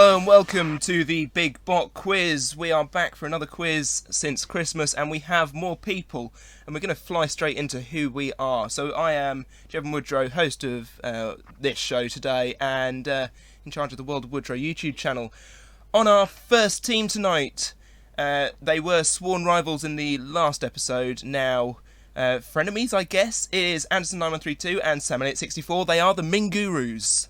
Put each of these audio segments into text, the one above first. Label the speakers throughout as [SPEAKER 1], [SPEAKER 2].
[SPEAKER 1] Hello and welcome to the Big Bot Quiz. We are back for another quiz since Christmas and we have more people and we're going to fly straight into who we are. So I am Jevan Woodrow, host of this show today and in charge of the World of Woodrow YouTube channel. On our first team tonight, they were sworn rivals in the last episode, now frenemies I guess, is Anderson9132 and Sam Elliott64. They are the Mingurus.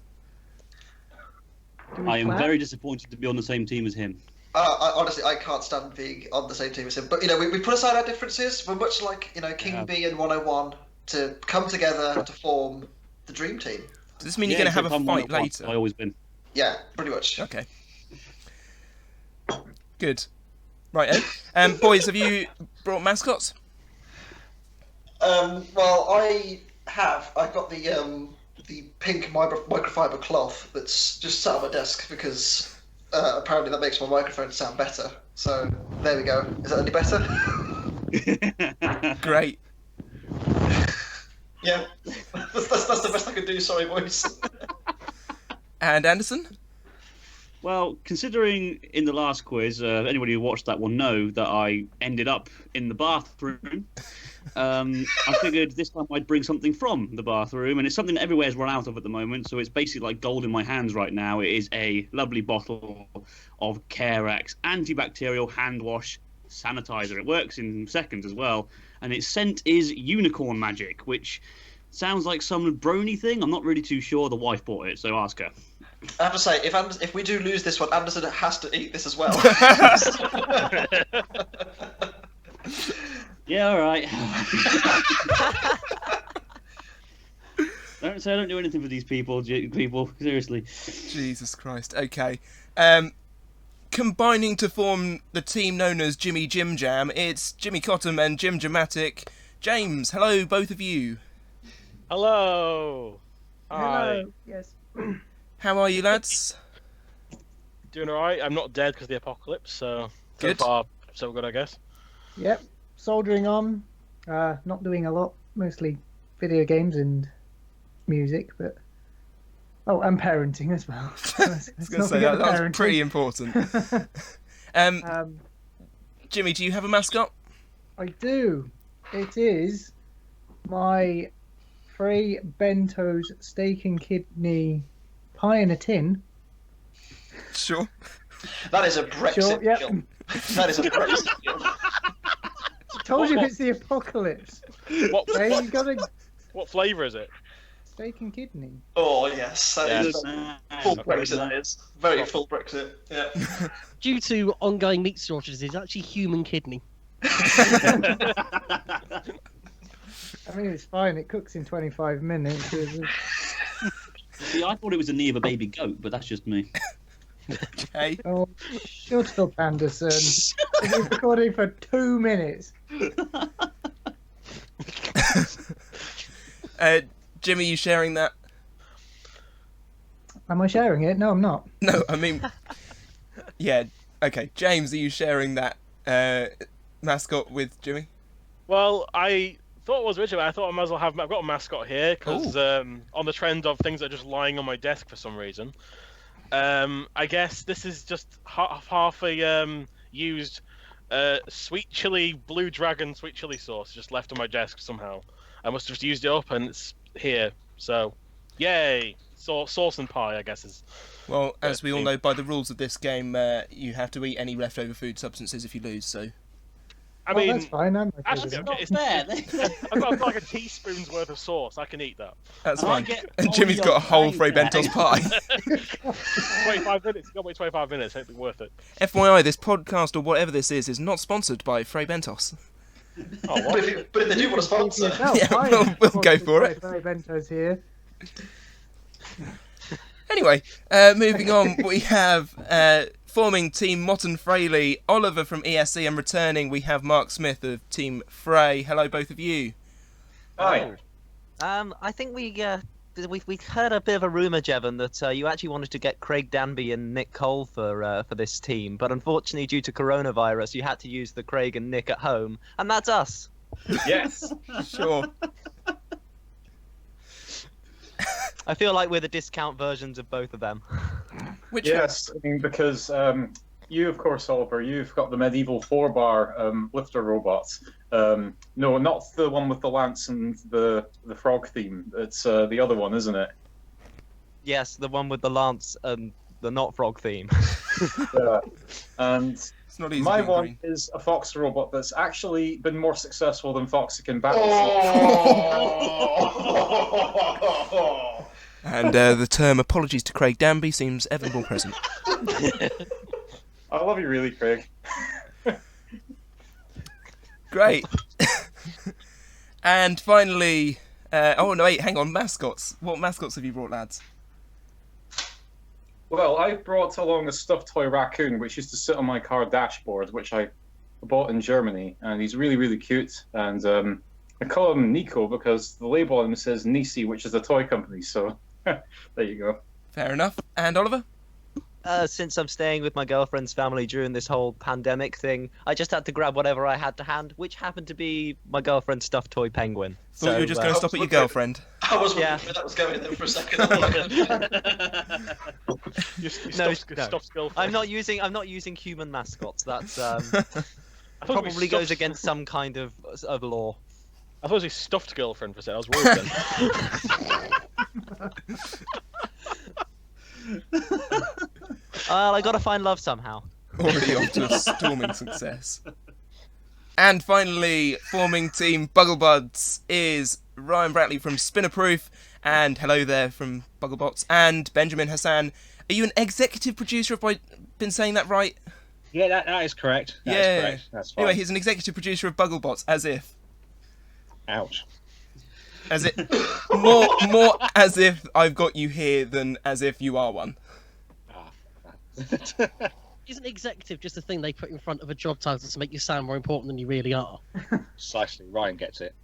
[SPEAKER 2] I am very disappointed to be on the same team as him.
[SPEAKER 3] Honestly, I can't stand being on the same team as him. But, we put aside our differences. We're much like, King Bee and 101 to come together to form the dream team.
[SPEAKER 1] Does this mean you're going to have a fight later?
[SPEAKER 2] I always win.
[SPEAKER 3] Yeah, pretty much.
[SPEAKER 1] Okay. Good. Right, boys, have you brought mascots?
[SPEAKER 3] Well, I have. I've got the pink microfiber cloth that's just sat on my desk because apparently that makes my microphone sound better. So there we go. Is that any better?
[SPEAKER 1] Great.
[SPEAKER 3] Yeah, that's the best I can do. Sorry, boys.
[SPEAKER 1] And Anderson?
[SPEAKER 2] Well, considering in the last quiz, anybody who watched that will know that I ended up in the bathroom. I figured this time I'd bring something from the bathroom, and it's something that everywhere's run out of at the moment, so it's basically like gold in my hands right now. It is a lovely bottle of Carex antibacterial hand wash sanitizer. It works in seconds as well, and its scent is unicorn magic, which sounds like some brony thing. I'm not really too sure. The wife bought it, so ask her.
[SPEAKER 3] I have to say, if we do lose this one, Anderson has to eat this as well.
[SPEAKER 2] Yeah, all right. Don't say I don't do anything for these people. Seriously.
[SPEAKER 1] Jesus Christ. Okay. Combining to form the team known as Jimmy Jim Jam, it's Jimmi Cottam and Jim Dramatic. James, hello, both of you.
[SPEAKER 4] Hello.
[SPEAKER 5] Hello. Yes.
[SPEAKER 1] How are you, lads?
[SPEAKER 4] Doing alright. I'm not dead because of the apocalypse, so
[SPEAKER 1] Good.
[SPEAKER 4] So far, so good, I guess.
[SPEAKER 5] Yep. Soldering on. Not doing a lot. Mostly video games and music, but and parenting as well.
[SPEAKER 1] I was going to say that's pretty important. Jimmy, do you have a mascot?
[SPEAKER 5] I do. It is my Frey Bento's steak and kidney pie in a tin.
[SPEAKER 1] Sure.
[SPEAKER 3] That is a Brexit
[SPEAKER 5] Sure, yep.
[SPEAKER 3] deal. That is a Brexit deal.
[SPEAKER 5] Told you it's the apocalypse.
[SPEAKER 4] What
[SPEAKER 5] What
[SPEAKER 4] flavour is it?
[SPEAKER 5] steak and kidney.
[SPEAKER 3] Oh yes, that is full Brexit. That is very full Brexit. Yeah.
[SPEAKER 6] Due to ongoing meat shortages, it's actually human kidney.
[SPEAKER 5] I mean, it's fine. It cooks in 25 minutes.
[SPEAKER 2] See, I thought it was the knee of a baby goat, but that's just me.
[SPEAKER 1] Okay.
[SPEAKER 5] Oh, shut up, Anderson. We've been recording for 2 minutes.
[SPEAKER 1] Jimmy, you sharing that?
[SPEAKER 5] Am I sharing it? No, I'm not.
[SPEAKER 1] No, I mean... Yeah, okay. James, are you sharing that mascot with Jimmy?
[SPEAKER 4] Well, I thought it was Richard, but I thought I might as well have. I've got a mascot here because on the trend of things that are just lying on my desk for some reason. I guess this is just half a used sweet chili blue dragon sweet chili sauce just left on my desk somehow. I must have just used it up and it's here. So, yay! Sauce and pie, I guess is.
[SPEAKER 1] Well, as we all know, by the rules of this game, you have to eat any leftover food substances if you lose. So.
[SPEAKER 4] I mean,
[SPEAKER 5] that's fine. I'm okay
[SPEAKER 4] actually,
[SPEAKER 5] with
[SPEAKER 4] it's
[SPEAKER 2] fair.
[SPEAKER 4] I've got like a teaspoon's worth of sauce. I can eat that.
[SPEAKER 1] That's fine. And Jimmy's got a whole Frey Bentos pie.
[SPEAKER 4] 25 minutes. You got to wait 25 minutes. It'll be worth it.
[SPEAKER 1] FYI, this podcast or whatever this is not sponsored by Frey Bentos.
[SPEAKER 4] Oh, what?
[SPEAKER 3] But if they do want to sponsor,
[SPEAKER 1] Yeah, we'll go for it.
[SPEAKER 5] Frey Bento's here.
[SPEAKER 1] Anyway, moving on, we have forming Team Mott & Fraley, Oliver from ESC, and returning we have Mark Smith of Team Frey. Hello, both of you.
[SPEAKER 3] Hi.
[SPEAKER 6] I think we heard a bit of a rumour, Jevan, that you actually wanted to get Craig Danby and Nick Cole for this team, but unfortunately, due to coronavirus, you had to use the Craig and Nick at home, and that's us.
[SPEAKER 3] Yes.
[SPEAKER 1] Sure.
[SPEAKER 6] I feel like we're the discount versions of both of them.
[SPEAKER 1] Which
[SPEAKER 7] Yes, I mean, because you, of course, Oliver, you've got the medieval 4-bar lifter robots. No, not the one with the lance and the frog theme. It's the other one, isn't it?
[SPEAKER 6] Yes, the one with the lance and the not frog theme.
[SPEAKER 7] Yeah. And
[SPEAKER 1] It's not easy
[SPEAKER 7] my
[SPEAKER 1] being
[SPEAKER 7] one
[SPEAKER 1] green.
[SPEAKER 7] is a Fox robot that's actually been more successful than Foxican Battle.
[SPEAKER 3] Oh.
[SPEAKER 1] And the term apologies to Craig Danby seems ever more present.
[SPEAKER 7] I love you, really, Craig.
[SPEAKER 1] Great. And finally, oh no, wait, hang on, mascots. What mascots have you brought, lads?
[SPEAKER 7] Well, I brought along a stuffed toy raccoon, which used to sit on my car dashboard, which I bought in Germany, and he's really, really cute. And I call him Nico because the label on him says Nisi, which is a toy company. So there you go.
[SPEAKER 1] Fair enough. And Oliver?
[SPEAKER 6] Since I'm staying with my girlfriend's family during this whole pandemic thing, I just had to grab whatever I had to hand, which happened to be my girlfriend's stuffed toy penguin.
[SPEAKER 1] Thought you were just going to stop at your girlfriend.
[SPEAKER 3] I was wondering
[SPEAKER 6] Yeah.
[SPEAKER 3] where that was going there for a second.
[SPEAKER 4] Stuffed girlfriend.
[SPEAKER 6] I'm not using human mascots. That's
[SPEAKER 4] I thought it was
[SPEAKER 6] probably goes
[SPEAKER 4] stuffed-
[SPEAKER 6] against some kind of law.
[SPEAKER 4] I thought it was his stuffed girlfriend for a second. I was worried then.
[SPEAKER 6] Well, I gotta find love somehow.
[SPEAKER 1] Already off to a storming success. And finally, forming team Bugglebuds is Ryan Bratley from Spinnerproof, and hello there from Bugglebots, and Benjamin Hassan. Are you an executive producer, if I've been saying that right?
[SPEAKER 8] Yeah, that is correct. That is correct. That's fine.
[SPEAKER 1] Anyway, he's an executive producer of Bugglebots, as if.
[SPEAKER 8] Ouch.
[SPEAKER 1] As it more as if I've got you here than as if you are one.
[SPEAKER 9] Isn't executive just a thing they put in front of a job title to make you sound more important than you really are?
[SPEAKER 8] Precisely. Ryan gets it.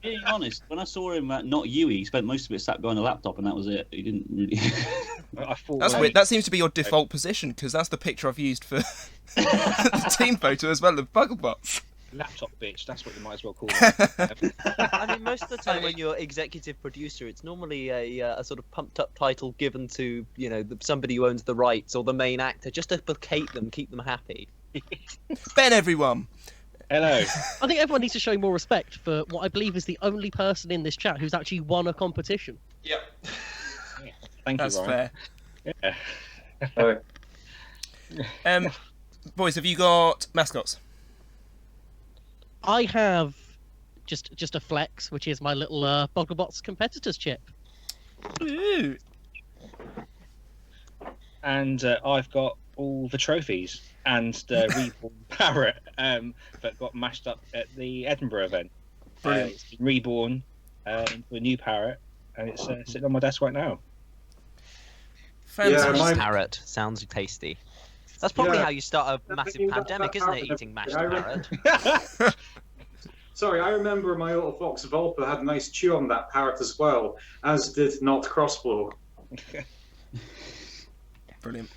[SPEAKER 2] Being honest, when I saw him at Not You, he spent most of it sat behind a laptop, and that was it. He didn't really.
[SPEAKER 8] I thought
[SPEAKER 1] That's weird. That seems to be your default position, because that's the picture I've used for the team photo as well of Bugglebots.
[SPEAKER 8] laptop bitch. That's what you might as well call it.
[SPEAKER 6] I mean, most of the time when you're executive producer, it's normally a sort of pumped up title given to, you know, somebody who owns the rights or the main actor, just to placate them, keep them happy.
[SPEAKER 1] Ben, everyone.
[SPEAKER 8] Hello.
[SPEAKER 9] I think everyone needs to show more respect for what I believe is the only person in this chat who's actually won a competition.
[SPEAKER 3] Yep.
[SPEAKER 8] Thank
[SPEAKER 1] That's
[SPEAKER 8] you, Ryan.
[SPEAKER 1] fair.
[SPEAKER 8] Yeah.
[SPEAKER 1] Boys, have you got mascots?
[SPEAKER 9] I have just a flex, which is my little Bogglebots competitors chip.
[SPEAKER 1] Ooh.
[SPEAKER 8] And I've got all the trophies and the reborn parrot that got mashed up at the Edinburgh event.
[SPEAKER 1] Brilliant.
[SPEAKER 8] It's been reborn into a new parrot, and it's sitting on my desk right now.
[SPEAKER 1] Fantastic.
[SPEAKER 7] my-
[SPEAKER 6] Parrot sounds tasty. That's probably
[SPEAKER 7] Yeah.
[SPEAKER 6] how you start a
[SPEAKER 7] Yeah,
[SPEAKER 6] massive
[SPEAKER 7] thinking about
[SPEAKER 6] pandemic,
[SPEAKER 7] that
[SPEAKER 6] isn't it?
[SPEAKER 7] parrot,
[SPEAKER 6] Eating mashed
[SPEAKER 7] I
[SPEAKER 6] parrot.
[SPEAKER 7] Sorry, I remember my little fox Volpa had a nice chew on that parrot as well, as did Not Crossblow.
[SPEAKER 1] Brilliant.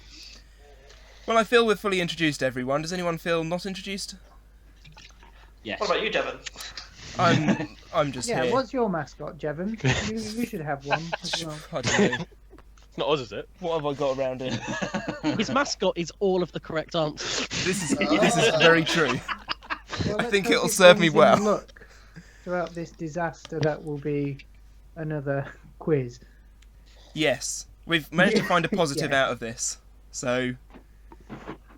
[SPEAKER 1] Well, I feel we've fully introduced everyone. Does anyone feel not introduced?
[SPEAKER 2] Yes.
[SPEAKER 3] What about you, Devon?
[SPEAKER 1] I'm just
[SPEAKER 5] Yeah,
[SPEAKER 1] here.
[SPEAKER 5] what's your mascot, Jevon? You should have one as well.
[SPEAKER 1] I don't know.
[SPEAKER 4] It's not us, is it?
[SPEAKER 1] What have I got around here?
[SPEAKER 9] His mascot is all of the correct answers.
[SPEAKER 1] This is very true.
[SPEAKER 5] Well,
[SPEAKER 1] I
[SPEAKER 5] let's
[SPEAKER 1] think
[SPEAKER 5] hope
[SPEAKER 1] it'll
[SPEAKER 5] it
[SPEAKER 1] serve me
[SPEAKER 5] brings in
[SPEAKER 1] well.
[SPEAKER 5] luck throughout this disaster, that will be another quiz.
[SPEAKER 1] Yes, we've managed to find a positive
[SPEAKER 5] Yeah.
[SPEAKER 1] out of this, so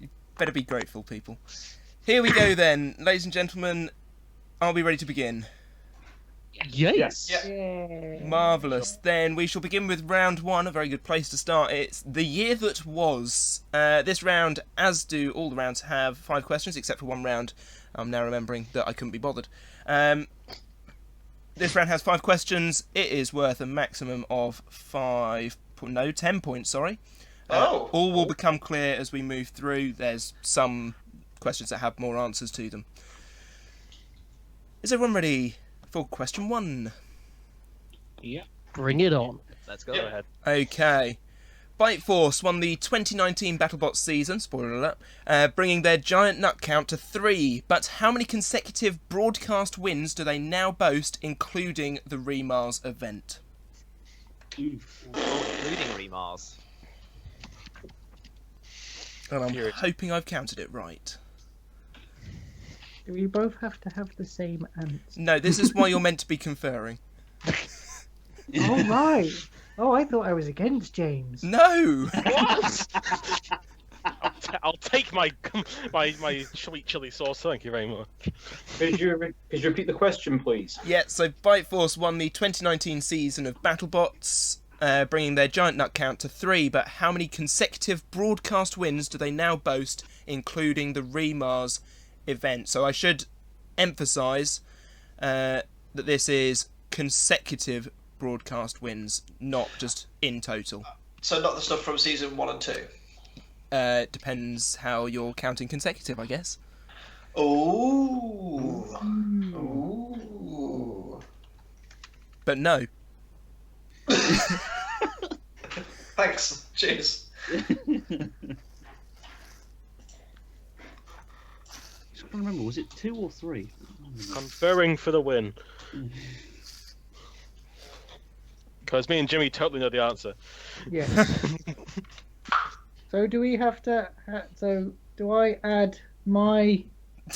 [SPEAKER 1] you better be grateful, people. Here we go then, ladies and gentlemen. Are we ready to begin?
[SPEAKER 9] Yes.
[SPEAKER 3] Yeah.
[SPEAKER 5] Yeah.
[SPEAKER 1] Marvellous. Then we shall begin with round one, a very good place to start. It's the year that was. This round, as do all the rounds, have 5 questions, except for one round. I'm now remembering that I couldn't be bothered. This round has 5 questions. It is worth a maximum of 10 points, sorry.
[SPEAKER 3] Oh.
[SPEAKER 1] All will become clear as we move through. There's some questions that have more answers to them. Is everyone ready for question 1?
[SPEAKER 8] Yeah.
[SPEAKER 9] Bring it on.
[SPEAKER 6] Let's go
[SPEAKER 3] Yep.
[SPEAKER 6] ahead.
[SPEAKER 1] Okay. Bite Force won the 2019 BattleBots season, spoiler alert, bringing their giant nut count to 3. But how many consecutive broadcast wins do they now boast, including the Remars event?
[SPEAKER 6] Including Remars.
[SPEAKER 1] And I'm
[SPEAKER 4] Period.
[SPEAKER 1] hoping I've counted it right.
[SPEAKER 5] Do we both have to have the same answer?
[SPEAKER 1] No, this is why you're meant to be conferring.
[SPEAKER 5] Oh, right. Oh, I thought I was against James.
[SPEAKER 1] No!
[SPEAKER 4] What? I'll take my sweet chili sauce. Thank you very much.
[SPEAKER 7] Could you repeat the question, please?
[SPEAKER 1] Yeah, so Bite Force won the 2019 season of BattleBots, bringing their giant nut count to 3, but how many consecutive broadcast wins do they now boast, including the Remars event? So I should emphasise that this is consecutive broadcast wins, not just in total.
[SPEAKER 3] So not the stuff from season 1 and 2.
[SPEAKER 1] Depends how you're counting consecutive, I guess.
[SPEAKER 3] Ooh. Ooh.
[SPEAKER 1] But no.
[SPEAKER 3] Thanks. Cheers.
[SPEAKER 2] Just can't remember. Was it 2 or 3?
[SPEAKER 4] Conferring for the win. Because me and Jimmy totally know the answer.
[SPEAKER 5] Yes. So do we have to... So do I add my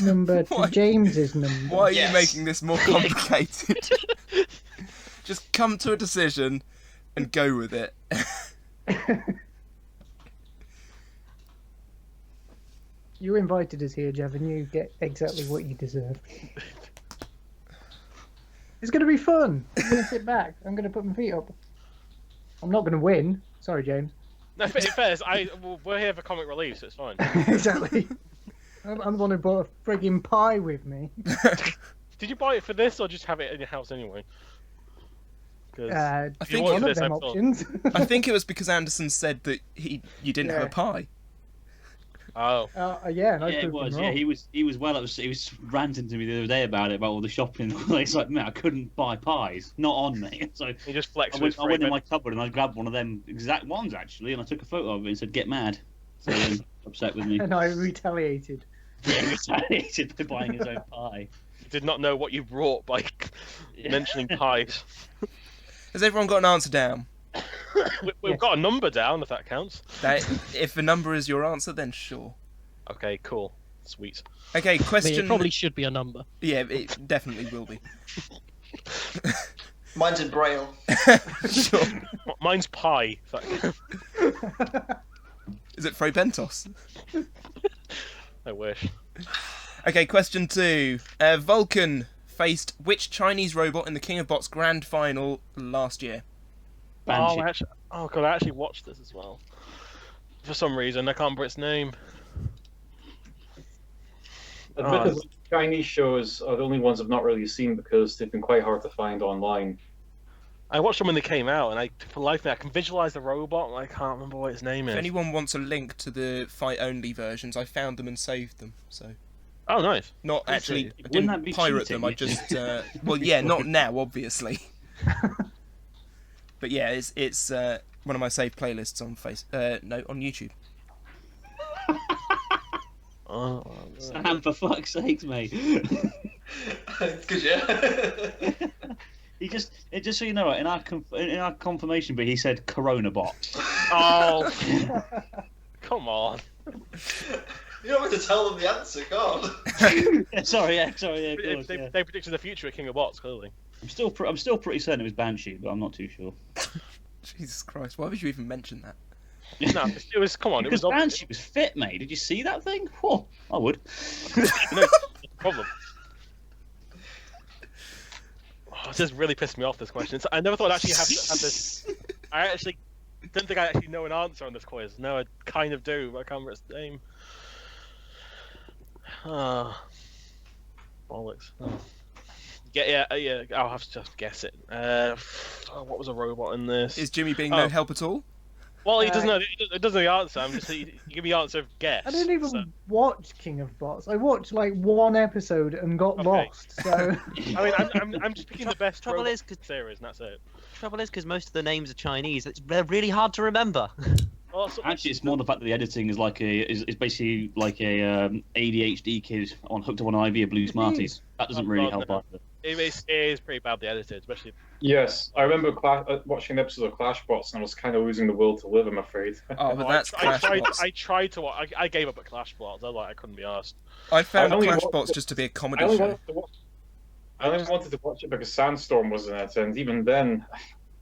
[SPEAKER 5] number to
[SPEAKER 1] Why?
[SPEAKER 5] James's number?
[SPEAKER 1] Why are
[SPEAKER 3] Yes.
[SPEAKER 1] you making this more complicated? Just come to a decision and go with it.
[SPEAKER 5] You invited us here, Jevan. You get exactly what you deserve. It's going to be fun. I'm going to sit back. I'm going to put my feet up. I'm not going to win. Sorry, James.
[SPEAKER 4] No, in fairness, we're here for comic relief, so it's fine.
[SPEAKER 5] Exactly. I'm the one who brought a frigging pie with me.
[SPEAKER 4] Did you buy it for this, or just have it in your house anyway? 'Cause
[SPEAKER 5] I
[SPEAKER 4] if you
[SPEAKER 1] think
[SPEAKER 4] wanted
[SPEAKER 5] one of
[SPEAKER 4] this,
[SPEAKER 5] them
[SPEAKER 4] I thought-
[SPEAKER 5] options.
[SPEAKER 1] I think it was because Anderson said that you didn't have
[SPEAKER 5] Yeah.
[SPEAKER 1] a pie.
[SPEAKER 4] Oh,
[SPEAKER 5] Yeah, and I
[SPEAKER 2] Yeah, it
[SPEAKER 5] proved
[SPEAKER 2] was.
[SPEAKER 5] him
[SPEAKER 2] Yeah,
[SPEAKER 5] wrong.
[SPEAKER 2] he was ranting to me the other day about it, about all the shopping. It's like, man, I couldn't buy pies, not on me. So
[SPEAKER 4] he just flexed
[SPEAKER 2] I
[SPEAKER 4] with his
[SPEAKER 2] went in
[SPEAKER 4] frame.
[SPEAKER 2] my cupboard and I grabbed one of them exact ones actually, and I took a photo of it and said, "Get mad." So he was upset with me.
[SPEAKER 5] And I retaliated.
[SPEAKER 2] Yeah, he retaliated by buying his own pie.
[SPEAKER 4] Did not know what you brought by mentioning pies.
[SPEAKER 1] Has everyone got an answer down?
[SPEAKER 4] We've got a number down, if that counts.
[SPEAKER 1] If a number is your answer, then sure.
[SPEAKER 4] Okay, cool. Sweet.
[SPEAKER 1] Okay,
[SPEAKER 9] I mean,
[SPEAKER 1] question...
[SPEAKER 9] it probably should be a number.
[SPEAKER 1] Yeah, it definitely will be.
[SPEAKER 3] Mine's in Braille.
[SPEAKER 1] Sure.
[SPEAKER 4] Mine's pie. If that counts.
[SPEAKER 1] Is it Fray Bentos?
[SPEAKER 4] I wish.
[SPEAKER 1] Okay, question 2. Vulcan faced which Chinese robot in the King of Bots grand final last year?
[SPEAKER 2] Banshee.
[SPEAKER 4] God, I actually watched this as well. For some reason, I can't remember its name.
[SPEAKER 7] Admittedly, Chinese shows are the only ones I've not really seen because they've been quite hard to find online.
[SPEAKER 4] I watched them when they came out, and for life of me, I can visualize the robot, and I can't remember what its name
[SPEAKER 1] If
[SPEAKER 4] is.
[SPEAKER 1] anyone wants a link to the fight-only versions, I found them and saved them. So,
[SPEAKER 4] Oh, nice.
[SPEAKER 1] not actually, I
[SPEAKER 2] Wouldn't
[SPEAKER 1] didn't
[SPEAKER 2] that be
[SPEAKER 1] pirate
[SPEAKER 2] cheating?
[SPEAKER 1] them. I just, well, yeah, not now, obviously. But yeah, it's one of my saved playlists on on YouTube.
[SPEAKER 4] Oh,
[SPEAKER 2] Sam, for fuck's sakes, mate.
[SPEAKER 3] Because yeah.
[SPEAKER 2] Just so you know, in our confirmation bit, he said Corona bot.
[SPEAKER 4] oh. Come on.
[SPEAKER 3] You don't want to tell them the answer, God.
[SPEAKER 2] sorry, yeah, of
[SPEAKER 4] They,
[SPEAKER 2] course,
[SPEAKER 4] they,
[SPEAKER 2] yeah.
[SPEAKER 4] they predicted the future of King of Bots, clearly.
[SPEAKER 2] I'm still pretty certain it was Banshee, but I'm not too sure.
[SPEAKER 1] Jesus Christ, why would you even mention that?
[SPEAKER 4] No, it was. Come on, it
[SPEAKER 2] Because
[SPEAKER 4] was obvious.
[SPEAKER 2] Banshee was fit, mate. Did you see that thing? Oh, I would.
[SPEAKER 4] No, problem. Oh, this has really pissed me off. This question. I never thought I'd actually have this. I actually didn't think I actually know an answer on this quiz. No, I kind of do, but I can't remember its name. Ah, bollocks. Oh. Yeah. I'll have to just guess it. What was a robot in this?
[SPEAKER 1] Is Jimmy being
[SPEAKER 4] Oh.
[SPEAKER 1] no help at all?
[SPEAKER 4] Well, he doesn't know. It doesn't know the answer. I'm just. You give me the answer of guess.
[SPEAKER 5] I didn't even
[SPEAKER 4] so-
[SPEAKER 5] watch King of Bots. I watched like one episode and got
[SPEAKER 4] Okay.
[SPEAKER 5] lost. So
[SPEAKER 4] I mean, I'm just picking the best
[SPEAKER 6] Trouble
[SPEAKER 4] robot
[SPEAKER 6] is 'cause-
[SPEAKER 4] series, and that's it.
[SPEAKER 6] Trouble is, because most of the names are Chinese, they're really hard to remember.
[SPEAKER 4] Well, so-
[SPEAKER 2] Actually, it's more the fact that the editing is like is basically like a ADHD kid hooked up on an IV of Blue Smarties. That doesn't
[SPEAKER 4] Oh,
[SPEAKER 2] really
[SPEAKER 4] God,
[SPEAKER 2] help
[SPEAKER 4] no.
[SPEAKER 2] either.
[SPEAKER 4] It is pretty badly edited, especially.
[SPEAKER 7] Yes, I remember watching an episode of Clashbots, and I was kind of losing the will to live. I'm afraid.
[SPEAKER 1] Oh, but that's Clashbots.
[SPEAKER 4] I tried to watch. I gave up at Clashbots. I couldn't be asked.
[SPEAKER 1] I found
[SPEAKER 7] I only
[SPEAKER 1] Clashbots
[SPEAKER 7] watched-
[SPEAKER 1] just to be a
[SPEAKER 7] I
[SPEAKER 1] comedy
[SPEAKER 7] only
[SPEAKER 1] show.
[SPEAKER 7] wanted to watch it because Sandstorm was in it, and even then,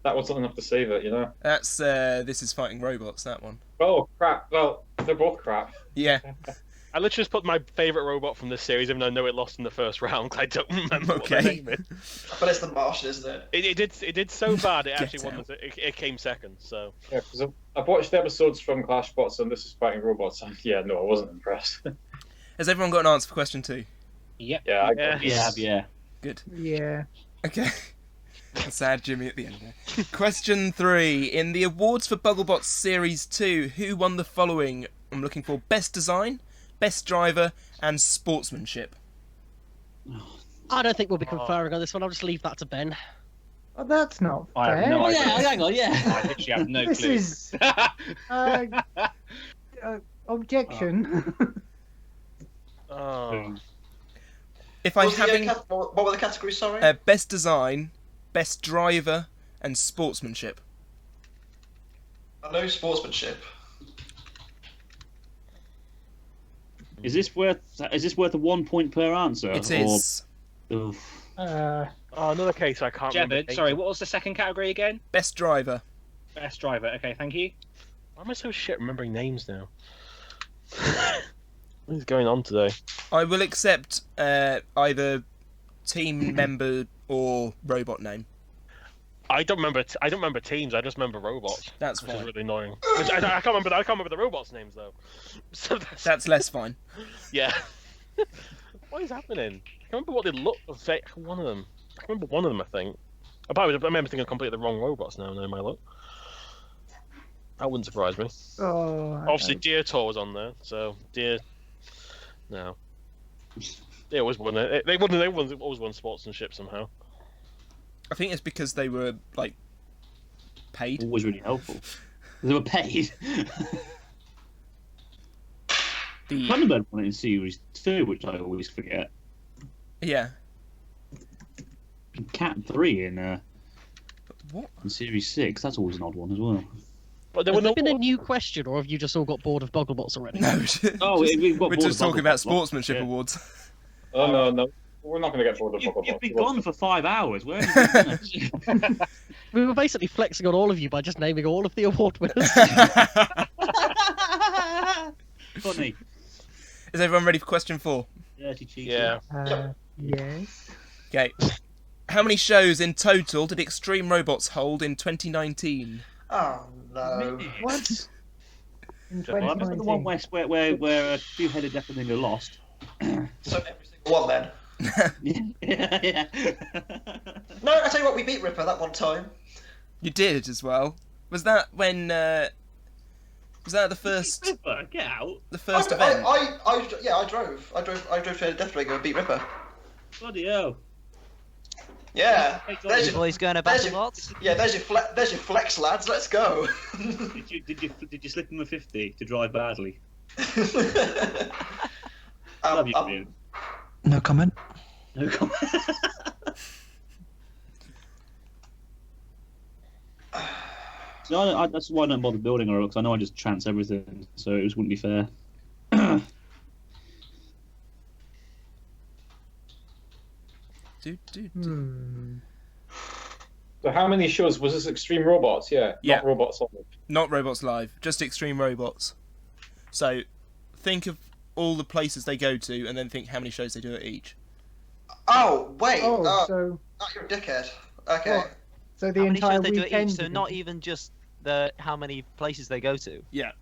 [SPEAKER 7] that wasn't enough to save it.
[SPEAKER 1] That's This Is Fighting Robots. That one.
[SPEAKER 7] Oh crap! Well, they're both crap.
[SPEAKER 1] Yeah.
[SPEAKER 4] I literally just put my favourite robot from this series, even though I know it lost in the first round. 'Cause I don't remember what the
[SPEAKER 1] Okay.
[SPEAKER 4] name is.
[SPEAKER 3] But it's the Martian, isn't it?
[SPEAKER 4] It did so bad. It
[SPEAKER 1] Get
[SPEAKER 4] actually won.
[SPEAKER 1] out.
[SPEAKER 4] It came second. So
[SPEAKER 7] Yeah, because I've watched episodes from Clashbots, and This Is Fighting Robots. And yeah, no, I wasn't impressed.
[SPEAKER 1] Has everyone got an answer for question 2?
[SPEAKER 8] Yep.
[SPEAKER 7] Yeah, I
[SPEAKER 4] Yeah.
[SPEAKER 7] got
[SPEAKER 2] Yeah, yeah.
[SPEAKER 1] Good.
[SPEAKER 5] Yeah.
[SPEAKER 1] Okay. A sad Jimmy at the end there. Question 3. In the awards for Bugglebots Series 2, who won the following? I'm looking for Best Design, Best Driver, and Sportsmanship.
[SPEAKER 9] I don't think we'll be conferring on this one. I'll just leave that to Ben.
[SPEAKER 5] Oh, that's not
[SPEAKER 8] I have
[SPEAKER 5] fair.
[SPEAKER 8] no
[SPEAKER 2] Oh
[SPEAKER 8] idea.
[SPEAKER 2] yeah, hang on, yeah.
[SPEAKER 8] I literally have no
[SPEAKER 5] This
[SPEAKER 8] clue.
[SPEAKER 5] is objection.
[SPEAKER 4] oh.
[SPEAKER 1] If
[SPEAKER 3] What,
[SPEAKER 1] I'm
[SPEAKER 3] was the,
[SPEAKER 1] having
[SPEAKER 3] what were the categories, sorry?
[SPEAKER 1] Best Design, Best Driver, and Sportsmanship.
[SPEAKER 3] I know sportsmanship.
[SPEAKER 2] Is this worth a 1 point per answer?
[SPEAKER 1] It is
[SPEAKER 2] Or... Oof.
[SPEAKER 4] Oh, another case I can't remember.
[SPEAKER 8] Jevan, sorry, what was the second category again?
[SPEAKER 1] Best Driver.
[SPEAKER 8] Best driver. Okay, thank you.
[SPEAKER 4] Why am I so shit remembering names now? What is going on today?
[SPEAKER 1] I will accept either team member or robot name.
[SPEAKER 4] I don't remember teams. I just remember robots.
[SPEAKER 1] That's
[SPEAKER 4] Which is
[SPEAKER 1] fine.
[SPEAKER 4] really annoying. I can't remember the robots' names though. So
[SPEAKER 1] That's less fine.
[SPEAKER 4] yeah. What is happening? I remember what they looked like. One of them. I remember one of them. I think. I remember thinking completely the wrong robots now. No, my luck. That wouldn't surprise me.
[SPEAKER 5] Oh,
[SPEAKER 4] Obviously, Deer Tour was on there, so Deer. No. They always won it. They always won sportsmanship somehow.
[SPEAKER 1] I think it's because they were like paid.
[SPEAKER 2] Always really helpful. They were paid.
[SPEAKER 1] The
[SPEAKER 2] Thunderbird won it in Series 2, which I always forget.
[SPEAKER 1] yeah.
[SPEAKER 2] And Cat 3 in
[SPEAKER 1] What?
[SPEAKER 2] Series 6. That's always an odd one as well.
[SPEAKER 4] But there
[SPEAKER 9] Has
[SPEAKER 4] were
[SPEAKER 9] there
[SPEAKER 4] no.
[SPEAKER 9] been a new question, or have you just all got bored of Bogglebots already?
[SPEAKER 1] No.
[SPEAKER 2] Oh, we've got
[SPEAKER 1] we're
[SPEAKER 2] bored
[SPEAKER 1] just
[SPEAKER 2] of
[SPEAKER 1] talking about
[SPEAKER 2] Bugglebots.
[SPEAKER 1] sportsmanship
[SPEAKER 4] Yeah.
[SPEAKER 1] awards.
[SPEAKER 7] Oh no, we're not going to get bored of
[SPEAKER 2] You've
[SPEAKER 7] Bugglebots.
[SPEAKER 2] been gone for 5 hours. Where have you been?
[SPEAKER 9] We were basically flexing on all of you by just naming all of the award winners.
[SPEAKER 2] Funny.
[SPEAKER 1] Is everyone ready for question 4?
[SPEAKER 2] Dirty cheeky.
[SPEAKER 4] Yeah.
[SPEAKER 5] yes.
[SPEAKER 1] Okay. How many shows in total did Extreme Robots hold in 2019?
[SPEAKER 3] Oh no.
[SPEAKER 5] What? In
[SPEAKER 2] Well, I remember the one
[SPEAKER 5] 2019.
[SPEAKER 2] where Two-Headed Definitely lost.
[SPEAKER 3] So every single one then.
[SPEAKER 2] yeah.
[SPEAKER 3] No, I tell you what, we beat Ripper that one time.
[SPEAKER 1] You did as well. Was that when? Was that the first
[SPEAKER 2] Get out.
[SPEAKER 1] event?
[SPEAKER 3] I drove. I drove to Deathbringer and beat Ripper.
[SPEAKER 2] Bloody hell.
[SPEAKER 3] Yeah.
[SPEAKER 2] Hey,
[SPEAKER 3] There's
[SPEAKER 6] You
[SPEAKER 3] your,
[SPEAKER 6] boys going to
[SPEAKER 3] there's your-
[SPEAKER 6] Battlebots?
[SPEAKER 3] yeah, there's your flex, lads. Let's go.
[SPEAKER 2] Did you slip him a 50 to drive badly?
[SPEAKER 3] um,
[SPEAKER 2] Love you,
[SPEAKER 3] um,
[SPEAKER 2] dude.
[SPEAKER 10] No comment.
[SPEAKER 2] No comment. No, that's why I don't bother building her, because I know I just chance everything, so it just wouldn't be fair.
[SPEAKER 7] So how many shows was this? Extreme Robots? Yeah.
[SPEAKER 1] Yeah.
[SPEAKER 7] Not Robots Live.
[SPEAKER 1] Not Robots Live, just Extreme Robots. So, think of all the places they go to, and then think how many shows they do at each.
[SPEAKER 3] Oh wait.
[SPEAKER 5] Oh, so
[SPEAKER 3] You're a dickhead. Okay.
[SPEAKER 5] Oh. so the
[SPEAKER 6] How many
[SPEAKER 5] entire
[SPEAKER 6] shows they do at
[SPEAKER 5] weekend.
[SPEAKER 6] each? So not even just the how many places they go to.
[SPEAKER 1] Yeah.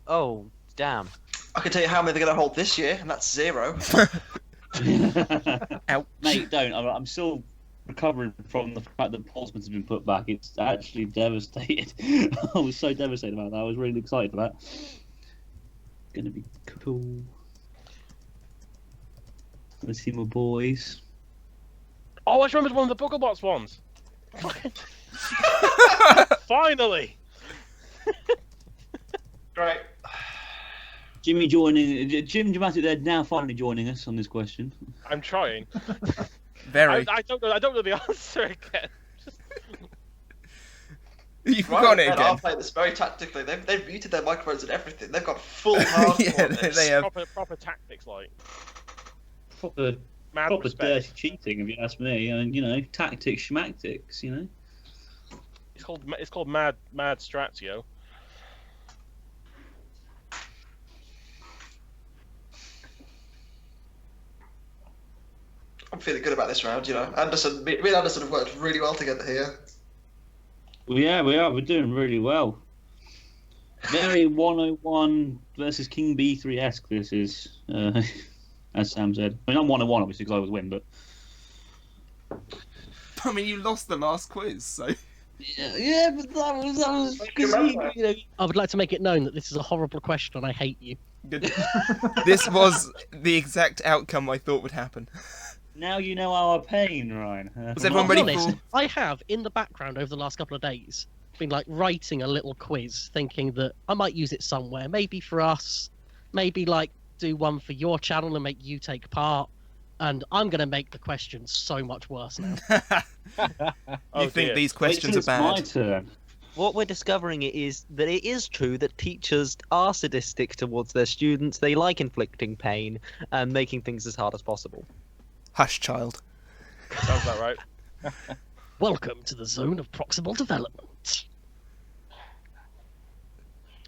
[SPEAKER 6] Oh, damn.
[SPEAKER 3] I can tell you how many they're going to hold this year, and that's 0.
[SPEAKER 1] Ouch.
[SPEAKER 2] Mate, don't. I'm still recovering from the fact that Portsmouth has been put back. It's actually devastated. I was so devastated about that. I was really excited for that. It's going to be cool. Let's see my boys.
[SPEAKER 4] Oh, I just remembered one of the Bugglebots ones. Finally.
[SPEAKER 3] Great.
[SPEAKER 2] Jimmy joining. Jim Dramatic, they're now finally joining us on this question.
[SPEAKER 4] I'm trying.
[SPEAKER 1] Very.
[SPEAKER 4] I don't know. I don't know the answer again.
[SPEAKER 1] You've forgotten it
[SPEAKER 3] Right,
[SPEAKER 1] again.
[SPEAKER 3] I'll play this very tactically. They've muted their microphones and everything. They've got full hardcore.
[SPEAKER 1] Yeah,
[SPEAKER 3] on this.
[SPEAKER 1] they have.
[SPEAKER 4] Proper tactics, like
[SPEAKER 8] Proper,
[SPEAKER 4] mad
[SPEAKER 8] proper
[SPEAKER 4] respect.
[SPEAKER 8] dirty cheating, if you ask me. And tactics, schmactics.
[SPEAKER 4] It's called mad strats, yo.
[SPEAKER 3] I'm feeling good about this round. Anderson, me and Anderson have worked really well together here.
[SPEAKER 8] Well, yeah, we are. We're doing really well. Very 101 versus King B3-esque, this is, as Sam said. I mean, I'm 101, obviously, because I always win, but...
[SPEAKER 1] I mean, you lost the last quiz, so...
[SPEAKER 8] Yeah, but that was because
[SPEAKER 9] I would like to make it known that this is a horrible question and I hate you.
[SPEAKER 1] Good. This was the exact outcome I thought would happen.
[SPEAKER 8] Now you know our pain, Ryan.
[SPEAKER 1] Was everyone
[SPEAKER 9] I'll be
[SPEAKER 1] ready
[SPEAKER 9] honest,
[SPEAKER 1] for...
[SPEAKER 9] I have, in the background over the last couple of days, been like writing a little quiz, thinking that I might use it somewhere. Maybe for us, maybe like do one for your channel and make you take part. And I'm going to make the questions so much worse now.
[SPEAKER 1] You think these questions are bad?
[SPEAKER 8] It's my turn.
[SPEAKER 6] What we're discovering is that it is true that teachers are sadistic towards their students. They like inflicting pain and making things as hard as possible.
[SPEAKER 1] Hush, child.
[SPEAKER 4] Sounds about right.
[SPEAKER 9] Welcome to the zone of proximal development.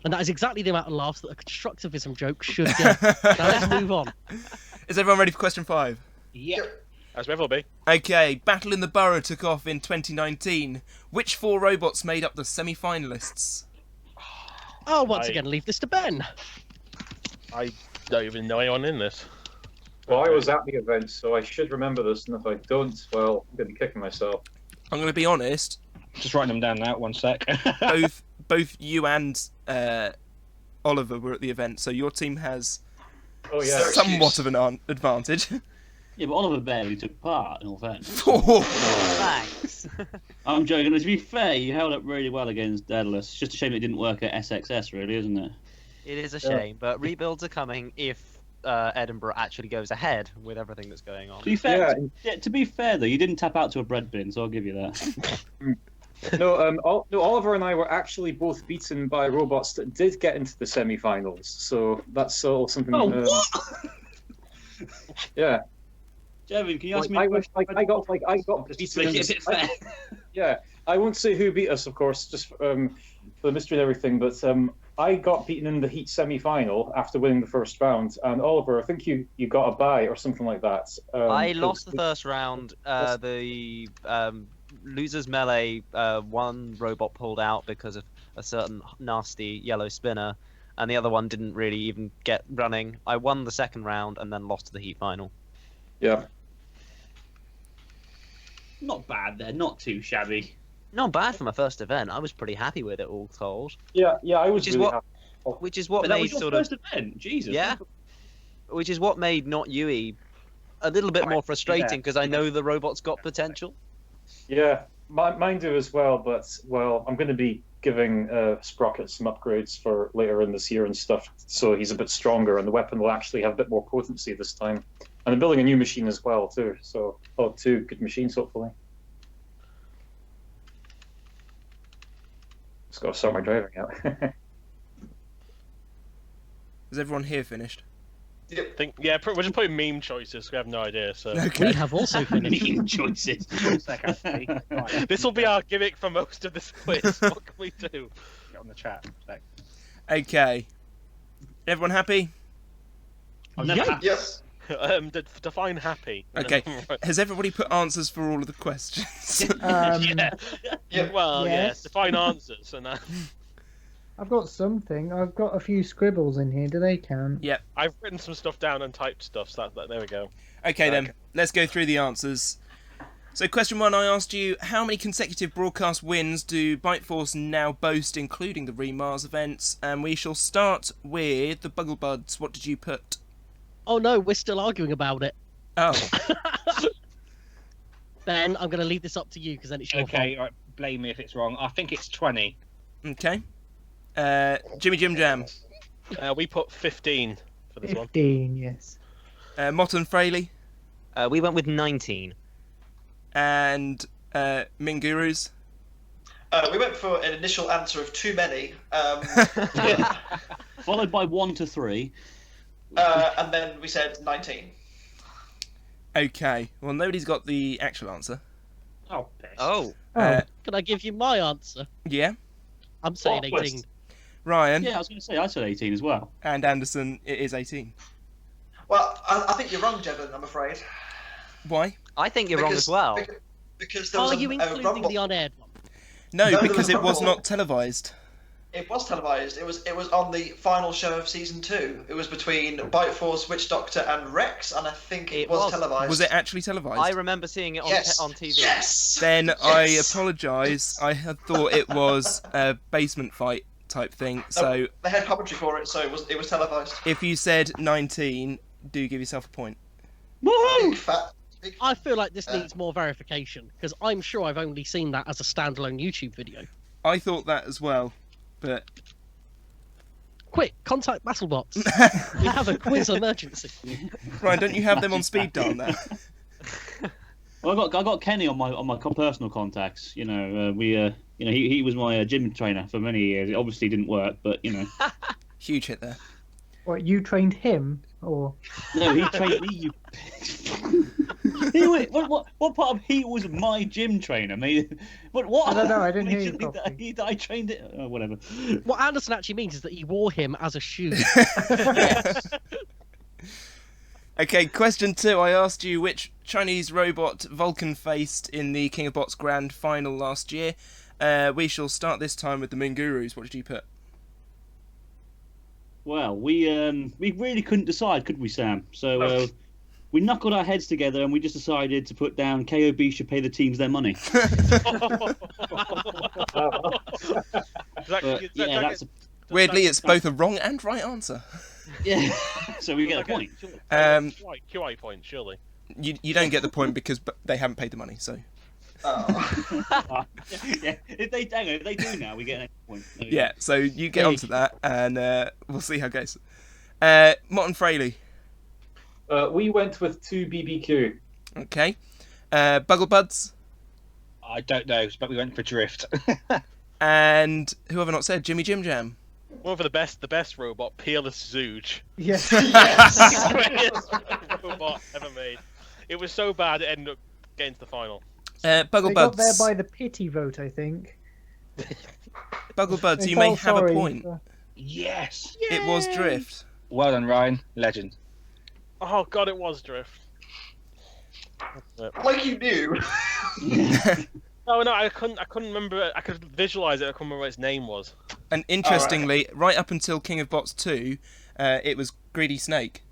[SPEAKER 9] And that is exactly the amount of laughs that a constructivism joke should get. Now let's move on.
[SPEAKER 1] Is everyone ready for question 5?
[SPEAKER 8] Yep.
[SPEAKER 4] As we will be.
[SPEAKER 1] Okay, Battle in the Burrow took off in 2019. Which 4 robots made up the semi-finalists?
[SPEAKER 9] I'll once again leave this to Ben.
[SPEAKER 4] I don't even know anyone in this.
[SPEAKER 7] Well, I was at the event, so I should remember this, and if I don't, well, I'm going to be kicking myself.
[SPEAKER 1] I'm going to be honest.
[SPEAKER 8] Just writing them down now, 1 sec.
[SPEAKER 1] both you and Oliver were at the event, so your team has somewhat of an advantage.
[SPEAKER 8] Yeah, but Oliver barely took part, in all fairness.
[SPEAKER 6] Thanks.
[SPEAKER 8] I'm joking. To be fair, you held up really well against Daedalus. It's just a shame it didn't work at SXS, really, isn't it?
[SPEAKER 6] It is a shame, but rebuilds are coming if Edinburgh actually goes ahead with everything that's going on.
[SPEAKER 8] To be fair, to be fair though, you didn't tap out to a bread bin, so I'll give you that.
[SPEAKER 7] No, Oliver and I were actually both beaten by robots that did get into the semi-finals, so that's all something...
[SPEAKER 8] Oh, what?
[SPEAKER 7] Yeah.
[SPEAKER 8] Jevan, can you ask me
[SPEAKER 7] I
[SPEAKER 8] a question?
[SPEAKER 7] got
[SPEAKER 8] Just
[SPEAKER 7] beaten.
[SPEAKER 8] to make it a bit fair.
[SPEAKER 7] Yeah, I won't say who beat us, of course, just for the mystery and everything, but I got beaten in the heat semi-final after winning the first round, and Oliver, I think you got a bye or something like that.
[SPEAKER 6] I lost the first round. The losers melee, one robot pulled out because of a certain nasty yellow spinner, and the other one didn't really even get running. I won the second round and then lost to the heat final.
[SPEAKER 7] Yeah.
[SPEAKER 8] Not bad there, not too shabby.
[SPEAKER 6] Not bad for my first event. I was pretty happy with it, all told.
[SPEAKER 7] Yeah, I was
[SPEAKER 6] Which is
[SPEAKER 7] really
[SPEAKER 6] what-
[SPEAKER 7] happy.
[SPEAKER 6] Which is what
[SPEAKER 8] But that
[SPEAKER 6] made
[SPEAKER 8] was your
[SPEAKER 6] sort
[SPEAKER 8] first
[SPEAKER 6] of
[SPEAKER 8] event, Jesus.
[SPEAKER 6] yeah. Which is what made not Yui a little bit more frustrating because I know the robot's got potential.
[SPEAKER 7] Yeah, mine do as well, but, well, I'm going to be giving Sprocket some upgrades for later in this year and stuff, so he's a bit stronger, and the weapon will actually have a bit more potency this time. And I'm building a new machine as well, too, so I'll have 2 good machines, hopefully. Just got to sort my driving out.
[SPEAKER 1] Is everyone here finished?
[SPEAKER 4] We're just putting meme choices. We have no idea. So
[SPEAKER 9] We have also finished.
[SPEAKER 8] Meme choices. 1 sec, actually. Right.
[SPEAKER 4] this will be our gimmick for most of this quiz. What can we do?
[SPEAKER 8] Get on the chat. Sec.
[SPEAKER 1] Okay. Everyone happy?
[SPEAKER 8] I've never had
[SPEAKER 3] Yes.
[SPEAKER 4] Define happy.
[SPEAKER 1] Okay. Has everybody put answers for all of the questions?
[SPEAKER 4] Yeah.
[SPEAKER 3] Yeah.
[SPEAKER 4] Well,
[SPEAKER 5] Yes.
[SPEAKER 4] yes. Define answers, and
[SPEAKER 5] I've got something. I've got a few scribbles in here. Do they count?
[SPEAKER 4] I've written some stuff down and typed stuff. So there we go.
[SPEAKER 1] Okay then, let's go through the answers. So question 1, I asked you, how many consecutive broadcast wins do Byteforce now boast, including the Remars events? And we shall start with the Bugglebuds. What did you put?
[SPEAKER 9] Oh no, we're still arguing about it.
[SPEAKER 1] Oh,
[SPEAKER 9] Ben, I'm going to leave this up to you because then it's your
[SPEAKER 8] Okay, right, blame me if it's wrong. I think it's 20.
[SPEAKER 1] okay. Jimmy Jim Jam.
[SPEAKER 4] We put 15 for this one.
[SPEAKER 5] 15, yes.
[SPEAKER 1] Mott and Fraley.
[SPEAKER 6] We went with 19.
[SPEAKER 1] And Mingurus?
[SPEAKER 3] We went for an initial answer of too many,
[SPEAKER 8] Followed by 1 to 3.
[SPEAKER 3] and then we said 19.
[SPEAKER 1] Okay. Well, nobody's got the actual answer.
[SPEAKER 8] Oh, piss.
[SPEAKER 6] Oh,
[SPEAKER 9] Can I give you my answer?
[SPEAKER 1] Yeah.
[SPEAKER 9] I'm saying
[SPEAKER 8] What?
[SPEAKER 9] 18.
[SPEAKER 1] Ryan
[SPEAKER 8] Yeah, I was going to say I said 18 as well.
[SPEAKER 1] and Anderson, it is 18.
[SPEAKER 3] Well, I think you're wrong, Jevan, I'm afraid.
[SPEAKER 1] Why?
[SPEAKER 6] I think you're wrong as well.
[SPEAKER 3] Because there was
[SPEAKER 9] Are you
[SPEAKER 3] a
[SPEAKER 9] including
[SPEAKER 3] rumble.
[SPEAKER 9] the unaired one?
[SPEAKER 1] No,
[SPEAKER 3] No,
[SPEAKER 1] because
[SPEAKER 3] there
[SPEAKER 1] it
[SPEAKER 3] was
[SPEAKER 1] was
[SPEAKER 3] a
[SPEAKER 1] not televised.
[SPEAKER 3] It was televised. It was on the final show of season 2. It was between Bite Force, Witch Doctor, and Rex, and I think it was televised.
[SPEAKER 1] Was it actually televised?
[SPEAKER 6] I remember seeing it on,
[SPEAKER 3] Yes.
[SPEAKER 6] on TV.
[SPEAKER 3] Yes.
[SPEAKER 1] Then
[SPEAKER 3] Yes.
[SPEAKER 1] I apologise. I had thought it was a basement fight type thing. So
[SPEAKER 3] They had commentary for it, so it was televised.
[SPEAKER 1] if you said 19, do give yourself a point.
[SPEAKER 3] Big fat. Big
[SPEAKER 9] I feel like this needs more verification, because I'm sure I've only seen that as a standalone YouTube video.
[SPEAKER 1] I thought that as well, but
[SPEAKER 9] Quick, contact BattleBots. We have a quiz emergency.
[SPEAKER 1] Ryan, don't you have them on speed dial now?
[SPEAKER 8] Well, I got Kenny on my personal contacts. You know, he was my gym trainer for many years. It obviously didn't work, but you know.
[SPEAKER 1] Huge hit there.
[SPEAKER 5] What, you trained him, or?
[SPEAKER 8] No, he trained me. What part of he was my gym trainer? What?
[SPEAKER 5] I don't know, I didn't hear you
[SPEAKER 8] Literally I trained it. Oh, whatever.
[SPEAKER 9] What Anderson actually means is that he wore him as a shoe.
[SPEAKER 1] Okay, question 2. I asked you which Chinese robot Vulcan faced in the King of Bots Grand Final last year. We shall start this time with the Mingurus. What did you put?
[SPEAKER 8] Well, we really couldn't decide, could we, Sam? So we knuckled our heads together and we just decided to put down KOB should pay the teams their money.
[SPEAKER 1] Weirdly, it's both a wrong and right answer.
[SPEAKER 8] Yeah. So we get a point. Sure.
[SPEAKER 4] QI point, surely.
[SPEAKER 1] You don't get the point because they haven't paid the money, so...
[SPEAKER 3] Oh.
[SPEAKER 8] Yeah. If they do now, we get an point.
[SPEAKER 1] Yeah, so you get onto that, and we'll see how it goes. Mott and Fraley.
[SPEAKER 7] We went with 2 BBQ.
[SPEAKER 1] Okay. Bugglebuds.
[SPEAKER 10] I don't know, but we went for Drift.
[SPEAKER 1] And who have I not said? Jimmy Jim Jam.
[SPEAKER 4] One for the best robot, Peerless Zooge.
[SPEAKER 5] Yes.
[SPEAKER 4] Greatest robot ever made. It was so bad it ended up getting to the final.
[SPEAKER 5] They got there
[SPEAKER 1] Bugglebuds.
[SPEAKER 5] by the pity vote, I think.
[SPEAKER 1] Bugglebuds,
[SPEAKER 5] They
[SPEAKER 1] you may
[SPEAKER 5] felt
[SPEAKER 1] have a
[SPEAKER 5] sorry
[SPEAKER 1] point.
[SPEAKER 5] for-
[SPEAKER 10] Yes.
[SPEAKER 1] It was Drift.
[SPEAKER 10] Well done, Ryan. Legend.
[SPEAKER 4] Oh god, it was Drift.
[SPEAKER 3] Like you knew.
[SPEAKER 4] No, I couldn't remember. I could visualize it. I couldn't remember what its name was.
[SPEAKER 1] And interestingly, right up until King of Bots 2, it was Greedy Snake.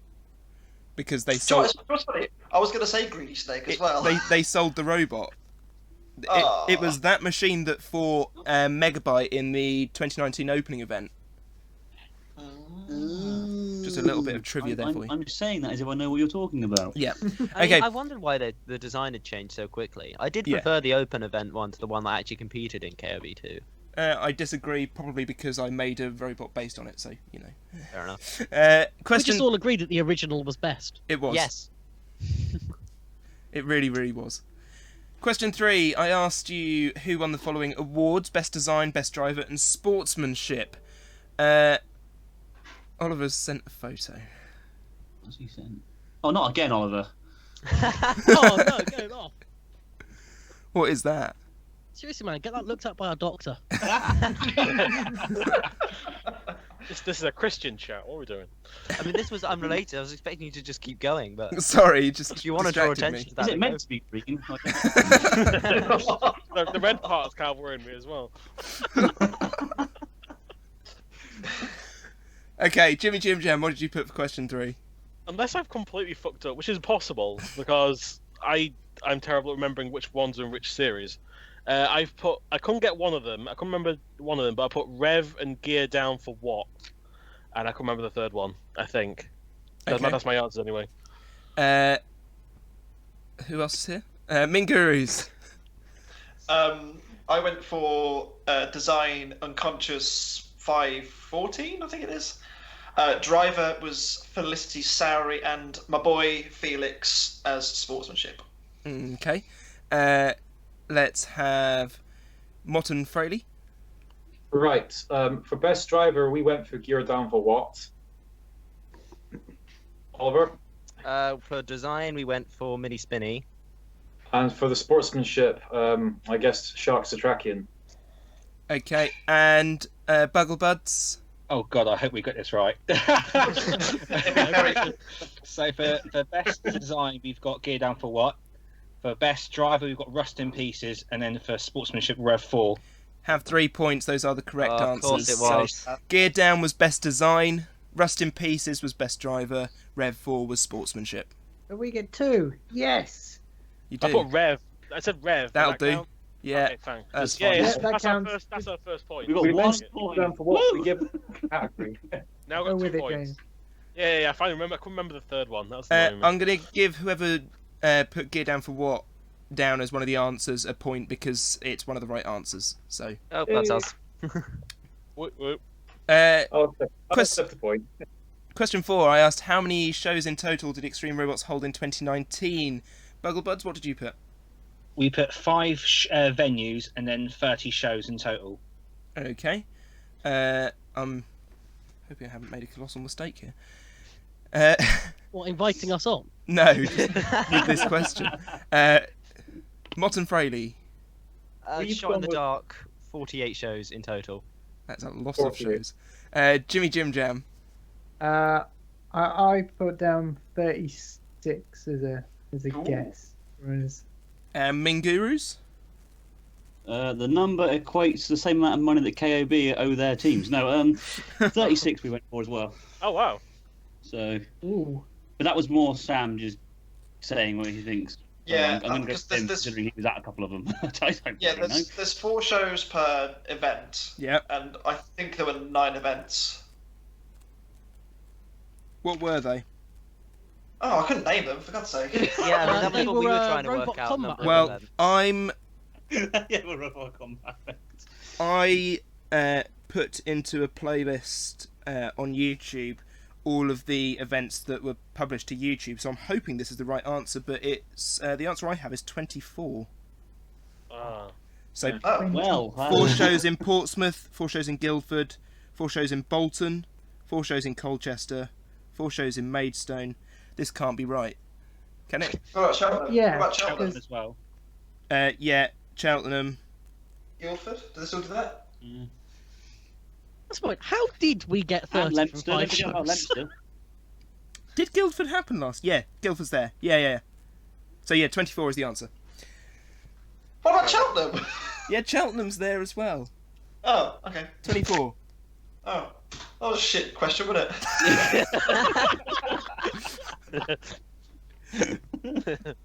[SPEAKER 1] Because they
[SPEAKER 3] Do you know
[SPEAKER 1] sold...
[SPEAKER 3] what's funny? I was going to say Greedy Snake as well.
[SPEAKER 1] They sold the robot.
[SPEAKER 3] Oh.
[SPEAKER 1] It was that machine that fought Megabyte in the 2019 opening event. Just a little bit of trivia there for you.
[SPEAKER 8] I'm just saying that as if I know what you're talking about.
[SPEAKER 1] Yeah.
[SPEAKER 6] I
[SPEAKER 1] Okay.
[SPEAKER 6] mean, I wondered why the design had changed so quickly. I did
[SPEAKER 1] Yeah.
[SPEAKER 6] prefer the open event one to the one that actually competed in KOB2.
[SPEAKER 1] I disagree, probably because I made a robot based on it, so, you know.
[SPEAKER 6] Fair enough.
[SPEAKER 9] We
[SPEAKER 1] Question...
[SPEAKER 9] just all agreed that the original was best.
[SPEAKER 1] It was.
[SPEAKER 6] Yes.
[SPEAKER 1] It really, really was. Question 3. I asked you who won the following awards: Best Design, Best Driver, and Sportsmanship. Oliver's sent a photo.
[SPEAKER 8] What's he saying? Oh, not again, Oliver.
[SPEAKER 9] Oh no, get it off.
[SPEAKER 1] What is that?
[SPEAKER 9] Seriously, man, get that looked at by a doctor.
[SPEAKER 4] This is a Christian chat. What are we doing?
[SPEAKER 6] I mean, this was unrelated. I was expecting you to just keep going, but
[SPEAKER 1] Sorry, just
[SPEAKER 6] if you want to draw
[SPEAKER 1] distracted
[SPEAKER 6] attention
[SPEAKER 1] me.
[SPEAKER 6] to that,
[SPEAKER 8] Is it
[SPEAKER 6] then
[SPEAKER 8] meant
[SPEAKER 6] go.
[SPEAKER 8] to be green?
[SPEAKER 4] The red part's kind of worrying me as well.
[SPEAKER 1] Okay, Jimmy Jim Jam, what did you put for question 3?
[SPEAKER 4] Unless I've completely fucked up, which is possible because I'm terrible at remembering which ones are in which series. I couldn't get one of them. I couldn't remember one of them, but I put Rev and Gear down for what, and I couldn't remember the third one. I think that's my answer anyway.
[SPEAKER 1] Who else is here? Mingurus.
[SPEAKER 3] I went for Design Unconscious 514, I think it is. Driver was Felicity Sowry, and my boy Felix as Sportsmanship.
[SPEAKER 1] Okay. Let's have Motton Fraley.
[SPEAKER 7] Right. For best driver, we went for Gear Down for What? Oliver?
[SPEAKER 6] For design, we went for Mini Spinny.
[SPEAKER 7] And for the sportsmanship, I guess Shark Satrakian.
[SPEAKER 1] Okay, and Bugglebuds.
[SPEAKER 10] Oh God, I hope we got this right. So for best design, we've got Gear Down for What? For best driver, we've got Rust in Pieces, and then for sportsmanship, Rev 4.
[SPEAKER 1] Have 3 points. Those are the correct answers.
[SPEAKER 6] Of course it was.
[SPEAKER 1] So, Gear Down was best design. Rust in Pieces was best driver. Rev 4 was sportsmanship.
[SPEAKER 5] But we get 2. Yes.
[SPEAKER 1] You
[SPEAKER 4] I
[SPEAKER 1] do.
[SPEAKER 4] put Rev. I said Rev.
[SPEAKER 1] That'll
[SPEAKER 4] Does that
[SPEAKER 1] do.
[SPEAKER 4] count?
[SPEAKER 1] Yeah,
[SPEAKER 4] Okay, thanks.
[SPEAKER 1] that's
[SPEAKER 4] Yeah,
[SPEAKER 1] fine.
[SPEAKER 4] yeah,
[SPEAKER 5] Yeah, that counts.
[SPEAKER 4] that's our first point.
[SPEAKER 8] We got
[SPEAKER 7] We
[SPEAKER 8] 1
[SPEAKER 7] mentioned
[SPEAKER 8] point.
[SPEAKER 7] Gear Down for What? We give category.
[SPEAKER 4] Now
[SPEAKER 5] Go
[SPEAKER 4] I've got
[SPEAKER 5] with
[SPEAKER 4] 2
[SPEAKER 5] it,
[SPEAKER 4] points.
[SPEAKER 5] James.
[SPEAKER 4] Yeah, I finally remember. I couldn't remember the third one. That was annoying me.
[SPEAKER 1] I'm going to give whoever put Gear Down for What down as one of the answers a point because it's one of the right answers. So,
[SPEAKER 6] Oh, that's us.
[SPEAKER 4] Whoop, whoop.
[SPEAKER 7] I'll
[SPEAKER 1] Quest-
[SPEAKER 7] accept the point.
[SPEAKER 1] question 4, I asked how many shows in total did Extreme Robots hold in 2019? Bugglebuds, what did you put?
[SPEAKER 10] We put 5 venues and then 30 shows in total.
[SPEAKER 1] Okay. I'm hoping I haven't made a colossal mistake here.
[SPEAKER 9] What, inviting us on?
[SPEAKER 1] No, just with this question. Motton Fraley,
[SPEAKER 6] Shot in the Dark, 48 shows in total.
[SPEAKER 1] that's a lot of
[SPEAKER 7] 48.
[SPEAKER 1] shows. Jimmy Jim Jam,
[SPEAKER 5] I put down 36 as a
[SPEAKER 3] Ooh.
[SPEAKER 5] guess. Whereas
[SPEAKER 1] Mingurus,
[SPEAKER 8] The number equates to the same amount of money that KOB owe their teams. No, 36 we went for as well.
[SPEAKER 4] Oh wow.
[SPEAKER 8] So,
[SPEAKER 5] ooh,
[SPEAKER 8] but that was more Sam just saying what he thinks.
[SPEAKER 3] Yeah,
[SPEAKER 8] I'm going to go
[SPEAKER 3] because
[SPEAKER 8] with him
[SPEAKER 3] there's
[SPEAKER 8] considering he was at a couple of them. I don't
[SPEAKER 3] yeah,
[SPEAKER 8] really know.
[SPEAKER 3] there's 4 shows per event,
[SPEAKER 1] yep.
[SPEAKER 3] and I think there were 9 events.
[SPEAKER 1] What were they?
[SPEAKER 3] Oh, I couldn't name them, for God's sake.
[SPEAKER 6] Yeah, I mean, that was
[SPEAKER 9] They
[SPEAKER 6] what we
[SPEAKER 9] were,
[SPEAKER 6] were trying to
[SPEAKER 9] Robot
[SPEAKER 6] work out.
[SPEAKER 9] Combat.
[SPEAKER 6] number of
[SPEAKER 1] Well,
[SPEAKER 6] events.
[SPEAKER 1] I'm
[SPEAKER 8] Yeah, we're Robot Combat.
[SPEAKER 1] I put into a playlist on YouTube all of the events that were published to YouTube, so I'm hoping this is the right answer, but it's the answer I have is 24.
[SPEAKER 4] Ah.
[SPEAKER 1] So
[SPEAKER 3] Oh,
[SPEAKER 8] Well,
[SPEAKER 1] 4 shows in Portsmouth, 4 shows in Guildford, 4 shows in Bolton, 4 shows in Colchester, 4 shows in Maidstone. This can't be right. Can it?
[SPEAKER 3] what about Cheltenham?
[SPEAKER 5] Yeah.
[SPEAKER 3] What about
[SPEAKER 10] Cheltenham
[SPEAKER 3] Cheltenham?
[SPEAKER 10] as well.
[SPEAKER 1] Yeah, Cheltenham.
[SPEAKER 3] Guildford? Do they still do that?
[SPEAKER 9] That's fine. How did we get
[SPEAKER 8] and
[SPEAKER 9] 30 from
[SPEAKER 8] Leinster.
[SPEAKER 9] 5
[SPEAKER 8] Don't forget about
[SPEAKER 9] shows?
[SPEAKER 8] Leinster.
[SPEAKER 1] Did Guildford happen last? Yeah, Guildford's there. Yeah. So yeah, 24 is the answer.
[SPEAKER 3] What about Cheltenham?
[SPEAKER 1] Yeah, Cheltenham's there as well.
[SPEAKER 3] Oh, okay.
[SPEAKER 1] 24.
[SPEAKER 3] Oh, that was a shit question, wasn't it?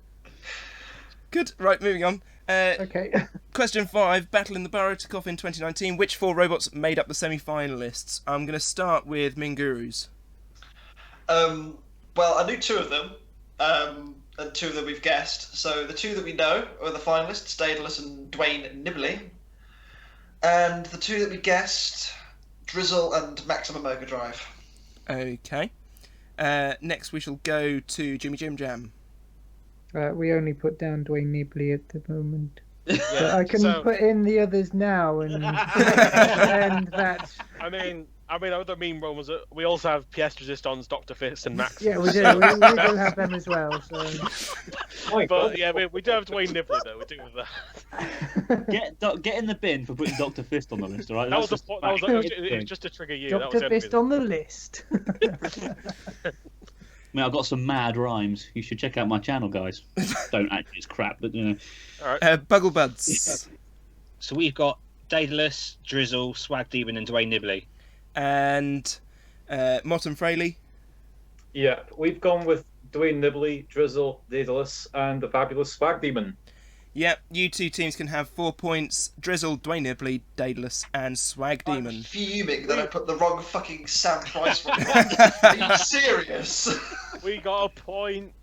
[SPEAKER 1] Good. Right, moving on.
[SPEAKER 5] okay.
[SPEAKER 1] Question 5. Battle in the Burrow took off in 2019. Which 4 robots made up the semi-finalists? I'm going to start with Mingurus.
[SPEAKER 3] Well, I knew 2 of them, and 2 of them we've guessed. So the 2 that we know are the finalists, Daedalus and Dwayne Nibley. And the 2 that we guessed, Drizzle and Maximum Overdrive.
[SPEAKER 1] Okay. Next we shall go to Jimmy Jim Jam.
[SPEAKER 5] We only put down Dwayne Nibley at the moment. But
[SPEAKER 4] Yeah.
[SPEAKER 5] I can
[SPEAKER 4] so,
[SPEAKER 5] put in the others now and and that.
[SPEAKER 4] I mean, other meme ones. We also have PS Resistance, Doctor Fist, and Max.
[SPEAKER 5] Yeah, we do. We do have them as well. So
[SPEAKER 4] But yeah, we do have Dwayne Nibley though. We do have that.
[SPEAKER 8] Get in the bin for putting Dr. Fist on the list, alright?
[SPEAKER 4] That was it was just to trigger you. That was
[SPEAKER 5] Dr.
[SPEAKER 4] the only
[SPEAKER 5] Fist
[SPEAKER 4] reason.
[SPEAKER 5] on the list.
[SPEAKER 8] I mean, I've got some mad rhymes. You should check out my channel, guys. Don't actually, it's crap, but you know.
[SPEAKER 4] All right.
[SPEAKER 1] Bugglebuds.
[SPEAKER 10] So we've got Daedalus, Drizzle, Swag Demon, and Dwayne Nibley.
[SPEAKER 1] And Motton Fraley.
[SPEAKER 7] Yeah, we've gone with Dwayne Nibley, Drizzle, Daedalus, and the fabulous Swag Demon.
[SPEAKER 1] Yep, you 2 teams can have 4 points. Drizzle, Dwayne Nibley, Daedalus, and Swag
[SPEAKER 3] I'm
[SPEAKER 1] Demon.
[SPEAKER 3] fuming that I put the wrong fucking Sam Price one. Are you serious?
[SPEAKER 4] We got a point.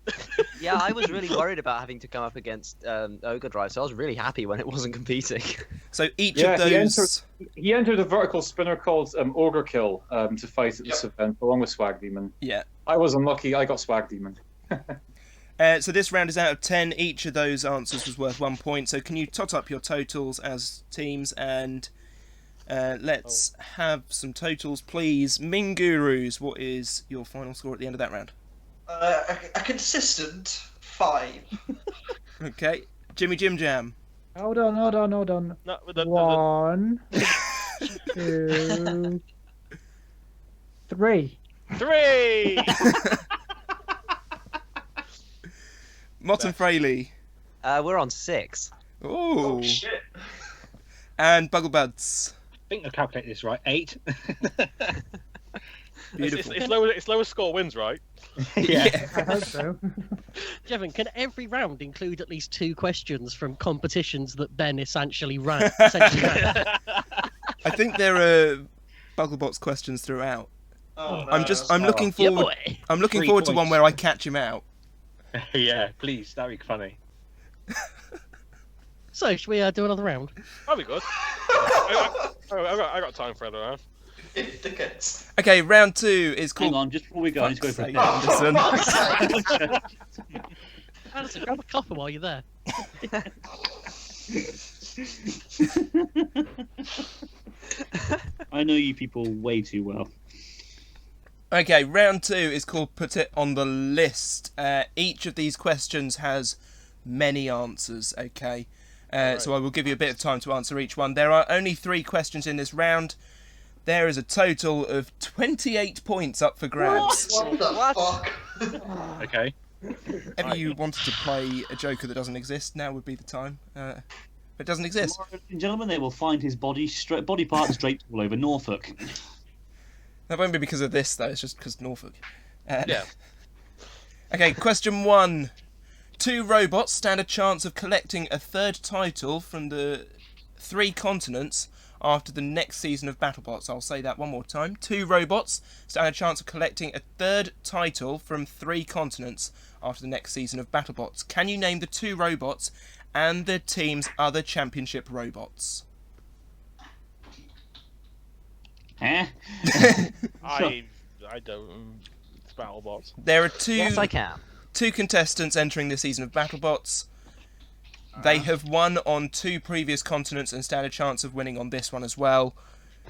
[SPEAKER 6] Yeah, I was really worried about having to come up against Ogre Drive, so I was really happy when it wasn't competing.
[SPEAKER 1] So each
[SPEAKER 7] Yeah,
[SPEAKER 1] of those...
[SPEAKER 7] He entered a vertical spinner called Ogre Kill to fight at this event, along with Swag Demon.
[SPEAKER 1] Yeah.
[SPEAKER 7] I was unlucky, I got Swag Demon.
[SPEAKER 1] So this round is out of 10. Each of those answers was worth 1 point. So can you tot up your totals as teams? And let's have some totals, please. Mingurus, what is your final score at the end of that round?
[SPEAKER 3] A consistent 5.
[SPEAKER 1] Okay. Jimmy Jim Jam.
[SPEAKER 5] Hold on.
[SPEAKER 4] No,
[SPEAKER 5] 1, 2, 3.
[SPEAKER 4] 3.
[SPEAKER 1] Motton Fraley.
[SPEAKER 6] We're on 6.
[SPEAKER 1] Oh.
[SPEAKER 3] Shit.
[SPEAKER 1] And Bugglebuds.
[SPEAKER 10] I think I calculated this right. 8.
[SPEAKER 1] Beautiful.
[SPEAKER 4] It's lowest score wins, right?
[SPEAKER 10] Yeah.
[SPEAKER 5] I hope so.
[SPEAKER 9] Jevan, can every round include at least 2 questions from competitions that Ben essentially ran? I
[SPEAKER 1] think there are Bugglebots questions throughout.
[SPEAKER 3] Oh, no,
[SPEAKER 1] I'm looking forward. I'm looking
[SPEAKER 10] 3
[SPEAKER 1] forward to one
[SPEAKER 10] points.
[SPEAKER 1] where I catch him out.
[SPEAKER 10] Yeah, please. That'd be funny.
[SPEAKER 9] So, should we do another round?
[SPEAKER 4] That'd be good. I got time for another round.
[SPEAKER 3] Dickheads.
[SPEAKER 1] Okay, round 2 is called.
[SPEAKER 8] Hang on, just before we go, I need to go for a
[SPEAKER 1] Fuck's
[SPEAKER 8] piss.
[SPEAKER 1] sake, Anderson.
[SPEAKER 9] Anderson, grab a cuppa while you're there.
[SPEAKER 8] I know you people way too well.
[SPEAKER 1] Okay, round 2 is called Put It on the List. Each of these questions has many answers, okay? So I will give you a bit of time to answer each one. There are only 3 questions in this round. There is a total of 28 points up for grabs.
[SPEAKER 3] What the fuck?
[SPEAKER 10] Okay.
[SPEAKER 1] If you wanted to play a Joker that doesn't exist, now would be the time. But it doesn't exist.
[SPEAKER 8] Tomorrow, ladies and gentlemen, they will find his body parts draped all over Norfolk.
[SPEAKER 1] That won't be because of this, though. It's just because Norfolk.
[SPEAKER 4] Yeah.
[SPEAKER 1] Okay, question 1. 2 robots stand a chance of collecting a 3rd title from the 3 continents after the next season of BattleBots. I'll say that one more time. 2 robots stand a chance of collecting a 3rd title from 3 continents after the next season of BattleBots. Can you name the 2 robots and the team's other championship robots?
[SPEAKER 8] Huh?
[SPEAKER 4] I don't. It's BattleBots.
[SPEAKER 1] There are 2.
[SPEAKER 6] Yes, I can.
[SPEAKER 1] 2 contestants entering this season of BattleBots. They have won on 2 previous continents and stand a chance of winning on this one as well.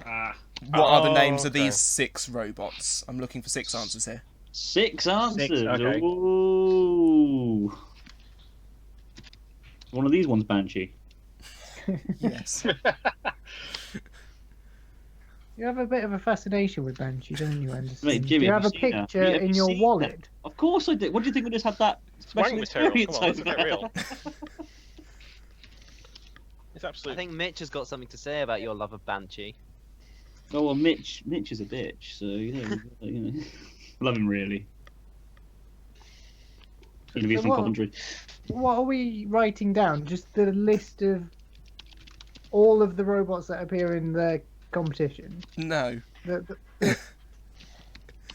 [SPEAKER 1] What are the names of these 6 robots? I'm looking for 6 answers here.
[SPEAKER 8] 6 answers.
[SPEAKER 10] 6, okay.
[SPEAKER 8] Ooh. One of these ones, Banshee.
[SPEAKER 1] Yes.
[SPEAKER 5] You have a bit of a fascination with Banshee, don't you, Anderson?
[SPEAKER 8] Mate, Jimmy,
[SPEAKER 5] Do you
[SPEAKER 8] have
[SPEAKER 5] have a
[SPEAKER 8] you seen her?
[SPEAKER 5] picture
[SPEAKER 8] Have you
[SPEAKER 5] in your
[SPEAKER 8] seen
[SPEAKER 5] wallet?
[SPEAKER 8] her? Of course I did. What do you think we just had that special
[SPEAKER 4] Wank material.
[SPEAKER 8] experience
[SPEAKER 4] Come on, let's
[SPEAKER 8] over?
[SPEAKER 4] get real. It's
[SPEAKER 6] I
[SPEAKER 4] absolute.
[SPEAKER 6] think Mitch has got something to say about your love of Banshee.
[SPEAKER 8] Oh well, Mitch is a bitch, so you know, love him really. Gonna be
[SPEAKER 5] So
[SPEAKER 8] from
[SPEAKER 5] what-
[SPEAKER 8] Coventry.
[SPEAKER 5] What are we writing down? Just the list of all of the robots that appear in the competition?
[SPEAKER 1] No.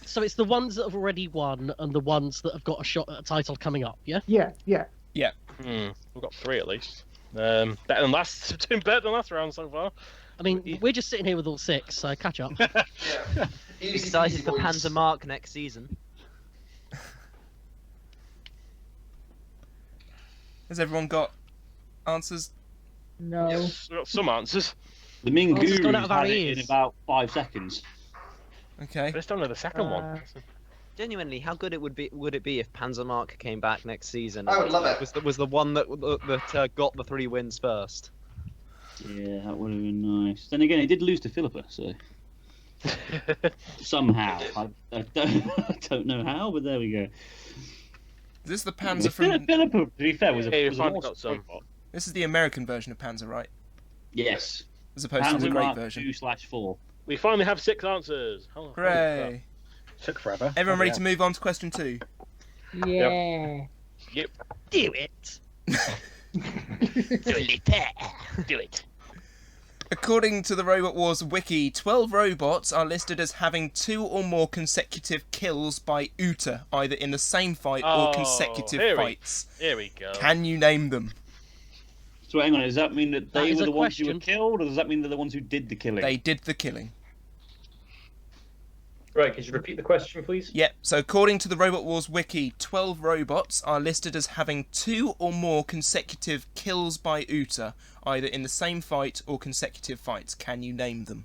[SPEAKER 9] So it's the ones that have already won and the ones that have got a shot at a title coming up, yeah?
[SPEAKER 5] Yeah.
[SPEAKER 4] We've got 3 at least. Better than last. Doing better than last round so far.
[SPEAKER 9] I mean, we're just sitting here with all 6, so catch up.
[SPEAKER 3] Yeah. Easy
[SPEAKER 6] Excited
[SPEAKER 3] peasy,
[SPEAKER 6] for
[SPEAKER 3] boys.
[SPEAKER 6] Panzer Mark next season.
[SPEAKER 1] Has everyone got answers?
[SPEAKER 5] No.
[SPEAKER 4] Yes, we've got some answers.
[SPEAKER 8] The Ming
[SPEAKER 9] Oh, it's gone
[SPEAKER 8] Gurus
[SPEAKER 9] out of our
[SPEAKER 8] had it in
[SPEAKER 9] ears.
[SPEAKER 8] about 5 seconds.
[SPEAKER 1] Okay.
[SPEAKER 4] I just don't know the second one.
[SPEAKER 5] Uh,
[SPEAKER 6] Genuinely, how good would it be if Panzer Mark came back next season?
[SPEAKER 3] I would love it.
[SPEAKER 6] Was the one that got the 3 wins first.
[SPEAKER 8] Yeah, that would have been nice. Then again, he did lose to Philippa, so somehow I don't know how, but there we go.
[SPEAKER 1] Is this the Panzer from?
[SPEAKER 8] Philippa, to be fair, was
[SPEAKER 4] Yeah, you
[SPEAKER 8] an
[SPEAKER 4] finally
[SPEAKER 8] awesome
[SPEAKER 4] got some.
[SPEAKER 8] robot.
[SPEAKER 1] This is the American version of Panzer, right?
[SPEAKER 8] Yes.
[SPEAKER 1] As opposed to the
[SPEAKER 8] Panzer
[SPEAKER 1] Great
[SPEAKER 8] Mark
[SPEAKER 1] version.
[SPEAKER 8] 2/4.
[SPEAKER 4] We finally have 6 answers.
[SPEAKER 1] Hooray!
[SPEAKER 10] Took forever.
[SPEAKER 1] Everyone ready to move on to question 2?
[SPEAKER 5] Yeah.
[SPEAKER 4] Yep.
[SPEAKER 9] Do it!
[SPEAKER 4] Do it.
[SPEAKER 1] According to the Robot Wars wiki, 12 robots are listed as having 2 or more consecutive kills by Uta, either in the same fight or
[SPEAKER 4] Oh,
[SPEAKER 1] consecutive
[SPEAKER 4] here we-
[SPEAKER 1] fights.
[SPEAKER 4] Here we go.
[SPEAKER 1] Can you name them?
[SPEAKER 8] So hang on, does that mean that
[SPEAKER 9] That
[SPEAKER 8] they
[SPEAKER 9] is
[SPEAKER 8] were
[SPEAKER 9] a
[SPEAKER 8] the ones who were
[SPEAKER 9] question.
[SPEAKER 8] killed, or does that mean they're the ones who did the killing?
[SPEAKER 1] They did the killing.
[SPEAKER 7] Right, could you repeat the question, please?
[SPEAKER 1] Yep, so according to the Robot Wars wiki, 12 robots are listed as having 2 or more consecutive kills by UTA, either in the same fight or consecutive fights. Can you name them?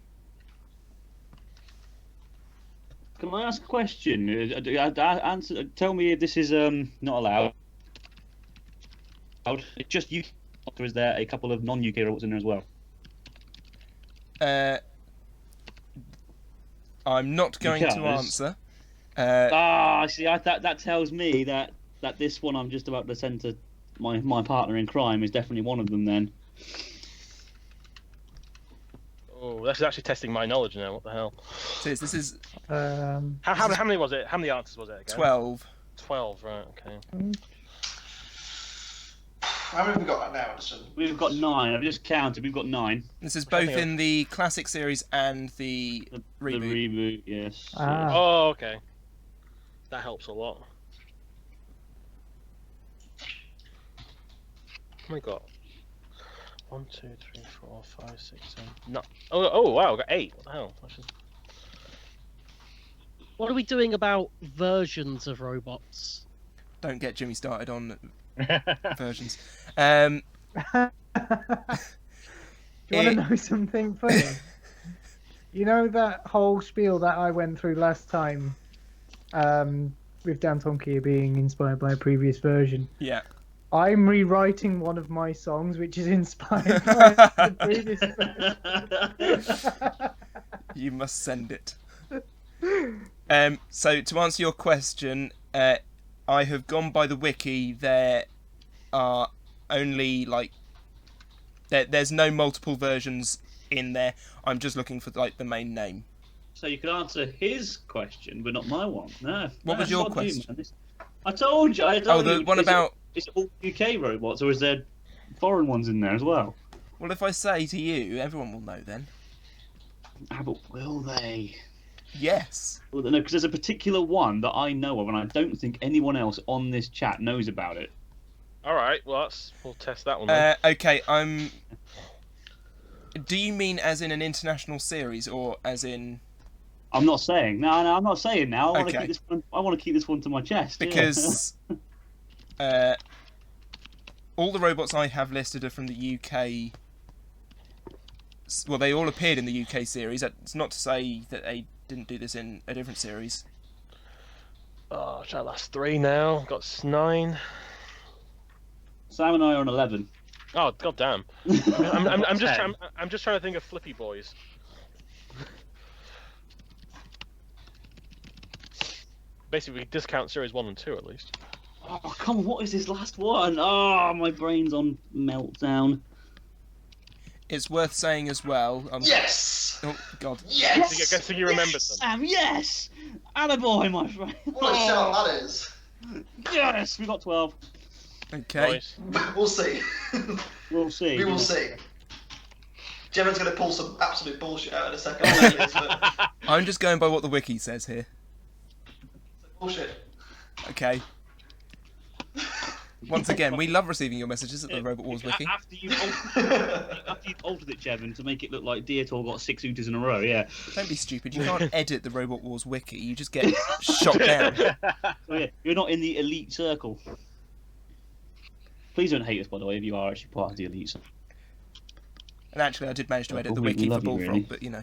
[SPEAKER 8] Can I ask a question? Answer. Tell me if this is not allowed. It's just UK, or is there a couple of non-UK robots in there as well?
[SPEAKER 1] I'm not going to answer.
[SPEAKER 8] See, that tells me that this one I'm just about to send to my partner in crime is definitely one of them then.
[SPEAKER 4] Oh, that's actually testing my knowledge now. What the hell?
[SPEAKER 1] This is
[SPEAKER 4] How many was it? How many answers was it again?
[SPEAKER 1] 12.
[SPEAKER 4] 12, right? Okay.
[SPEAKER 3] How many have we got now, Anderson?
[SPEAKER 8] We've got 9. I've just counted. We've got 9.
[SPEAKER 1] This is both in the classic series and the reboot.
[SPEAKER 8] The reboot, yes.
[SPEAKER 5] Ah.
[SPEAKER 4] Oh, okay. That helps a lot. What we got? 1, 2, 3, 4, 5, 6, 7. No. Oh wow, I got 8. What the hell?
[SPEAKER 9] What are we doing about versions of robots?
[SPEAKER 1] Don't get Jimmy started on versions.
[SPEAKER 5] Do you want to know something funny? You know that whole spiel that I went through last time, with Dan Tonkia being inspired by a previous version?
[SPEAKER 1] Yeah.
[SPEAKER 5] I'm rewriting one of my songs, which is inspired by the previous version.
[SPEAKER 1] You must send it. So to answer your question, I have gone by the wiki. There are only there's no multiple versions in there. I'm just looking for the main name.
[SPEAKER 8] So you could answer his question, but not my one. No.
[SPEAKER 1] What was your question?
[SPEAKER 8] I told you.
[SPEAKER 1] The one about.
[SPEAKER 8] Is it all UK robots, or is there foreign ones in there as well?
[SPEAKER 1] Well, if I say to you, everyone will know then.
[SPEAKER 8] Ah, but will they?
[SPEAKER 1] Yes.
[SPEAKER 8] Well, no, because there's a particular one that I know of, and I don't think anyone else on this chat knows about it.
[SPEAKER 4] All right. Well, we'll test that one. Then.
[SPEAKER 1] Okay. Do you mean as in an international series, or as in?
[SPEAKER 8] I'm not saying. No, I'm not saying now. I want to
[SPEAKER 1] Okay.
[SPEAKER 8] keep this one. I want to keep this one to my chest.
[SPEAKER 1] Because all the robots I have listed are from the UK. Well, they all appeared in the UK series. It's not to say that they didn't do this in a different series.
[SPEAKER 4] Oh, that's 3 now. Got 9.
[SPEAKER 8] Sam and I are on 11.
[SPEAKER 4] Oh, goddamn. I'm just trying to think of Flippy Boys. Basically, we discount series 1 and 2 at least.
[SPEAKER 8] Oh, come on, what is this last one? Oh, my brain's on meltdown.
[SPEAKER 1] It's worth saying as well.
[SPEAKER 3] Yes!
[SPEAKER 1] Oh, God.
[SPEAKER 3] Yes!
[SPEAKER 4] I guess you remembered them.
[SPEAKER 8] Sam, yes! Attaboy, my friend.
[SPEAKER 3] What a shout that is.
[SPEAKER 8] Yes, we got 12.
[SPEAKER 1] Okay.
[SPEAKER 4] Nice.
[SPEAKER 3] We'll see.
[SPEAKER 8] We'll see.
[SPEAKER 3] We will see. Jevan's going to pull some absolute bullshit out in a second. But
[SPEAKER 1] I'm just going by what the wiki says here.
[SPEAKER 3] bullshit.
[SPEAKER 1] Okay. Once again, we love receiving your messages at the Robot Wars wiki.
[SPEAKER 8] After you've altered it, Jevan, to make it look like Dietor got 6 Utas in a row, yeah.
[SPEAKER 1] Don't be stupid. You can't edit the Robot Wars wiki. You just get shot down.
[SPEAKER 8] So yeah, you're not in the elite circle. Please don't hate us, by the way, if you are actually part of the elite circle.
[SPEAKER 1] And actually, I did manage to edit the
[SPEAKER 8] we
[SPEAKER 1] wiki for
[SPEAKER 8] love you,
[SPEAKER 1] Bullfrog,
[SPEAKER 8] really.
[SPEAKER 1] but you know.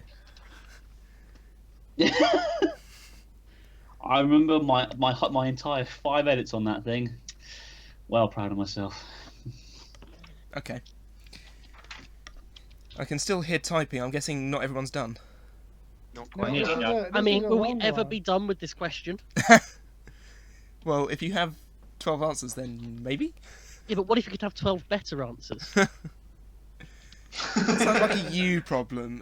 [SPEAKER 8] I remember my entire 5 edits on that thing. Well proud of myself.
[SPEAKER 1] Okay. I can still hear typing. I'm guessing not everyone's done.
[SPEAKER 10] Not
[SPEAKER 5] No,
[SPEAKER 10] quite.
[SPEAKER 5] this is a-
[SPEAKER 9] I
[SPEAKER 5] this
[SPEAKER 9] mean,
[SPEAKER 5] is a
[SPEAKER 9] will we
[SPEAKER 5] long
[SPEAKER 9] ever
[SPEAKER 5] one.
[SPEAKER 9] be done with this question?
[SPEAKER 1] Well, if you have 12 answers, then maybe?
[SPEAKER 9] Yeah, but what if you could have 12 better answers?
[SPEAKER 1] That sounds like a you problem.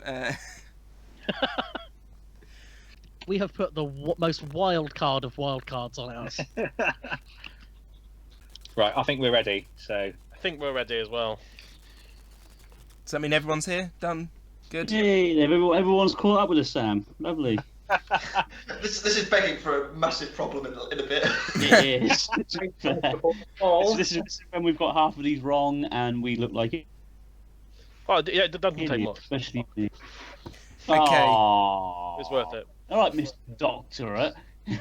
[SPEAKER 9] We have put the most wild card of wild cards on ours.
[SPEAKER 10] Right, I think we're ready. So
[SPEAKER 4] I think we're ready as well.
[SPEAKER 1] Does that mean everyone's here? Done? Good?
[SPEAKER 8] Hey, everyone's caught up with us, Sam. Lovely.
[SPEAKER 3] This is begging for a massive problem in a bit.
[SPEAKER 8] It is. This is when we've got half of these wrong and we look like it.
[SPEAKER 4] Oh, yeah, it doesn't take much.
[SPEAKER 8] Especially me.
[SPEAKER 1] Okay.
[SPEAKER 8] Aww.
[SPEAKER 4] It's worth it.
[SPEAKER 8] All right, Miss Doctorate.
[SPEAKER 4] I'm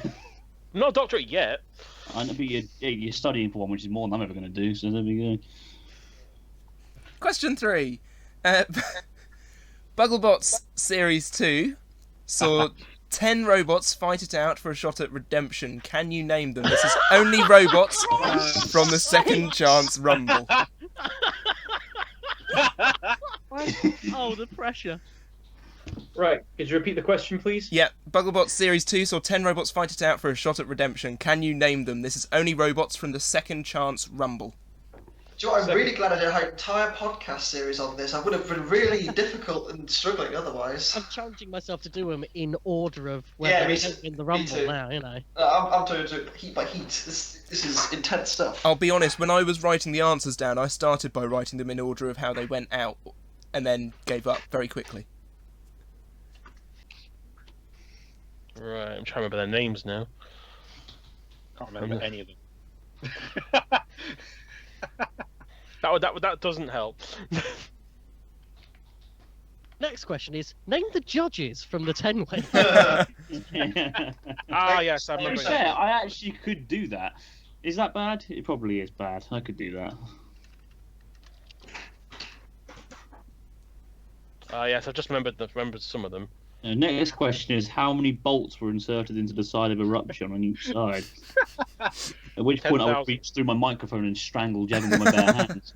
[SPEAKER 4] not a doctorate yet.
[SPEAKER 8] I know, but you're studying for one, which is more than I'm ever going to do. So there we go.
[SPEAKER 1] Question 3. Bugglebots Series 2 saw 10 robots fight it out for a shot at redemption. Can you name them? This is only robots from the Second Chance Rumble.
[SPEAKER 9] Oh, the pressure.
[SPEAKER 7] Right, could you repeat the question, please?
[SPEAKER 1] Yeah, Bugglebots Series 2 saw 10 robots fight it out for a shot at redemption. Can you name them? This is only robots from the Second Chance Rumble.
[SPEAKER 3] Do you know what, I'm really glad I did an entire podcast series on this. I would have been really difficult and struggling otherwise.
[SPEAKER 9] I'm challenging myself to do them in order of
[SPEAKER 3] Yeah,
[SPEAKER 9] where
[SPEAKER 3] me
[SPEAKER 9] they
[SPEAKER 3] too.
[SPEAKER 9] in the
[SPEAKER 3] Me
[SPEAKER 9] Rumble
[SPEAKER 3] too.
[SPEAKER 9] now, you know.
[SPEAKER 3] I'm doing it heat by heat. This is intense stuff.
[SPEAKER 1] I'll be honest, when I was writing the answers down, I started by writing them in order of how they went out, and then gave up very quickly.
[SPEAKER 4] Right, I'm trying to remember their names now.
[SPEAKER 10] Can't remember any of them.
[SPEAKER 4] That doesn't help.
[SPEAKER 9] Next question is, name the judges from the 10 way.
[SPEAKER 4] Ah, yes, I
[SPEAKER 8] To be
[SPEAKER 4] remember.
[SPEAKER 8] fair, I actually could do that. Is that bad? It probably is bad. I could do that.
[SPEAKER 4] Ah, yes, I just remembered some of them.
[SPEAKER 8] Next question is, how many bolts were inserted into the side of eruption on each side? At which point I
[SPEAKER 4] 10,000.
[SPEAKER 8] would reach through my microphone and strangle Jevan with my bare hands.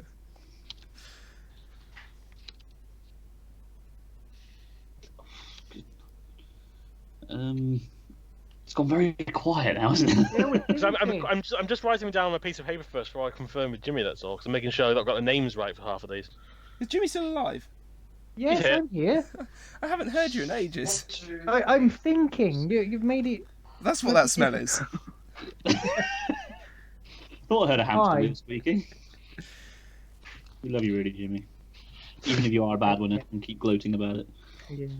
[SPEAKER 8] It's gone very quiet now, hasn't it?
[SPEAKER 4] So I'm just writing down a piece of paper first before I confirm with Jimmy. That's all, because I'm making sure I've got the names right for half of these.
[SPEAKER 1] Is Jimmy still alive?
[SPEAKER 5] Yes,
[SPEAKER 4] Yeah.
[SPEAKER 5] I'm here.
[SPEAKER 1] I haven't heard you in ages.
[SPEAKER 5] I'm thinking. You've made it.
[SPEAKER 1] That's what that smell is.
[SPEAKER 8] Thought I heard a hamster
[SPEAKER 5] Hi.
[SPEAKER 8] wheel squeaking. We love you really, Jimmy. Even if you are a bad winner and keep gloating about it.
[SPEAKER 5] Yes.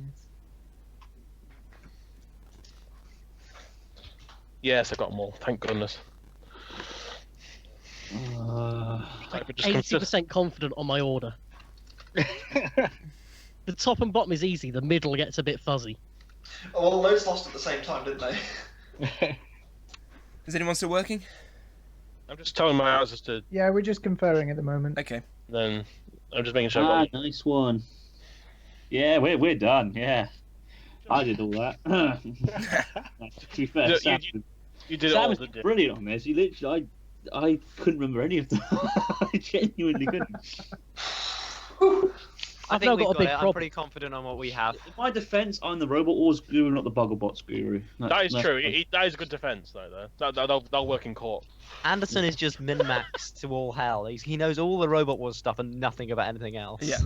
[SPEAKER 4] Yes, I got them all. Thank goodness. I could just
[SPEAKER 9] 80% confident on my order. The top and bottom is easy, the middle gets a bit fuzzy.
[SPEAKER 3] Oh, well, loads lost at the same time, didn't they?
[SPEAKER 1] Is anyone still working?
[SPEAKER 4] I'm just telling my answers to.
[SPEAKER 5] Yeah, we're just conferring at the moment.
[SPEAKER 1] Okay.
[SPEAKER 4] Then I'm just making sure.
[SPEAKER 8] Ah,
[SPEAKER 4] I've got
[SPEAKER 8] nice one. Yeah, we're done. Yeah, I did all that. To be fair, Sam,
[SPEAKER 4] you did it
[SPEAKER 8] Sam
[SPEAKER 4] all,
[SPEAKER 8] was
[SPEAKER 4] didn't you?
[SPEAKER 8] brilliant on this. He literally, I couldn't remember any of them. I genuinely couldn't.
[SPEAKER 6] I
[SPEAKER 9] I've
[SPEAKER 6] think
[SPEAKER 9] now
[SPEAKER 6] we've
[SPEAKER 9] got a
[SPEAKER 6] got
[SPEAKER 9] big
[SPEAKER 6] it. I'm
[SPEAKER 9] problem.
[SPEAKER 6] pretty confident on what we have.
[SPEAKER 8] In my defence, I'm the Robot Wars guru, not the Bugglebots guru.
[SPEAKER 4] That is true. That is a good defence, though. That'll work in court.
[SPEAKER 6] Anderson is just min-maxed to all hell. He knows all the Robot Wars stuff and nothing about anything else.
[SPEAKER 1] Yeah.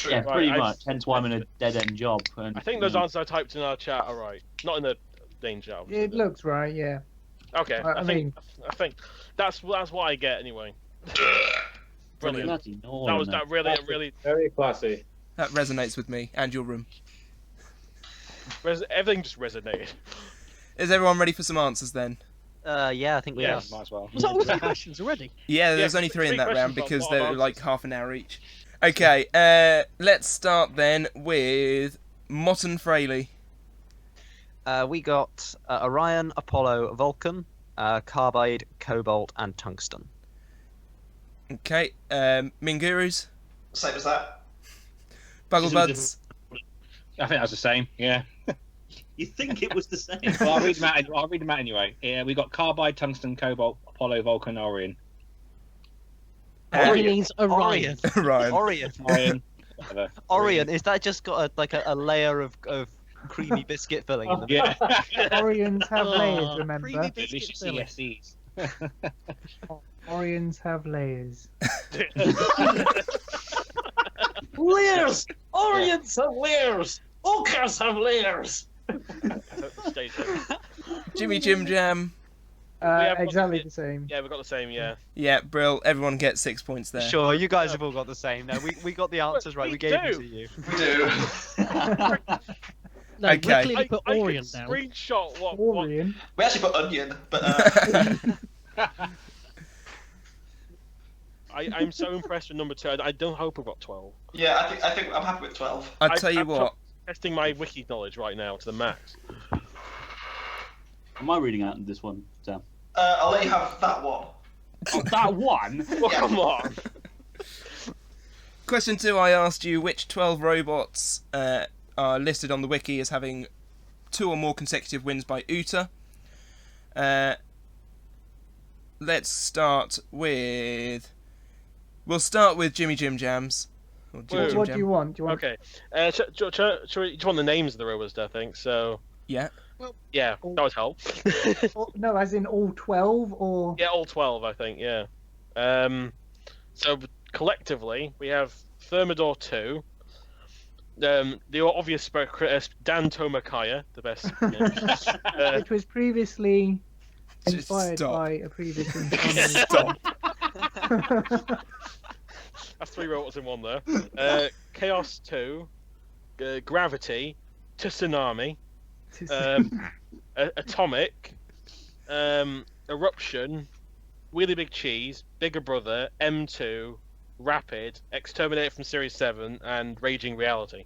[SPEAKER 8] Yeah, pretty
[SPEAKER 4] Right,
[SPEAKER 8] much. Hence why I'm in a dead-end job. And,
[SPEAKER 4] I think those answers I typed in our chat are right. Not in the danger. obviously,
[SPEAKER 5] It
[SPEAKER 4] but-
[SPEAKER 5] looks right, yeah.
[SPEAKER 4] Okay,
[SPEAKER 5] I mean-
[SPEAKER 4] I think that's what I get anyway. Brilliant.
[SPEAKER 8] Bloody no,
[SPEAKER 4] That was
[SPEAKER 8] no.
[SPEAKER 4] that really.
[SPEAKER 7] Very classy.
[SPEAKER 1] That resonates with me and your room.
[SPEAKER 4] Everything just resonated.
[SPEAKER 1] Is everyone ready for some answers then?
[SPEAKER 6] Yeah, I think we
[SPEAKER 4] Yeah.
[SPEAKER 6] are.
[SPEAKER 10] Might as well.
[SPEAKER 9] Was that all the questions already?
[SPEAKER 1] Yeah, there's
[SPEAKER 4] Yeah,
[SPEAKER 1] only three in
[SPEAKER 4] three
[SPEAKER 1] that round
[SPEAKER 4] questions,
[SPEAKER 1] because
[SPEAKER 4] lot
[SPEAKER 1] they're
[SPEAKER 4] of
[SPEAKER 1] like
[SPEAKER 4] answers.
[SPEAKER 1] half an hour each. Okay, let's start then with Motton Fraley.
[SPEAKER 6] We got Orion, Apollo, Vulcan, Carbide, Cobalt, and Tungsten.
[SPEAKER 1] Okay, Mingurus,
[SPEAKER 3] Same as that.
[SPEAKER 1] Bugglebuds,
[SPEAKER 10] I think that's the same. Yeah.
[SPEAKER 8] You think it was the same?
[SPEAKER 10] Well, I'll read them out anyway. Yeah, we got Carbide, Tungsten, Cobalt, Apollo, Vulcan, Orion.
[SPEAKER 9] It
[SPEAKER 1] Orion.
[SPEAKER 9] means Orion.
[SPEAKER 1] Ryan.
[SPEAKER 6] Orion.
[SPEAKER 10] Orion. Whatever.
[SPEAKER 6] Orion, is that just got a layer of creamy biscuit filling in them?
[SPEAKER 10] Yeah.
[SPEAKER 5] Orions have layers,
[SPEAKER 9] Oh,
[SPEAKER 5] remember?
[SPEAKER 9] creamy
[SPEAKER 10] Delicious
[SPEAKER 9] biscuit filling.
[SPEAKER 10] CSCs.
[SPEAKER 5] Orions have layers.
[SPEAKER 3] Layers! Orients have layers! Ochres have layers!
[SPEAKER 1] Jimmy Jim Jam.
[SPEAKER 4] have got
[SPEAKER 5] Exactly
[SPEAKER 4] the-
[SPEAKER 5] the same.
[SPEAKER 4] Yeah, we got the same. Yeah.
[SPEAKER 1] Yeah, Brill. Everyone gets 6 points there.
[SPEAKER 6] Sure, you guys have all got the same. No, we got the answers right.
[SPEAKER 4] we
[SPEAKER 6] We gave them
[SPEAKER 4] do.
[SPEAKER 6] to you.
[SPEAKER 3] We do.
[SPEAKER 9] No,
[SPEAKER 1] Okay.
[SPEAKER 9] we clearly put
[SPEAKER 4] I
[SPEAKER 9] Orion
[SPEAKER 4] could
[SPEAKER 9] down.
[SPEAKER 4] screenshot what.
[SPEAKER 5] Orion.
[SPEAKER 3] We actually put onion, but
[SPEAKER 4] I'm so impressed with number 2. I don't hope I've got 12.
[SPEAKER 3] yeah, I think I'm happy with 12.
[SPEAKER 1] I tell you
[SPEAKER 4] I'm
[SPEAKER 1] what,
[SPEAKER 4] testing my wiki knowledge right now to the max.
[SPEAKER 8] Am I reading out this one, Sam?
[SPEAKER 3] I'll let you have that one.
[SPEAKER 8] Oh, that one?
[SPEAKER 4] Well, come on.
[SPEAKER 1] Question 2, I asked you which 12 robots are listed on the wiki as having 2 or more consecutive wins by Uta. Let's start with... We'll start with Jimmy Jim Jams. Or Jimmy
[SPEAKER 4] Wait,
[SPEAKER 1] Jim
[SPEAKER 5] What
[SPEAKER 1] Jam.
[SPEAKER 5] do you want? Do you want?
[SPEAKER 4] Okay. You just want the names of the robots, I think. So
[SPEAKER 1] Yeah.
[SPEAKER 4] yeah, that would help.
[SPEAKER 5] No, as in all 12, or
[SPEAKER 4] Yeah, all 12, I think. Yeah. So collectively, we have Thermidor 2. The obvious Dan Tomakaya, the best.
[SPEAKER 5] which was previously
[SPEAKER 1] Just
[SPEAKER 5] inspired
[SPEAKER 1] stop.
[SPEAKER 5] by a previous incarnation.
[SPEAKER 1] Stop.
[SPEAKER 4] That's 3 robots in one there. Chaos 2, Gravity, Tsunami, Atomic, Eruption, Wheelie Big Cheese, Bigger Brother, M2, Rapid, Exterminator from Series 7, and Raging Reality.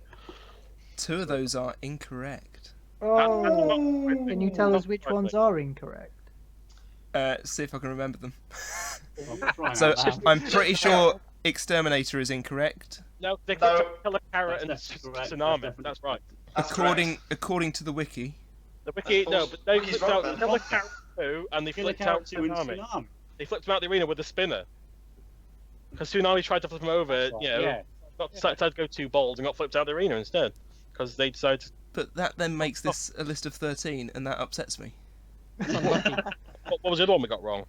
[SPEAKER 1] 2 of those are incorrect.
[SPEAKER 5] Oh,
[SPEAKER 4] Can
[SPEAKER 5] can you tell us which ones are incorrect?
[SPEAKER 1] See if I can remember them.
[SPEAKER 8] Right
[SPEAKER 1] So
[SPEAKER 8] out loud.
[SPEAKER 1] I'm pretty sure Exterminator is incorrect.
[SPEAKER 4] No, they
[SPEAKER 3] No.
[SPEAKER 4] clicked Killer Carrot and
[SPEAKER 8] That's correct.
[SPEAKER 4] Tsunami.
[SPEAKER 8] That's
[SPEAKER 4] That's right.
[SPEAKER 3] That's
[SPEAKER 1] According to the wiki.
[SPEAKER 4] The wiki,
[SPEAKER 3] That's
[SPEAKER 4] no, but they
[SPEAKER 3] Wiki's
[SPEAKER 4] flipped
[SPEAKER 3] wrong,
[SPEAKER 4] out
[SPEAKER 3] then.
[SPEAKER 4] Killer Carrot 2 and they
[SPEAKER 8] Killer
[SPEAKER 4] flipped
[SPEAKER 8] Carrot
[SPEAKER 4] out
[SPEAKER 8] 2 and
[SPEAKER 4] Tsunami.
[SPEAKER 8] Tsunami.
[SPEAKER 4] They flipped him out the arena with the spinner. Because Tsunami tried to flip him over, you know,
[SPEAKER 10] Yeah.
[SPEAKER 4] decided to go 2 balls and got flipped out the arena instead. Because they decided to...
[SPEAKER 1] But that then makes this a list of 13, and that upsets me.
[SPEAKER 9] Unlucky.
[SPEAKER 4] What was the other one we got wrong?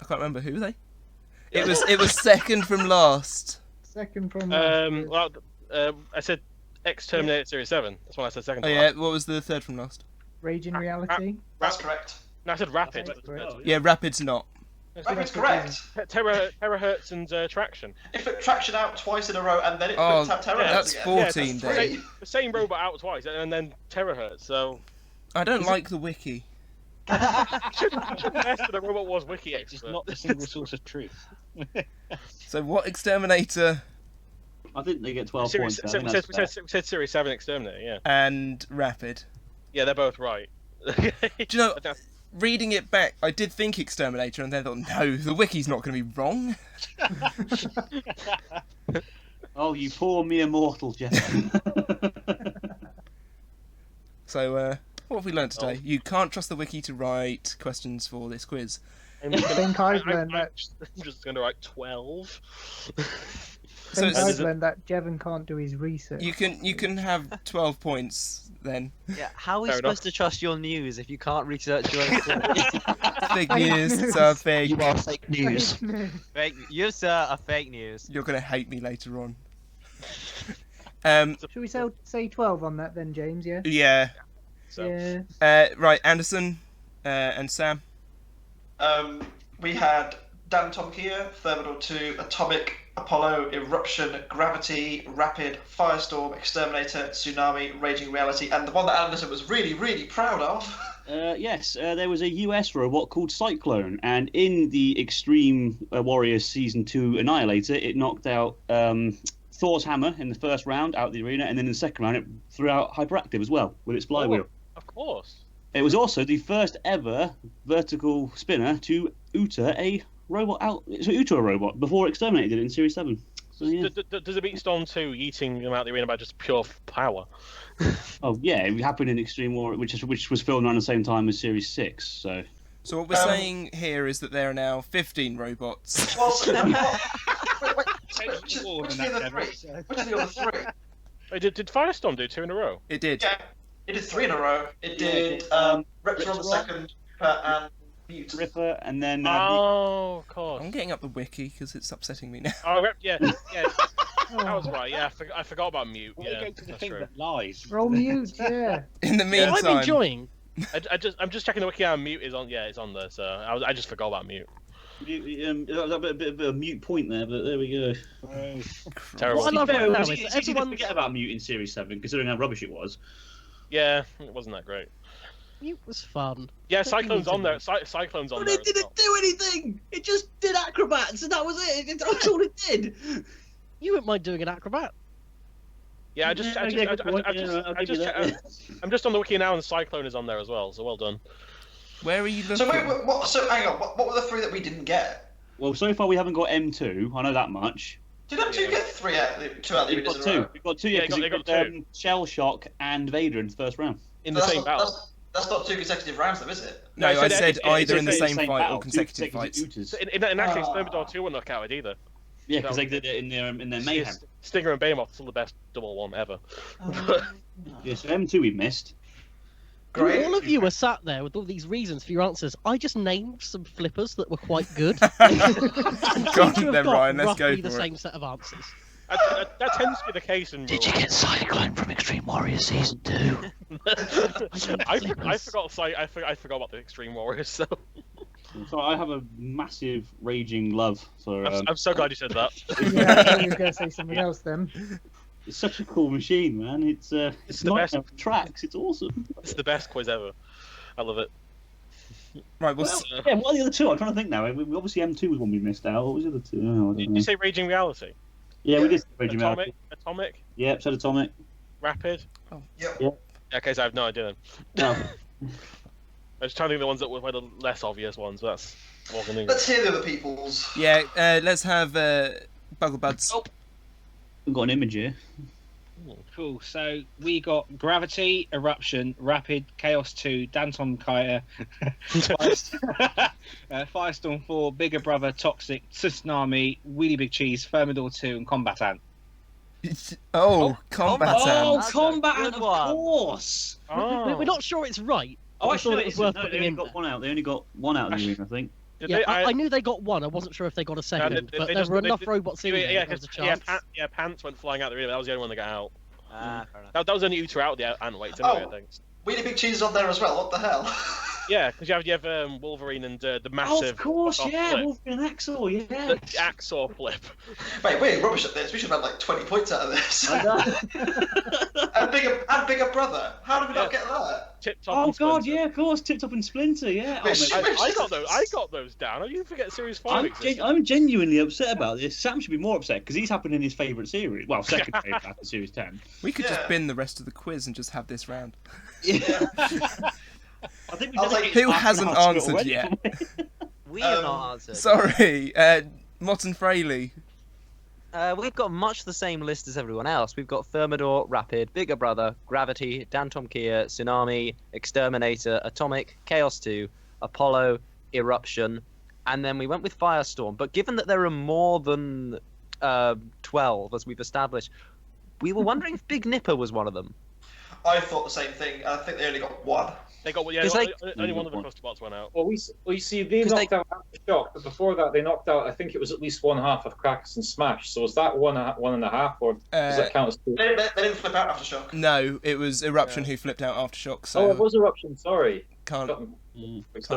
[SPEAKER 1] I can't remember who they. It was second from last.
[SPEAKER 5] Second from last.
[SPEAKER 4] Well, I said Exterminator Series 7. That's when I said second
[SPEAKER 1] Oh
[SPEAKER 4] to
[SPEAKER 1] yeah,
[SPEAKER 4] last.
[SPEAKER 1] what was the third from last?
[SPEAKER 5] Raging Reality.
[SPEAKER 3] That's correct.
[SPEAKER 4] No, I said Rapid.
[SPEAKER 5] That's correct.
[SPEAKER 1] Yeah, Rapid's not.
[SPEAKER 3] Rapid's correct.
[SPEAKER 4] Terahertz and Traction.
[SPEAKER 3] It flipped Traction out twice in a row, and then it
[SPEAKER 1] Oh,
[SPEAKER 3] flipped out Terahertz
[SPEAKER 1] that's
[SPEAKER 3] again.
[SPEAKER 1] 14
[SPEAKER 3] that's
[SPEAKER 1] then.
[SPEAKER 3] three.
[SPEAKER 4] The same robot out twice, and then Terahertz, so...
[SPEAKER 1] I don't like the wiki.
[SPEAKER 4] Should guess that the robot was wiki
[SPEAKER 10] It's
[SPEAKER 4] expert.
[SPEAKER 10] not the single source of truth.
[SPEAKER 1] So what Exterminator
[SPEAKER 8] I think they get 12
[SPEAKER 4] Series,
[SPEAKER 8] points. I think
[SPEAKER 4] we
[SPEAKER 8] that's
[SPEAKER 4] said Series 7 Exterminator, yeah.
[SPEAKER 1] and Rapid?
[SPEAKER 4] Yeah, they're both right.
[SPEAKER 1] Do you know, reading it back, I did think Exterminator, and then I thought, no, the wiki's not going to be wrong.
[SPEAKER 8] fair. Oh, you poor mere mortal, Jeff.
[SPEAKER 1] So, what have we learned today? You can't trust the wiki to write questions for this quiz.
[SPEAKER 4] I'm
[SPEAKER 5] I think I've learned that.
[SPEAKER 4] just going to write 12.
[SPEAKER 1] So
[SPEAKER 5] I've
[SPEAKER 1] it's-
[SPEAKER 5] learned that Jevan can't do his research.
[SPEAKER 1] you can have 12 points then.
[SPEAKER 6] Yeah, how are we
[SPEAKER 4] Fair
[SPEAKER 6] supposed
[SPEAKER 4] enough.
[SPEAKER 6] to trust your news if you can't research your own story?
[SPEAKER 1] Fake news. It's fake.
[SPEAKER 6] You are fake news.
[SPEAKER 5] Fake
[SPEAKER 6] You, sir, are fake news.
[SPEAKER 1] You're gonna hate me later on.
[SPEAKER 5] Should we say 12 on that then, James? Yeah.
[SPEAKER 1] Yeah.
[SPEAKER 4] So,
[SPEAKER 5] Yeah.
[SPEAKER 1] Right, Anderson and Sam.
[SPEAKER 3] We had Dan Tomkia, Thermidor 2, Atomic, Apollo, Eruption, Gravity, Rapid, Firestorm, Exterminator, Tsunami, Raging Reality, and the one that Anderson was really, really proud of.
[SPEAKER 8] Yes, there was a US robot called Cyclone, and in the Extreme Warriors Season 2 Annihilator, it knocked out Thor's hammer in the first round out of the arena, and then in the second round, it threw out Hyperactive as well with its flywheel.
[SPEAKER 4] of course.
[SPEAKER 8] It was also the first ever vertical spinner to Uta a robot out. It's a Uta robot before Exterminator did it in Series 7. So, yeah.
[SPEAKER 4] Does it beat Storm 2 yeeting them out the arena by just pure power?
[SPEAKER 8] Oh yeah, it happened in Extreme War, which was filmed around the same time as Series 6. So
[SPEAKER 1] So what we're saying here is that there are now 15 robots.
[SPEAKER 3] Well, so, which
[SPEAKER 10] More
[SPEAKER 3] are
[SPEAKER 10] than
[SPEAKER 3] the other
[SPEAKER 10] that,
[SPEAKER 3] three?
[SPEAKER 10] Devin, so-
[SPEAKER 3] Which are the other three?
[SPEAKER 4] Wait, did Firestorm do 2 in a row?
[SPEAKER 1] It did.
[SPEAKER 3] Yeah, it did 3 in a row. It did Raptor on the second, and Mute.
[SPEAKER 8] Ripper, and then
[SPEAKER 4] Oh, of course.
[SPEAKER 1] I'm getting up the wiki because it's upsetting me now.
[SPEAKER 4] Oh, yeah. That was right. Yeah, I forgot about Mute.
[SPEAKER 10] Well,
[SPEAKER 4] Yeah,
[SPEAKER 10] we go to the
[SPEAKER 4] that's
[SPEAKER 10] thing
[SPEAKER 4] true.
[SPEAKER 10] that lies.
[SPEAKER 5] Roll mute, yeah.
[SPEAKER 1] In the
[SPEAKER 9] I'm
[SPEAKER 1] meantime,
[SPEAKER 9] enjoying.
[SPEAKER 4] I'm just checking the wiki and Mute is on. Yeah, it's on there. So I just forgot about Mute.
[SPEAKER 8] a bit of a mute point there, but there we go.
[SPEAKER 4] Terrible.
[SPEAKER 9] What I love
[SPEAKER 8] Fair,
[SPEAKER 9] right now
[SPEAKER 8] it's
[SPEAKER 9] is
[SPEAKER 8] easy
[SPEAKER 9] that
[SPEAKER 8] to
[SPEAKER 9] everyone.
[SPEAKER 8] forget about Mute in Series 7, considering how rubbish it was.
[SPEAKER 4] Yeah, it wasn't that great.
[SPEAKER 9] Mute was fun.
[SPEAKER 4] Yeah,
[SPEAKER 9] Don't
[SPEAKER 4] Cyclone's
[SPEAKER 9] need
[SPEAKER 4] on
[SPEAKER 9] to
[SPEAKER 4] there. Cyclone's on
[SPEAKER 6] But
[SPEAKER 4] there.
[SPEAKER 6] it didn't do anything! It just did acrobats, and that was it! That's all it did!
[SPEAKER 9] You wouldn't mind doing an acrobat.
[SPEAKER 4] Yeah,
[SPEAKER 8] I'll give you that.
[SPEAKER 4] I'm just on the wiki now, and Cyclone is on there as well. So well done.
[SPEAKER 1] Where are you looking?
[SPEAKER 3] So wait, what? So hang on. What were the three that we didn't get?
[SPEAKER 8] Well, so far we haven't got M2. I know that much.
[SPEAKER 3] Did M2 get two out of the
[SPEAKER 8] We've got
[SPEAKER 3] winners in a row?
[SPEAKER 8] two. We've got two.
[SPEAKER 4] Yeah,
[SPEAKER 8] Yeah, because
[SPEAKER 4] they got
[SPEAKER 8] got Shell Shock and Vader in the first round.
[SPEAKER 4] In the
[SPEAKER 3] That's
[SPEAKER 4] same
[SPEAKER 3] not-
[SPEAKER 4] battle.
[SPEAKER 3] That's not two consecutive rounds, though, is it?
[SPEAKER 1] No, I said either in the same fight
[SPEAKER 8] battle,
[SPEAKER 1] or consecutive fights.
[SPEAKER 4] So in that case, Thermidor 2 were not counted either.
[SPEAKER 8] Yeah, because they did it in their mayhem.
[SPEAKER 4] Stinger and Behemoth still the best double one ever.
[SPEAKER 8] Yeah, so M2 we missed.
[SPEAKER 3] Great.
[SPEAKER 9] All of you were sat there with all these reasons for your answers. I just named some flippers that were quite good.
[SPEAKER 1] Go
[SPEAKER 9] And
[SPEAKER 1] on
[SPEAKER 9] seem to have
[SPEAKER 1] then,
[SPEAKER 9] got
[SPEAKER 1] Ryan, let's go
[SPEAKER 9] roughly the
[SPEAKER 1] for it.
[SPEAKER 9] same set of answers.
[SPEAKER 4] That tends to be the case in.
[SPEAKER 11] Did you get Cyclone from Extreme Warriors Season 2?
[SPEAKER 4] I forgot about the Extreme Warriors. So
[SPEAKER 8] So I have a massive raging love for.
[SPEAKER 4] I'm so glad you said that.
[SPEAKER 5] Yeah, I thought you were going to say something else then.
[SPEAKER 8] It's such a cool machine, man. It's
[SPEAKER 4] the
[SPEAKER 8] nice
[SPEAKER 4] best.
[SPEAKER 8] tracks. It's awesome.
[SPEAKER 4] It's the best quiz ever. I love it.
[SPEAKER 1] Right, well,
[SPEAKER 8] Yeah, what are the other two? I'm trying to think now. Obviously M2 was one we missed out. What was the other two? Oh, I don't
[SPEAKER 4] Did
[SPEAKER 8] know.
[SPEAKER 4] you say Raging Reality?
[SPEAKER 8] Yeah, we did say Raging Reality.
[SPEAKER 4] Atomic,
[SPEAKER 8] Yep, said Atomic.
[SPEAKER 4] Rapid.
[SPEAKER 3] Yep.
[SPEAKER 8] Yeah.
[SPEAKER 4] Okay, so I have no idea then.
[SPEAKER 8] No.
[SPEAKER 4] I was trying to think of the ones that were the less obvious ones. But that's all I can think of.
[SPEAKER 3] Let's hear the other people's.
[SPEAKER 1] yeah, let's have Bugglebuds.
[SPEAKER 8] We've got an image here.
[SPEAKER 10] Cool. So we got Gravity, Eruption, Rapid, Chaos 2, Danton Kaya, Firestorm 4, Bigger Brother, Toxic, Tsunami, Wheelie Big Cheese, Thermidor 2, and Combat Ant.
[SPEAKER 1] Combat
[SPEAKER 8] Oh,
[SPEAKER 6] That's a
[SPEAKER 8] Combat
[SPEAKER 6] good
[SPEAKER 8] Ant, of
[SPEAKER 6] one.
[SPEAKER 8] course!
[SPEAKER 4] Oh.
[SPEAKER 9] We're not sure it's right.
[SPEAKER 8] Oh,
[SPEAKER 9] I
[SPEAKER 8] actually,
[SPEAKER 9] thought
[SPEAKER 8] no,
[SPEAKER 9] it was
[SPEAKER 8] isn't.
[SPEAKER 9] worth
[SPEAKER 8] No, they
[SPEAKER 9] putting
[SPEAKER 8] only
[SPEAKER 9] in
[SPEAKER 8] got
[SPEAKER 9] there.
[SPEAKER 8] one out. They only got one out of the ring, I think.
[SPEAKER 4] Did
[SPEAKER 9] Yeah,
[SPEAKER 4] they-
[SPEAKER 9] I knew they got one. I wasn't sure if they got a second, but there were enough robots in there.
[SPEAKER 4] Yeah,
[SPEAKER 9] There was a
[SPEAKER 4] because
[SPEAKER 9] chance.
[SPEAKER 4] Pants went flying out the arena. That was the only one that got out.
[SPEAKER 6] Ah, fair enough.
[SPEAKER 4] That was only you two out the ant weights anyway,
[SPEAKER 3] Oh.
[SPEAKER 4] I think.
[SPEAKER 3] Weedy Big Cheese is on there as well. What the hell?
[SPEAKER 4] Yeah, because you have Wolverine and the
[SPEAKER 8] Oh,
[SPEAKER 4] massive.
[SPEAKER 8] of course,
[SPEAKER 4] off
[SPEAKER 8] yeah,
[SPEAKER 4] flip.
[SPEAKER 8] Wolverine and Axel, yeah.
[SPEAKER 4] The Axor flip.
[SPEAKER 3] Mate, we're rubbish at this. We should have had like 20 points out of this.
[SPEAKER 8] I know.
[SPEAKER 3] and bigger brother. How did we not get that?
[SPEAKER 4] Tip top.
[SPEAKER 8] Oh
[SPEAKER 4] and
[SPEAKER 8] god,
[SPEAKER 4] Splinter.
[SPEAKER 8] yeah, of course, Tip Top and Splinter, yeah. Oh,
[SPEAKER 3] Wait,
[SPEAKER 8] mate,
[SPEAKER 3] shit.
[SPEAKER 4] I got those down. How you forget Series 5 existed?
[SPEAKER 8] I'm genuinely upset about this. Sam should be more upset because he's happened in his favourite series. Well, second favourite after Series 10.
[SPEAKER 1] We could just
[SPEAKER 3] Yeah.
[SPEAKER 1] bin the rest of the quiz and just have this round.
[SPEAKER 8] Yeah. I think we
[SPEAKER 3] I was like,
[SPEAKER 1] Who hasn't answered yet?
[SPEAKER 6] We have not answered.
[SPEAKER 1] Sorry, Motton Fraley.
[SPEAKER 6] We've got much the same list as everyone else. We've got Thermidor, Rapid, Bigger Brother, Gravity, Danton Kia, Tsunami, Exterminator, Atomic, Chaos 2, Apollo, Eruption, and then we went with Firestorm. But given that there are more than 12, as we've established, we were wondering if Big Nipper was one of them.
[SPEAKER 3] I thought the same thing. I think they only got one.
[SPEAKER 4] They got
[SPEAKER 6] Is they-
[SPEAKER 4] only one of the cluster bots went out.
[SPEAKER 7] Well, we see they
[SPEAKER 6] 'Cause
[SPEAKER 7] knocked out Aftershock, but before that they knocked out. I think it was at least one half of Crackers and Smash. So was that one and a half, or does that count as two?
[SPEAKER 3] They didn't flip out Aftershock.
[SPEAKER 1] No, it was Eruption who flipped out Aftershock, so
[SPEAKER 7] Oh, it was Eruption. Sorry,
[SPEAKER 1] can't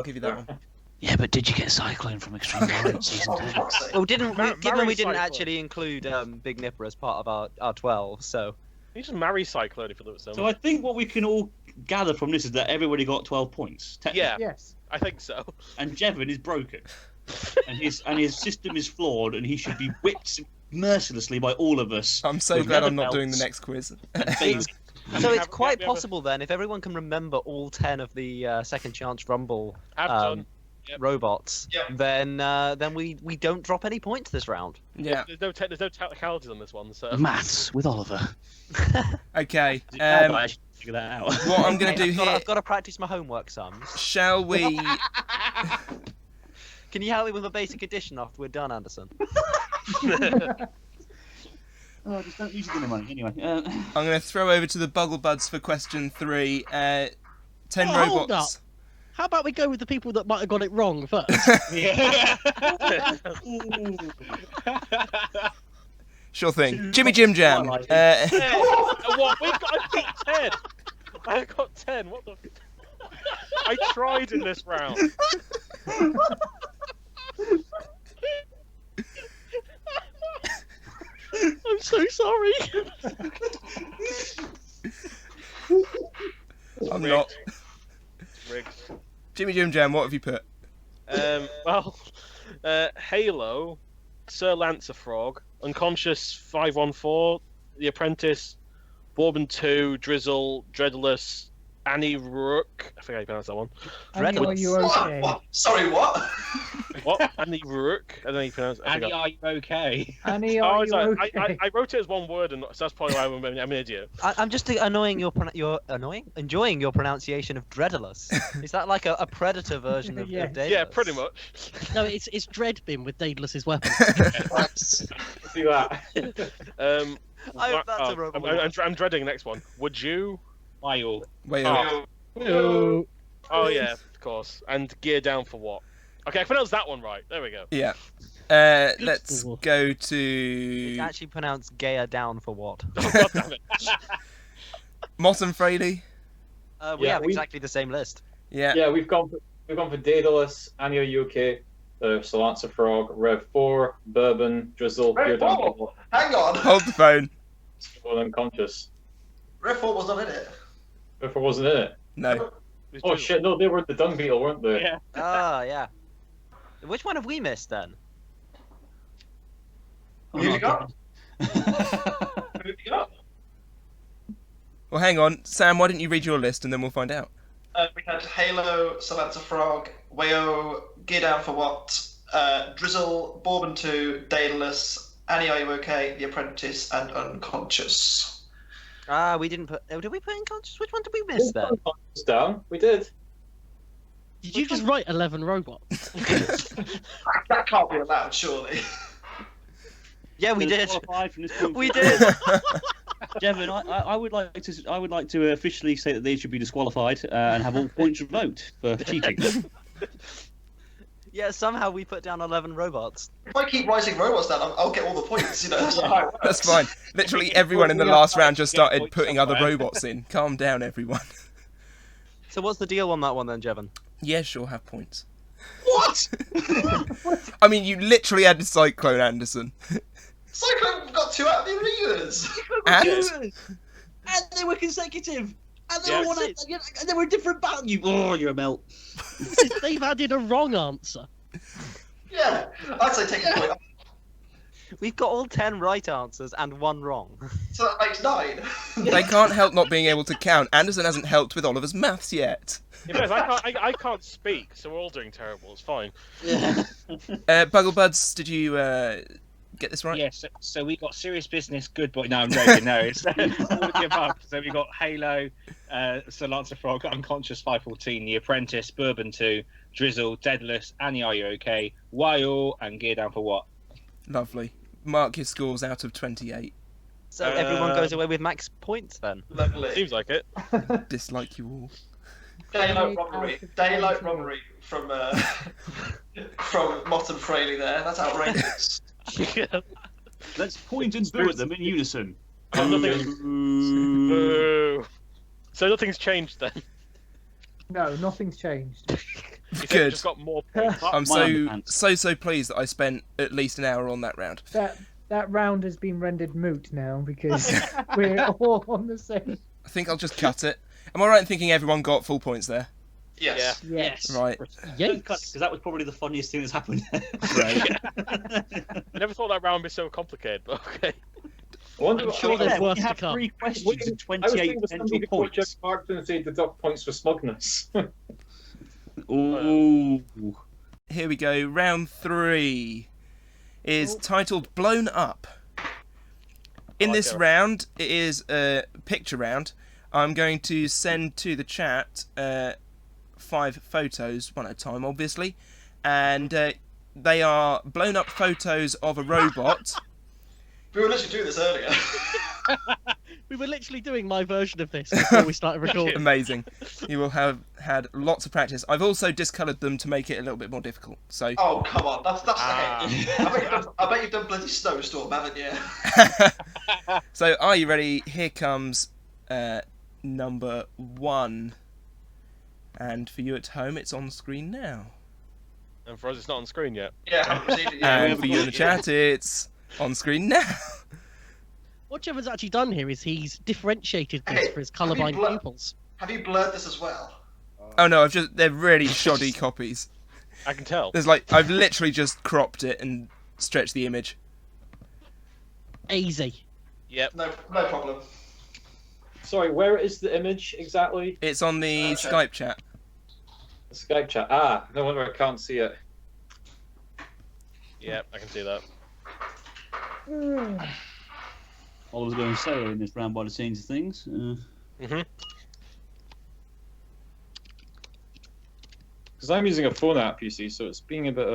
[SPEAKER 1] give you that one.
[SPEAKER 11] Yeah, but did you get Cyclone from Extreme Warriors Season
[SPEAKER 3] Oh,
[SPEAKER 11] 2?
[SPEAKER 3] for fuck's sake.
[SPEAKER 6] Well, given
[SPEAKER 4] Marry
[SPEAKER 6] we didn't
[SPEAKER 4] Cyclone.
[SPEAKER 6] actually include Big Nipper as part of our 12, so
[SPEAKER 4] You just marry Cyclone if you look at
[SPEAKER 8] So
[SPEAKER 4] them.
[SPEAKER 8] I think what we can all gather from this is that everybody got 12 points. technically.
[SPEAKER 4] Yeah,
[SPEAKER 5] Yes.
[SPEAKER 4] I think so.
[SPEAKER 8] And Jevan is broken. and his system is flawed, and he should be whipped mercilessly by all of us.
[SPEAKER 1] I'm so
[SPEAKER 8] With
[SPEAKER 1] glad
[SPEAKER 8] leather
[SPEAKER 1] I'm not doing the
[SPEAKER 8] belts
[SPEAKER 1] next quiz.
[SPEAKER 8] and babies.
[SPEAKER 6] So
[SPEAKER 4] We
[SPEAKER 6] it's
[SPEAKER 4] have-
[SPEAKER 6] quite
[SPEAKER 4] we have a-
[SPEAKER 6] possible then, if everyone can remember all 10 of the Second Chance Rumble
[SPEAKER 4] Have done. Yep.
[SPEAKER 6] robots,
[SPEAKER 3] Yep.
[SPEAKER 6] then we don't drop any points this round.
[SPEAKER 1] Yeah.
[SPEAKER 4] There's no technicalities on this one, so.
[SPEAKER 11] Maths with Oliver.
[SPEAKER 1] Okay.
[SPEAKER 8] I should figure that out.
[SPEAKER 1] What I'm going to do
[SPEAKER 6] I've got,
[SPEAKER 1] here,
[SPEAKER 6] I've got to practice my homework sums.
[SPEAKER 1] shall we...
[SPEAKER 6] Can you help me with a basic addition after we're done, Anderson?
[SPEAKER 8] Oh, just don't use your dinner money. Anyway.
[SPEAKER 1] I'm going to throw over to the Bugglebuds for question 3. 10
[SPEAKER 9] Oh, hold
[SPEAKER 1] robots.
[SPEAKER 9] How about we go with the people that might have got it wrong first?
[SPEAKER 1] Sure thing. Jimmy Jim Jam.
[SPEAKER 4] What? I got 10. I got 10. What the? I tried in this round.
[SPEAKER 9] I'm so sorry.
[SPEAKER 1] I'm not.
[SPEAKER 4] Rigged.
[SPEAKER 1] Jimmy Jim Jam, what have you put?
[SPEAKER 4] Well, Halo, Sir Lancer Frog, Unconscious 514, The Apprentice, Bourbon 2, Drizzle, Dreadless, Annie Rook. I think I pronounced that one.
[SPEAKER 5] Annie, are you okay?
[SPEAKER 3] What? Sorry, what?
[SPEAKER 4] What? Annie Rook? I don't know how you pronounce it. I
[SPEAKER 10] Annie,
[SPEAKER 4] forgot.
[SPEAKER 10] are you okay?
[SPEAKER 5] Annie,
[SPEAKER 4] Oh,
[SPEAKER 5] are you
[SPEAKER 4] sorry.
[SPEAKER 5] okay?
[SPEAKER 4] I wrote it as one word, and so that's probably why I'm an idiot.
[SPEAKER 6] I'm just enjoying your pronunciation of Dreadless. Is that like a predator version of,
[SPEAKER 5] Yeah.
[SPEAKER 6] of Daedalus?
[SPEAKER 4] Yeah, pretty much.
[SPEAKER 9] No, it's Dreadbin with Daedalus' weapon.
[SPEAKER 7] See that?
[SPEAKER 6] I hope that's a
[SPEAKER 4] I'm,
[SPEAKER 6] robot.
[SPEAKER 4] I'm dreading the next one. Would you?
[SPEAKER 10] Wyle.
[SPEAKER 1] Well,
[SPEAKER 4] Oh yeah, of course. And gear down for what? Okay, I pronounced that one right. There we go.
[SPEAKER 1] yeah. Let's go to
[SPEAKER 6] It's actually pronounced Gaia down for what?
[SPEAKER 4] Oh, God damn it.
[SPEAKER 1] Mott and Fraley.
[SPEAKER 6] We
[SPEAKER 7] Yeah,
[SPEAKER 6] have
[SPEAKER 7] we-
[SPEAKER 6] exactly the same list.
[SPEAKER 1] Yeah.
[SPEAKER 7] Yeah, we've gone for Daedalus, Annie, are you okay? Salancer Frog, Rev 4, Bourbon, Drizzle,
[SPEAKER 3] Rev
[SPEAKER 7] Gear Down
[SPEAKER 3] 4? Hang on.
[SPEAKER 1] Hold the phone.
[SPEAKER 7] for Unconscious.
[SPEAKER 3] Rev 4 was not in it.
[SPEAKER 7] Rev 4 wasn't in it.
[SPEAKER 1] No.
[SPEAKER 7] Oh shit, no, they were the Dung Beetle, weren't they?
[SPEAKER 10] Yeah.
[SPEAKER 6] Ah, yeah. Which one have we missed then?
[SPEAKER 3] Who have you got?
[SPEAKER 1] Well, hang on, Sam. Why don't you read your list and then we'll find out.
[SPEAKER 3] We had Halo, Salancer Frog, Wayo, Gear Down for What, Drizzle, Bourbon 2, Daedalus, Annie, Are You Okay, The Apprentice, and Unconscious.
[SPEAKER 6] We didn't put. Did we put Unconscious? Which one did we miss then?
[SPEAKER 7] Unconscious down. We did.
[SPEAKER 9] Did you just write 11 robots?
[SPEAKER 3] That can't be allowed, surely.
[SPEAKER 6] Yeah, we did.
[SPEAKER 8] Disqualified from this point
[SPEAKER 6] We
[SPEAKER 8] forward.
[SPEAKER 6] did.
[SPEAKER 8] Jevon, I would like to officially say that they should be disqualified and have all points revoked for cheating.
[SPEAKER 6] Yeah, somehow we put down 11 robots.
[SPEAKER 3] If I keep writing robots down, I'll get all the points, you know. That's not how it works.
[SPEAKER 1] That's fine. Literally everyone in the last round just started putting other robots in. Calm down, everyone.
[SPEAKER 6] So what's the deal on that one then, Jevon?
[SPEAKER 1] Yeah, sure, have points.
[SPEAKER 3] What?
[SPEAKER 1] I mean, you literally added Cyclone Anderson.
[SPEAKER 3] Cyclone got 2 out of the arenas.
[SPEAKER 1] And
[SPEAKER 8] And they were consecutive. And they
[SPEAKER 4] Yeah.
[SPEAKER 8] were and they were different battle. You're a melt.
[SPEAKER 9] They've added a wrong answer.
[SPEAKER 3] Yeah, I'd say take a point off.
[SPEAKER 6] We've got all 10 right answers and 1 wrong.
[SPEAKER 3] So that makes 9.
[SPEAKER 1] they can't help not being able to count. Anderson hasn't helped with Oliver's maths yet.
[SPEAKER 4] Yeah, guys, I can't speak, so we're all doing terrible. It's fine.
[SPEAKER 1] Bugglebuds, did you get this right?
[SPEAKER 10] Yes, so we got Serious Business, Good Boy. No, I'm joking. No, it's all of the above. So we got Halo, Salancer Frog, Unconscious 514, The Apprentice, Bourbon 2, Drizzle, Daedalus, Annie, Are You Okay, Wyle, and Gear Down for What?
[SPEAKER 1] Lovely. Mark your scores out of 28.
[SPEAKER 6] So everyone goes away with max points then.
[SPEAKER 3] Lovely.
[SPEAKER 4] Seems like it.
[SPEAKER 1] Dislike you all.
[SPEAKER 3] Daylight robbery from Mott and Fraley there. That's outrageous.
[SPEAKER 8] Let's point and boo at them in unison.
[SPEAKER 4] Boo. So nothing's changed then.
[SPEAKER 5] No, nothing's changed.
[SPEAKER 4] You said
[SPEAKER 1] Good.
[SPEAKER 4] just got more points.
[SPEAKER 1] I'm
[SPEAKER 8] My underpants.
[SPEAKER 1] so pleased that I spent at least an hour on that round.
[SPEAKER 5] That round has been rendered moot now because we're all on the same.
[SPEAKER 1] I think I'll just cut it. Am I right in thinking everyone got full points there?
[SPEAKER 3] Yes.
[SPEAKER 5] Yes.
[SPEAKER 1] Right.
[SPEAKER 9] Yes.
[SPEAKER 8] Because that was probably the funniest thing that's happened.
[SPEAKER 1] Right.
[SPEAKER 4] I never thought that round would be so complicated, but okay.
[SPEAKER 9] I'm sure there's worse
[SPEAKER 8] we
[SPEAKER 9] to
[SPEAKER 8] have
[SPEAKER 9] come.
[SPEAKER 8] 3 questions and
[SPEAKER 7] I was
[SPEAKER 8] 28
[SPEAKER 7] thinking of
[SPEAKER 8] potential
[SPEAKER 7] somebody called Jeff
[SPEAKER 8] points.
[SPEAKER 7] Clarkson and say deduct points for smugness.
[SPEAKER 8] Ooh.
[SPEAKER 1] Here we go. Round 3 is titled Blown Up. In this round, it is a picture round. I'm going to send to the chat 5 photos, one at a time, obviously. And they are blown up photos of a robot.
[SPEAKER 3] We were literally doing this earlier.
[SPEAKER 9] We were literally doing my version of this before we started recording.
[SPEAKER 1] Amazing. You will have had lots of practice. I've also discoloured them to make it a little bit more difficult. So.
[SPEAKER 3] Oh, come on. That's I bet you've done bloody Snowstorm, haven't you?
[SPEAKER 1] So, are you ready? Here comes number 1. And for you at home, it's on screen now.
[SPEAKER 4] And for us, it's not on screen yet.
[SPEAKER 3] Yeah, I haven't proceeded yet.
[SPEAKER 1] And for you in the chat, it's on screen now.
[SPEAKER 9] What Jevan's actually done here is he's differentiated this
[SPEAKER 3] Hey,
[SPEAKER 9] for his
[SPEAKER 3] have you
[SPEAKER 9] colourblind
[SPEAKER 3] blo-
[SPEAKER 9] pupils.
[SPEAKER 3] Have you blurred this as well?
[SPEAKER 1] Oh no, they're really shoddy copies.
[SPEAKER 4] I can tell.
[SPEAKER 1] I've literally just cropped it and stretched the image.
[SPEAKER 9] Easy.
[SPEAKER 4] Yep.
[SPEAKER 3] No problem.
[SPEAKER 7] Sorry, where is the image exactly?
[SPEAKER 1] It's on the Skype chat.
[SPEAKER 7] The Skype chat. Ah, no wonder I can't see it.
[SPEAKER 4] Yeah, I can see that.
[SPEAKER 8] Oliver's going solo in this round by the scenes of things.
[SPEAKER 4] Mm-hmm.
[SPEAKER 7] Because I'm using a phone app, you see, so it's being a bit.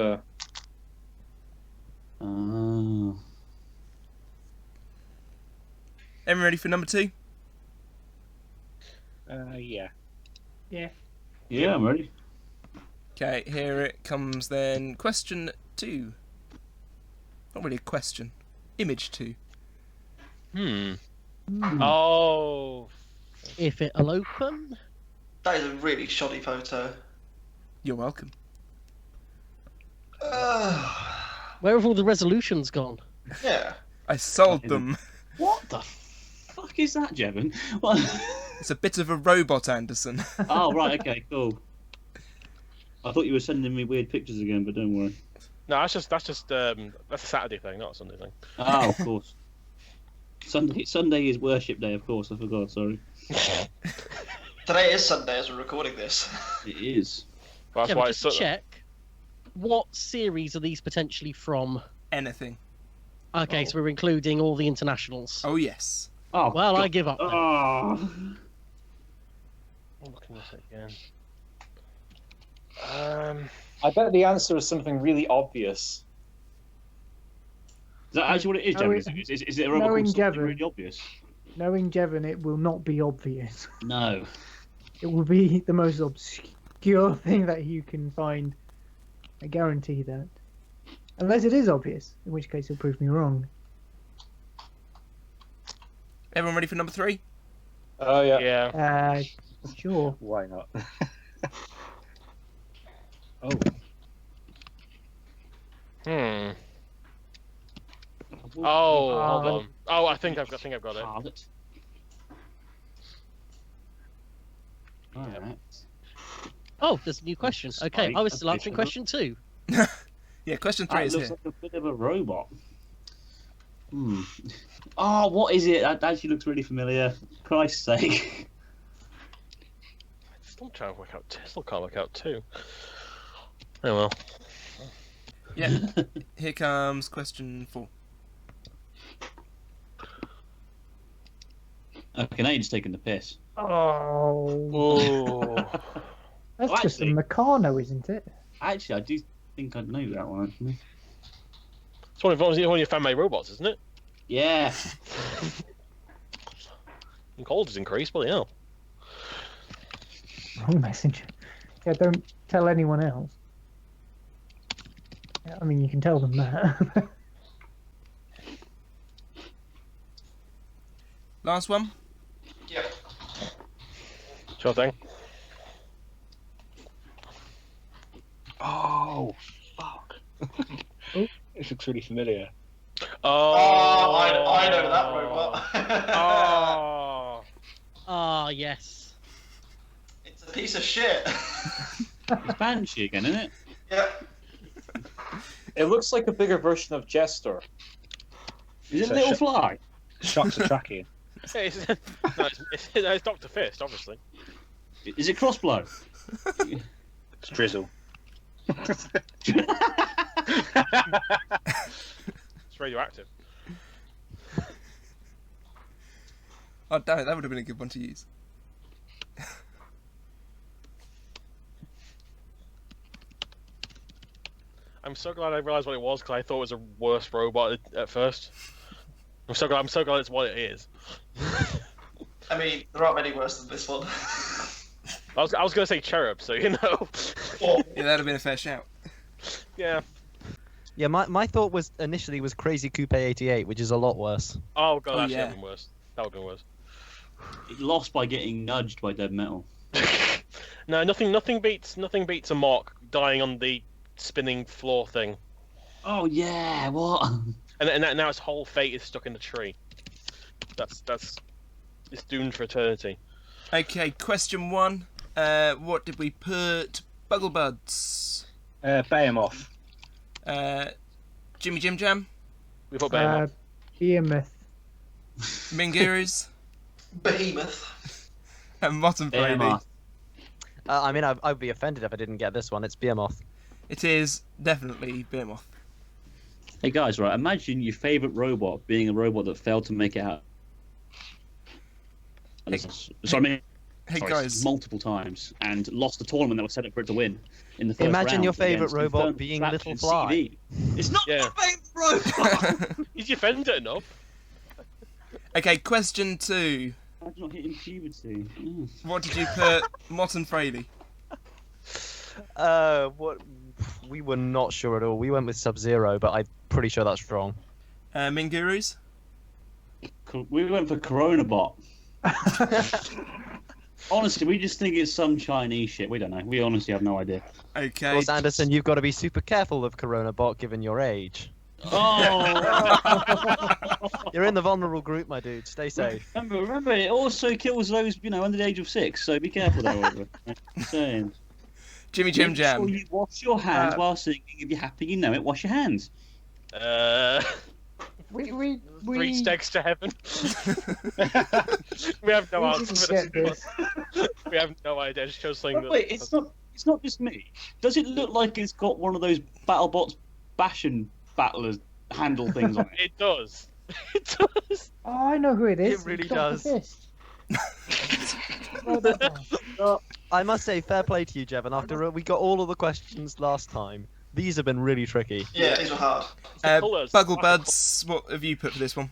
[SPEAKER 1] Everyone ready for number 2?
[SPEAKER 10] Yeah.
[SPEAKER 8] Yeah, I'm ready.
[SPEAKER 1] Okay, here it comes then. Question 2. Not really a question. Image 2.
[SPEAKER 4] Oh.
[SPEAKER 9] If it'll open.
[SPEAKER 3] That is a really shoddy photo.
[SPEAKER 1] You're welcome.
[SPEAKER 9] Where have all the resolutions gone?
[SPEAKER 3] Yeah.
[SPEAKER 1] I sold them.
[SPEAKER 8] What the fuck is that, Jevan? What?
[SPEAKER 1] It's a bit of a robot, Anderson.
[SPEAKER 8] Oh, right, okay, cool. I thought you were sending me weird pictures again, but don't worry.
[SPEAKER 4] No, that's a Saturday thing, not a Sunday thing.
[SPEAKER 8] Oh, of course. Sunday is worship day, of course. I forgot. Sorry.
[SPEAKER 3] Today is Sunday as we're recording this.
[SPEAKER 8] It is.
[SPEAKER 4] Well, that's
[SPEAKER 9] Yeah,
[SPEAKER 4] why
[SPEAKER 9] but
[SPEAKER 4] it's
[SPEAKER 9] just to check. What series are these potentially from?
[SPEAKER 1] Anything.
[SPEAKER 9] Okay, so we're including all the internationals.
[SPEAKER 1] Oh, yes.
[SPEAKER 8] Oh,
[SPEAKER 9] Well,
[SPEAKER 8] God.
[SPEAKER 9] I give up. Then.
[SPEAKER 8] Oh.
[SPEAKER 4] I'm looking at it again.
[SPEAKER 7] I bet the answer is something really obvious.
[SPEAKER 8] Is that actually what it is,
[SPEAKER 5] No,
[SPEAKER 8] Jevan? Is it a robot
[SPEAKER 5] knowing
[SPEAKER 8] called something
[SPEAKER 5] Jevan-
[SPEAKER 8] really obvious?
[SPEAKER 5] Knowing Jevan, it will not be obvious.
[SPEAKER 8] No.
[SPEAKER 5] It will be the most obscure thing that you can find. I guarantee that. Unless it is obvious, in which case he'll prove me wrong.
[SPEAKER 1] Everyone ready for number 3?
[SPEAKER 7] Oh, yeah.
[SPEAKER 4] Yeah.
[SPEAKER 5] Sure.
[SPEAKER 10] Why not? Oh.
[SPEAKER 4] Hmm. Oh, hold on. Oh, I think I've got it.
[SPEAKER 8] Target. Alright.
[SPEAKER 9] Oh, there's a new question. Okay, I was still answering question 2.
[SPEAKER 1] Yeah, question 3
[SPEAKER 8] That
[SPEAKER 1] is
[SPEAKER 8] looks
[SPEAKER 1] here.
[SPEAKER 8] like a bit of a robot. Oh, what is it? That actually looks really familiar. Christ's sake.
[SPEAKER 4] Still trying to work out. Still can't work out 2. Oh well.
[SPEAKER 1] Yeah. Here comes question 4.
[SPEAKER 8] Okay, now you're just taking the piss.
[SPEAKER 9] Oh. That's
[SPEAKER 8] Well,
[SPEAKER 9] just a
[SPEAKER 8] actually-
[SPEAKER 9] Meccano, isn't it?
[SPEAKER 8] Actually, I do think I know that one, actually.
[SPEAKER 4] It's one of your fan-made robots, isn't it?
[SPEAKER 8] Yeah.
[SPEAKER 4] And cold has increased, bloody hell.
[SPEAKER 5] Wrong message. Yeah, don't tell anyone else. Yeah, I mean, you can tell them that.
[SPEAKER 1] Last one?
[SPEAKER 3] Yep.
[SPEAKER 4] Sure thing.
[SPEAKER 10] Oh, fuck. This looks really familiar.
[SPEAKER 4] Oh,
[SPEAKER 3] I know that robot.
[SPEAKER 4] Oh.
[SPEAKER 9] Ah, yes.
[SPEAKER 3] It's a piece of shit.
[SPEAKER 8] It's Banshee again, isn't it?
[SPEAKER 3] Yep.
[SPEAKER 7] It looks like a bigger version of Jester.
[SPEAKER 8] Is it
[SPEAKER 10] So
[SPEAKER 8] Little
[SPEAKER 10] sh-
[SPEAKER 8] Fly?
[SPEAKER 10] Shocks are tracking.
[SPEAKER 4] Hey, it's Dr. Fist, obviously.
[SPEAKER 8] Is it Crossblow?
[SPEAKER 10] It's Drizzle.
[SPEAKER 4] It's radioactive.
[SPEAKER 1] Oh, damn it, that would have been a good one to use.
[SPEAKER 4] I'm so glad I realised what it was because I thought it was a worse robot at first. I'm so glad it's what it is.
[SPEAKER 3] I mean, there aren't many worse than this one.
[SPEAKER 4] I was going to say cherub, so you know.
[SPEAKER 3] Or,
[SPEAKER 1] Yeah, that'd have been a fair shout.
[SPEAKER 4] Yeah.
[SPEAKER 6] Yeah, my thought was initially was Crazy Coupe 88, which is a lot worse.
[SPEAKER 4] Oh god,
[SPEAKER 1] Oh,
[SPEAKER 4] that should
[SPEAKER 1] yeah.
[SPEAKER 4] have been worse. That would have been worse.
[SPEAKER 8] It lost by getting nudged by Dead Metal.
[SPEAKER 4] No, nothing beats a mock dying on the spinning floor thing,
[SPEAKER 8] Oh yeah, what?
[SPEAKER 4] and now its whole fate is stuck in the tree. That's it's doomed for eternity.
[SPEAKER 1] Okay, question 1. What did we put? Bugglebuds.
[SPEAKER 10] Behemoth.
[SPEAKER 1] Jimmy Jim Jam.
[SPEAKER 4] We put Behemoth.
[SPEAKER 5] Behemoth.
[SPEAKER 1] Mingurus.
[SPEAKER 3] Behemoth.
[SPEAKER 1] And Motton Fraley.
[SPEAKER 8] Behemoth.
[SPEAKER 6] I mean, I'd be offended if I didn't get this one. It's Behemoth.
[SPEAKER 1] It is definitely Behemoth.
[SPEAKER 8] Hey guys, right? Imagine your favourite robot being a robot that failed to make it out. Sorry,
[SPEAKER 1] Guys.
[SPEAKER 8] multiple times and lost the tournament that was set up for it to win in the first
[SPEAKER 6] Imagine
[SPEAKER 8] round
[SPEAKER 6] your favourite
[SPEAKER 8] against
[SPEAKER 6] robot
[SPEAKER 8] confirmed
[SPEAKER 6] being
[SPEAKER 8] Bratley
[SPEAKER 6] Little
[SPEAKER 8] and
[SPEAKER 6] Fly.
[SPEAKER 8] CD. It's not
[SPEAKER 4] Yeah.
[SPEAKER 8] my favourite robot.
[SPEAKER 4] He's defended enough.
[SPEAKER 1] Okay, question 2.
[SPEAKER 8] I'm not hitting puberty.
[SPEAKER 1] What did you put Motton Fraley?
[SPEAKER 6] What? We were not sure at all. We went with Sub-Zero, but I'm pretty sure that's wrong.
[SPEAKER 1] Mingurus?
[SPEAKER 8] We went for Coronabot. Honestly, we just think it's some Chinese shit. We don't know. We honestly have no idea.
[SPEAKER 1] Okay.
[SPEAKER 6] Ross Anderson, you've got to be super careful of Coronabot given your age.
[SPEAKER 8] Oh!
[SPEAKER 6] You're in the vulnerable group, my dude. Stay safe.
[SPEAKER 8] Remember, it also kills those, under the age of 6. So be careful there, Oliver. I'm saying.
[SPEAKER 1] Jimmy Jim
[SPEAKER 8] Make
[SPEAKER 1] Jam.
[SPEAKER 8] sure you wash your hands while singing. If you're happy, you know it. Wash your hands.
[SPEAKER 5] We
[SPEAKER 4] Three steaks to heaven. We have no answer for
[SPEAKER 5] didn't get
[SPEAKER 4] this. We have no idea. I just chose something.
[SPEAKER 8] Wait, it's not just me. Does it look like it's got one of those BattleBots Bastion battlers handle things on it?
[SPEAKER 4] It does. It does.
[SPEAKER 5] Oh, I know who it is.
[SPEAKER 6] It really
[SPEAKER 5] It's Dr.
[SPEAKER 6] does.
[SPEAKER 5] Fist. Well done, man.
[SPEAKER 6] I must say, fair play to you, Jevan. After we got all of the questions last time, these have been really tricky.
[SPEAKER 3] Yeah, these were hard.
[SPEAKER 4] Colours.
[SPEAKER 1] Bugglebuds, what have you put for this one?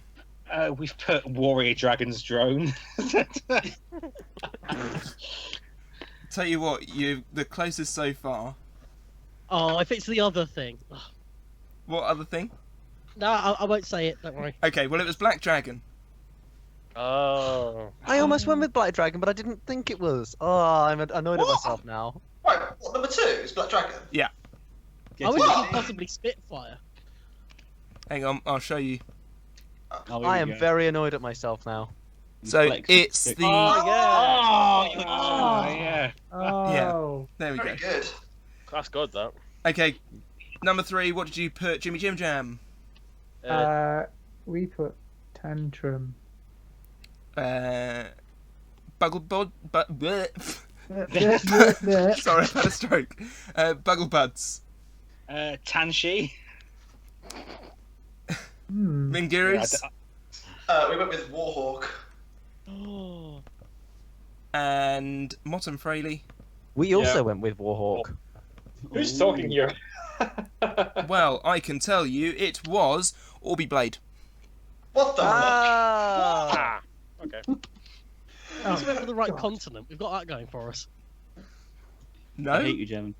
[SPEAKER 10] We've put Warrior Dragon's Drone.
[SPEAKER 1] Tell you what, you the closest so far.
[SPEAKER 9] Oh, if it's the other thing.
[SPEAKER 1] What other thing?
[SPEAKER 9] No, I won't say it. Don't worry.
[SPEAKER 1] Okay, well it was Black Dragon.
[SPEAKER 4] Oh.
[SPEAKER 6] I almost went with Black Dragon, but I didn't think it was. Oh, I'm annoyed at
[SPEAKER 3] What?
[SPEAKER 6] myself now.
[SPEAKER 3] Right, what, number 2 is Black Dragon?
[SPEAKER 9] I was thinking possibly Spitfire.
[SPEAKER 1] Hang on, I'll show you.
[SPEAKER 8] Oh, here
[SPEAKER 6] I
[SPEAKER 8] we
[SPEAKER 6] am
[SPEAKER 8] go.
[SPEAKER 6] very annoyed at myself now.
[SPEAKER 1] So
[SPEAKER 8] Flex.
[SPEAKER 1] it's the
[SPEAKER 4] Oh, yeah.
[SPEAKER 10] Oh, yeah.
[SPEAKER 5] Oh.
[SPEAKER 1] there we go.
[SPEAKER 3] Very good.
[SPEAKER 4] That's good, that.
[SPEAKER 1] Okay, number 3. What did you put, Jimmy Jim Jam?
[SPEAKER 5] We put Tantrum.
[SPEAKER 1] Bugglebud,
[SPEAKER 5] Bleh.
[SPEAKER 1] sorry, I've had a stroke. Bugglebuds,
[SPEAKER 10] Tanshi.
[SPEAKER 1] Mingurus,
[SPEAKER 3] We went with Warhawk.
[SPEAKER 9] Oh.
[SPEAKER 1] and Motton Fraley.
[SPEAKER 6] We also went with Warhawk.
[SPEAKER 7] Who's talking here?
[SPEAKER 1] Well, I can tell you, it was Orby Blade.
[SPEAKER 3] What the fuck?
[SPEAKER 6] Ah!
[SPEAKER 4] Okay.
[SPEAKER 5] Oh,
[SPEAKER 9] We went for the right
[SPEAKER 5] God.
[SPEAKER 9] continent. We've got that going for us.
[SPEAKER 8] I
[SPEAKER 1] No,
[SPEAKER 8] hate you, Jevan.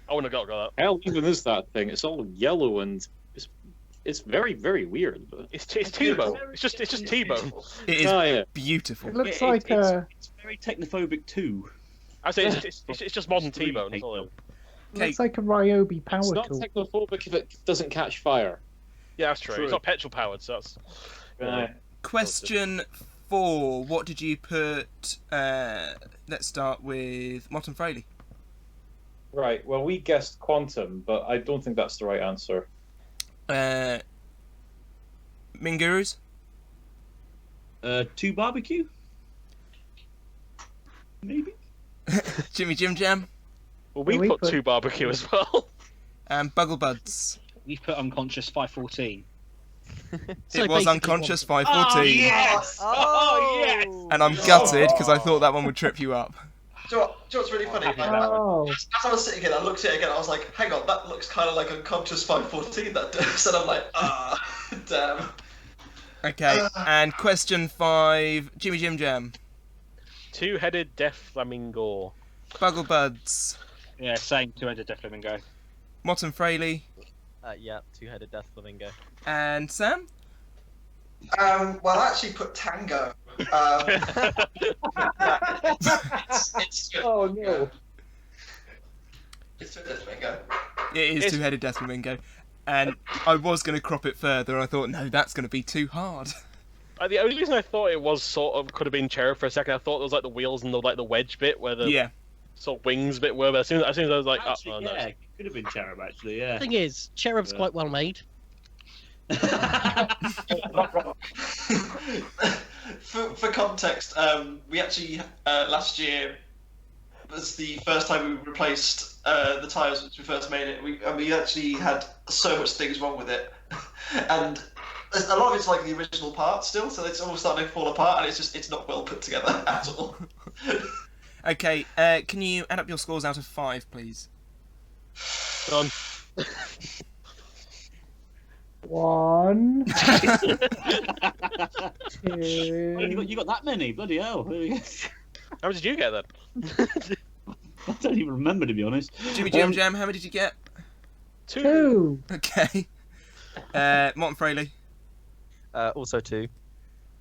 [SPEAKER 4] I wouldn't have got that.
[SPEAKER 7] How even is that thing? It's all yellow and it's very, very weird. But
[SPEAKER 4] It's T-Bone. It's just T-Bone.
[SPEAKER 1] it is
[SPEAKER 7] oh yeah,
[SPEAKER 1] beautiful.
[SPEAKER 5] It looks like a.
[SPEAKER 8] It's very technophobic too.
[SPEAKER 4] I say it's just modern T-Bone. That's all it is.
[SPEAKER 1] Okay.
[SPEAKER 5] Looks like a Ryobi power
[SPEAKER 7] it's not
[SPEAKER 5] tool.
[SPEAKER 7] technophobic if it doesn't catch fire.
[SPEAKER 4] Yeah, that's true.
[SPEAKER 7] True.
[SPEAKER 4] It's not petrol powered, so that's.
[SPEAKER 1] Question 4. What did you put? Let's start with Motton Fraley.
[SPEAKER 7] Right. Well, we guessed quantum, but I don't think that's the right answer.
[SPEAKER 1] Mingurus,
[SPEAKER 8] 2 barbecue? Maybe?
[SPEAKER 1] Jimmy Jim Jam,
[SPEAKER 4] Well, we
[SPEAKER 5] We
[SPEAKER 4] put
[SPEAKER 5] put-
[SPEAKER 4] 2 barbecue as well.
[SPEAKER 1] and Bugglebuds.
[SPEAKER 10] We've put Unconscious 514.
[SPEAKER 9] So
[SPEAKER 1] It was
[SPEAKER 9] basically
[SPEAKER 1] Unconscious
[SPEAKER 9] one-
[SPEAKER 1] 514.
[SPEAKER 10] yes!
[SPEAKER 6] Oh,
[SPEAKER 10] yes!
[SPEAKER 1] And I'm gutted because I thought that one would trip you up.
[SPEAKER 3] Do you know what's really funny?
[SPEAKER 10] happy
[SPEAKER 3] Like,
[SPEAKER 10] about that.
[SPEAKER 5] Oh.
[SPEAKER 3] as I was sitting here, I looked at it again. I was like, "Hang on, that looks kind of like Unconscious 514." That does, and I'm like, damn."
[SPEAKER 1] Okay, and question 5, Jimmy Jim Jam,
[SPEAKER 4] 2-headed deaf flamingo.
[SPEAKER 1] Bugglebuds,
[SPEAKER 10] Yeah, same. 2-headed Death Flamingo.
[SPEAKER 1] Motton Fraley,
[SPEAKER 6] Yeah, 2-headed Death Flamingo.
[SPEAKER 1] and Sam.
[SPEAKER 3] Well, I actually put Tango. It's
[SPEAKER 7] Oh no!
[SPEAKER 3] It's a Flamingo.
[SPEAKER 1] It is
[SPEAKER 4] It's-
[SPEAKER 1] Two-Headed Death Flamingo. And I was going to crop it further, and I thought, no, that's going to be too hard.
[SPEAKER 4] The only reason I thought it was sort of could have been Cherub for a second, I thought it was like the wheels and the wedge bit where the
[SPEAKER 1] Yeah.
[SPEAKER 4] sort of wings bit were. But as soon as I was like,
[SPEAKER 8] Actually,
[SPEAKER 4] oh no.
[SPEAKER 8] yeah, it could have been Cherub, actually, yeah.
[SPEAKER 9] Thing is, Cherub's
[SPEAKER 8] Yeah.
[SPEAKER 9] quite well made.
[SPEAKER 3] For context, we actually last year was the first time we replaced the tyres when we first made it. We actually had so much things wrong with it, and a lot of it's like the original part still, so it's all starting to fall apart, and it's not well put together at all.
[SPEAKER 1] Okay, can you add up your scores out of 5, please?
[SPEAKER 4] Done.
[SPEAKER 5] 1, 2.
[SPEAKER 8] You got that many? Bloody hell!
[SPEAKER 4] How much did you get then?
[SPEAKER 8] I don't even remember, to be honest.
[SPEAKER 1] Jimmy Jam, how many did you get?
[SPEAKER 5] 2.
[SPEAKER 1] Okay. Martin Fraley,
[SPEAKER 6] Also 2.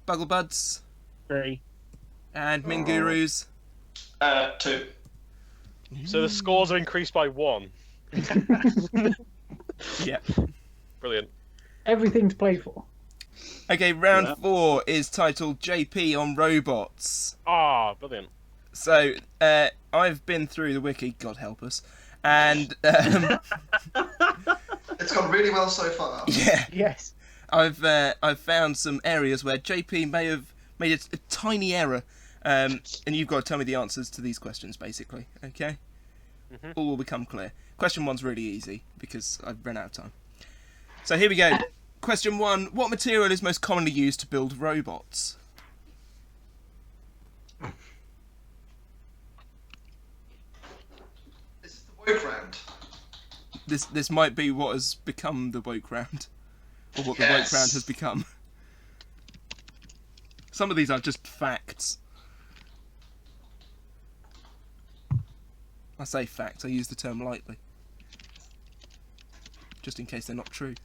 [SPEAKER 1] Bugglebuds,
[SPEAKER 10] 3.
[SPEAKER 1] and Mingurus.
[SPEAKER 3] 2.
[SPEAKER 4] So the scores are increased by 1.
[SPEAKER 1] Yeah.
[SPEAKER 4] Brilliant.
[SPEAKER 5] Everything to play for.
[SPEAKER 1] Okay, round 4 is titled JP on robots.
[SPEAKER 4] Ah, brilliant.
[SPEAKER 1] So, I've been through the wiki, God help us, and
[SPEAKER 3] It's gone really well so far.
[SPEAKER 1] yeah,
[SPEAKER 5] Yes.
[SPEAKER 1] I've found some areas where JP may have made a tiny error, and you've got to tell me the answers to these questions, basically. Okay, all will become clear. Question 1's really easy because I've run out of time. So here we go. Question 1: what material is most commonly used to build robots?
[SPEAKER 3] Is this the woke round?
[SPEAKER 1] This might be what has become the woke round, or what the woke round has become. Some of these are just facts. I say facts, I use the term lightly. Just in case they're not true.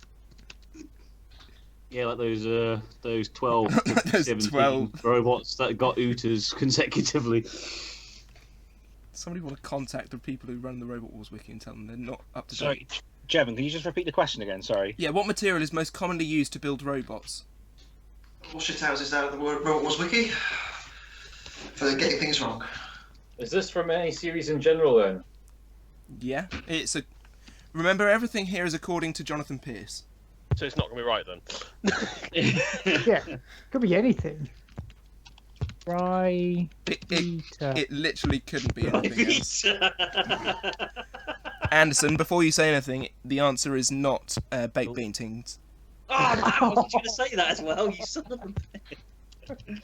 [SPEAKER 8] Yeah, like those 12 to
[SPEAKER 1] Those
[SPEAKER 8] 17
[SPEAKER 1] 12.
[SPEAKER 8] robots that got Ooters consecutively.
[SPEAKER 1] Somebody want to contact the people who run the Robot Wars wiki and tell them they're not up to date.
[SPEAKER 10] Sorry, Jevan, can you just repeat the question again? Sorry.
[SPEAKER 1] Yeah, what material is most commonly used to build robots?
[SPEAKER 3] Bullshit houses down at the Robot Wars wiki for getting things wrong.
[SPEAKER 7] Is this from any series in general then?
[SPEAKER 1] Yeah, it's a. Remember, everything here is according to Jonathan Pierce.
[SPEAKER 4] So it's not going to be right then.
[SPEAKER 5] Yeah. Could be anything. Right.
[SPEAKER 1] It literally couldn't be anything else. Anderson, before you say anything, the answer is not baked bean tins.
[SPEAKER 8] Oh, I was going to say that as well, you son of a bitch.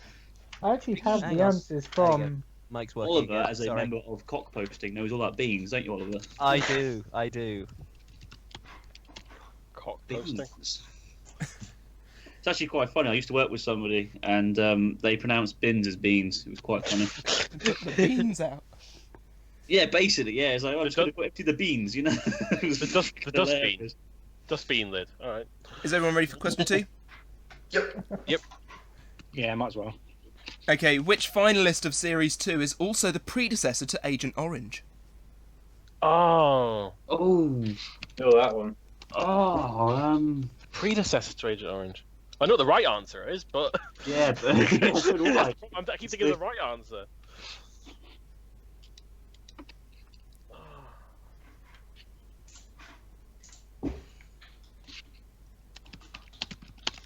[SPEAKER 5] I actually have
[SPEAKER 6] Hang
[SPEAKER 5] the
[SPEAKER 6] on.
[SPEAKER 5] answers
[SPEAKER 6] There you
[SPEAKER 5] from.
[SPEAKER 6] Mike's working
[SPEAKER 8] Oliver,
[SPEAKER 6] again.
[SPEAKER 8] as a
[SPEAKER 6] Sorry.
[SPEAKER 8] member of cock posting, knows all about beans, don't you, Oliver?
[SPEAKER 6] I do.
[SPEAKER 4] Cock posting.
[SPEAKER 8] Beans. It's actually quite funny. I used to work with somebody, and they pronounced bins as beans. It was quite funny.
[SPEAKER 1] Put the beans out.
[SPEAKER 8] Yeah, basically, yeah. It's like, oh, just going to empty the beans, you know?
[SPEAKER 4] The dustbin. Dustbin lid. All right.
[SPEAKER 1] Is everyone ready for question 2?
[SPEAKER 3] Yep.
[SPEAKER 10] Yeah, might as well.
[SPEAKER 1] Okay, which finalist of Series 2 is also the predecessor to Agent Orange?
[SPEAKER 4] Oh.
[SPEAKER 8] Oh.
[SPEAKER 7] Oh, that one.
[SPEAKER 8] Oh,
[SPEAKER 4] Predecessor to Agent Orange. I know what the right answer is, but
[SPEAKER 8] yeah, but I
[SPEAKER 4] I keep thinking of the right answer.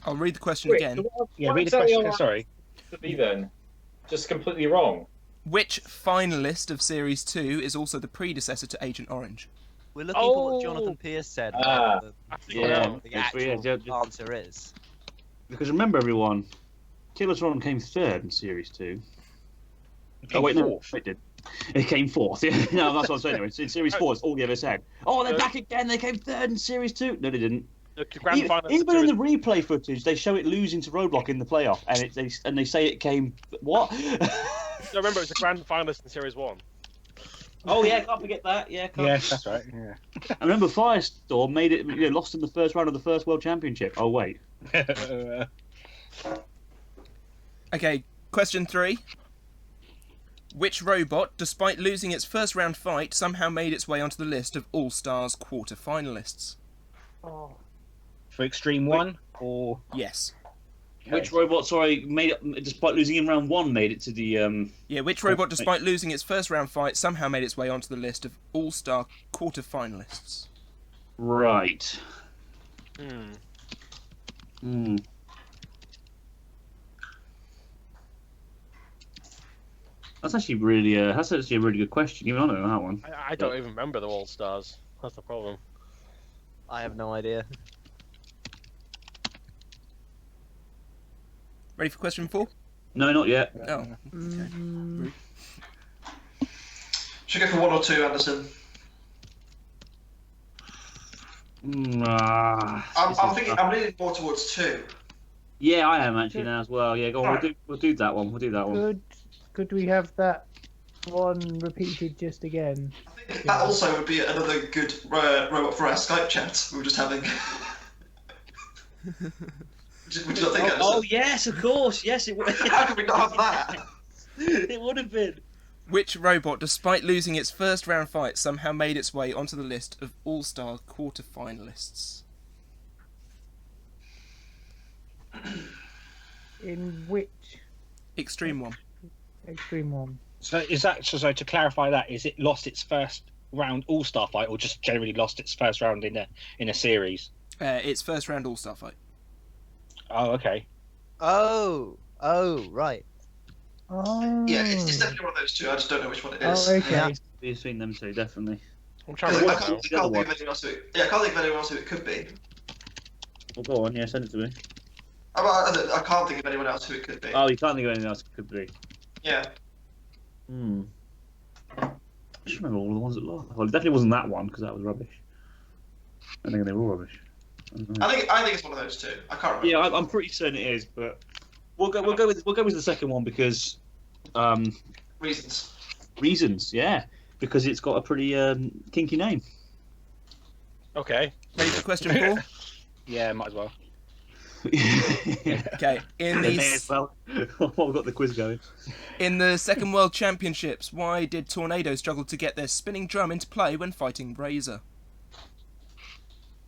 [SPEAKER 1] I'll read the question again.
[SPEAKER 10] Yeah, read the
[SPEAKER 7] exactly
[SPEAKER 10] question.
[SPEAKER 7] on
[SPEAKER 10] Sorry.
[SPEAKER 7] To be then, just completely wrong.
[SPEAKER 1] Which finalist of Series 2 is also the predecessor to Agent Orange?
[SPEAKER 6] We're looking for
[SPEAKER 4] Oh.
[SPEAKER 6] what Jonathan Pierce said.
[SPEAKER 7] Ah.
[SPEAKER 4] I think I
[SPEAKER 8] Yeah.
[SPEAKER 4] know.
[SPEAKER 6] The
[SPEAKER 8] It's
[SPEAKER 6] actual
[SPEAKER 8] weird, yeah.
[SPEAKER 6] answer is.
[SPEAKER 8] because remember, everyone, Killertron came third in Series 2. Oh, wait, no, it did. It came fourth. Yeah, no, that's what I'm saying. Anyway. In Series 4, it's all they ever said. Oh, they're back again. They came third in Series 2. No, they didn't.
[SPEAKER 4] The grand final.
[SPEAKER 8] Even in the replay footage, they show it losing to Roadblock in the playoff, and they say it came what?
[SPEAKER 4] No, remember, it was the grand finalist in Series 1.
[SPEAKER 8] Oh yeah, can't forget that. Yeah,
[SPEAKER 10] Yes, that's right. Yeah.
[SPEAKER 8] I remember Firestorm made it, lost in the first round of the first World Championship. Oh wait.
[SPEAKER 1] Okay, question 3. Which robot, despite losing its first round fight, somehow made its way onto the list of All-Stars quarter-finalists?
[SPEAKER 5] Oh.
[SPEAKER 10] For Extreme 1 or
[SPEAKER 1] Yes.
[SPEAKER 8] Which robot, sorry, made it despite losing in round 1, made it to the
[SPEAKER 1] Yeah, which robot, despite losing its first round fight, somehow made its way onto the list of All-Star quarter-finalists?
[SPEAKER 8] Right. That's actually really a really good question. Even I don't know that one.
[SPEAKER 4] I don't even remember the All Stars. That's the problem.
[SPEAKER 6] I have no idea.
[SPEAKER 1] Ready for question 4?
[SPEAKER 8] No, not yet.
[SPEAKER 1] Oh.
[SPEAKER 3] Should we go for 1 or 2, Anderson? I'm leaning more towards 2.
[SPEAKER 8] Yeah, I am actually now as well. Yeah, go on. We'll do that one. We'll do that one.
[SPEAKER 5] Could we have that one repeated just again?
[SPEAKER 3] I think that also would be another good robot for our Skype chat. We were just having. Would you not think?
[SPEAKER 12] Oh yes, of course. Yes, it would.
[SPEAKER 3] How could we not have that?
[SPEAKER 12] It would have been.
[SPEAKER 1] Which robot, despite losing its first round fight, somehow made its way onto the list of All-Star quarter-finalists?
[SPEAKER 5] In which
[SPEAKER 1] Extreme one.
[SPEAKER 5] Extreme one?
[SPEAKER 10] So is that so? To clarify that, is it lost its first round All-Star fight, or just generally lost its first round in a series?
[SPEAKER 1] Its first round All-Star fight.
[SPEAKER 10] Oh, okay.
[SPEAKER 6] Oh, right.
[SPEAKER 5] Oh.
[SPEAKER 3] Yeah, it's definitely one of those 2. I just don't know which one it is.
[SPEAKER 5] Oh, okay.
[SPEAKER 8] Yeah, between them two, definitely.
[SPEAKER 4] I'm trying to
[SPEAKER 3] I
[SPEAKER 4] remember.
[SPEAKER 3] can't think of anyone else I can't think of anyone else who it could be.
[SPEAKER 8] Well, go on. Yeah, send it to me.
[SPEAKER 3] I can't think of anyone else who it could be.
[SPEAKER 8] Oh, you can't think of anything else it could be.
[SPEAKER 3] Yeah.
[SPEAKER 8] I just remember all the ones that lost. Well, it definitely wasn't that one because that was rubbish. I think they were all rubbish.
[SPEAKER 3] I think it's one of those 2. I can't remember.
[SPEAKER 8] Yeah, I'm pretty certain it is, but we'll go with the second one because reasons, yeah, because it's got a pretty kinky name.
[SPEAKER 4] Okay.
[SPEAKER 1] Ready for question 4?
[SPEAKER 10] Yeah, might as well.
[SPEAKER 1] Okay.
[SPEAKER 8] Well, I've got the quiz going.
[SPEAKER 1] In the Second World Championships, why did Tornado struggle to get their spinning drum into play when fighting Razor?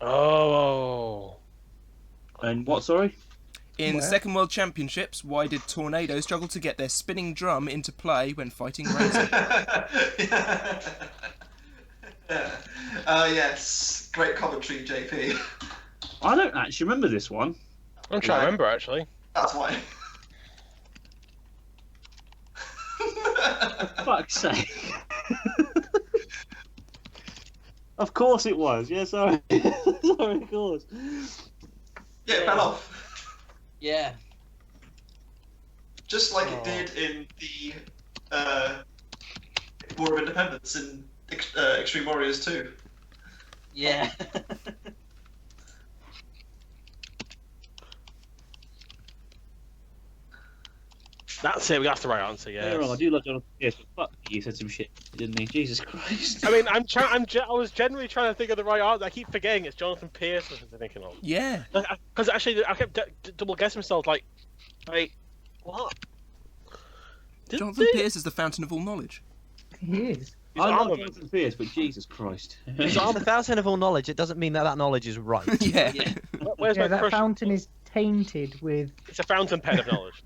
[SPEAKER 4] Oh.
[SPEAKER 8] And what? Sorry.
[SPEAKER 1] In Second World Championships, why did Tornado struggle to get their spinning drum into play when fighting Razor?
[SPEAKER 3] Yes. Great commentary, JP.
[SPEAKER 8] I don't actually remember this one.
[SPEAKER 4] I'm trying to remember, actually.
[SPEAKER 3] That's why.
[SPEAKER 8] For fuck's sake. Of course it was. Yeah, sorry. Sorry, of course.
[SPEAKER 3] Yeah, it fell off.
[SPEAKER 12] Yeah.
[SPEAKER 3] Just like it did in the War of Independence in Extreme Warriors 2.
[SPEAKER 12] Yeah.
[SPEAKER 4] That's it. That's the right answer. Yeah.
[SPEAKER 8] Yeah, I do love Jonathan Pierce, but fuck you, said some shit, didn't he? Jesus Christ.
[SPEAKER 4] I mean, I was generally trying to think of the right answer. I keep forgetting it's Jonathan Pierce. I was thinking of.
[SPEAKER 1] Yeah.
[SPEAKER 4] Because actually, I kept double guessing myself. Like, what?
[SPEAKER 1] Jonathan Pierce is the fountain of all knowledge.
[SPEAKER 5] He is.
[SPEAKER 8] I love Jonathan Pierce, but Jesus Christ.
[SPEAKER 6] It's the fountain of all knowledge. It doesn't mean that knowledge is right.
[SPEAKER 1] Yeah.
[SPEAKER 4] Where's my
[SPEAKER 5] that
[SPEAKER 4] crush?
[SPEAKER 5] fountain is tainted with.
[SPEAKER 4] It's a fountain pen of knowledge.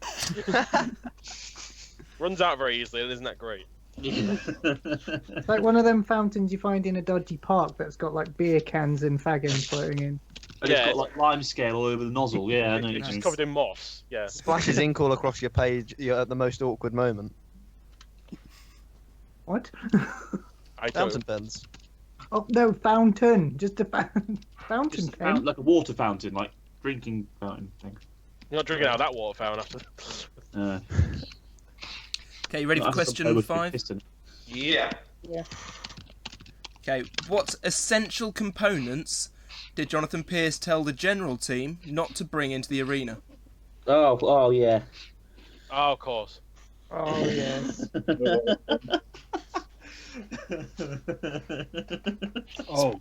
[SPEAKER 4] Runs out very easily, and isn't that great?
[SPEAKER 5] It's like one of them fountains you find in a dodgy park that's got like beer cans and faggots floating in.
[SPEAKER 8] And it's got like lime scale all over the nozzle, yeah. I know
[SPEAKER 4] It's just covered in moss. Yeah.
[SPEAKER 6] Splashes ink all across your page at the most awkward moment.
[SPEAKER 5] What?
[SPEAKER 6] Fountain pens.
[SPEAKER 5] Oh no, fountain. Just a fountain
[SPEAKER 8] Just
[SPEAKER 5] pen.
[SPEAKER 8] like a water fountain, like drinking fountain thing.
[SPEAKER 4] You're not drinking out of that water fountain after.
[SPEAKER 1] Okay, you ready for question 5?
[SPEAKER 3] Yeah.
[SPEAKER 1] Okay, what essential components did Jonathan Pierce tell the general team not to bring into the arena?
[SPEAKER 8] Oh yeah.
[SPEAKER 4] Oh, of course.
[SPEAKER 5] Oh yes.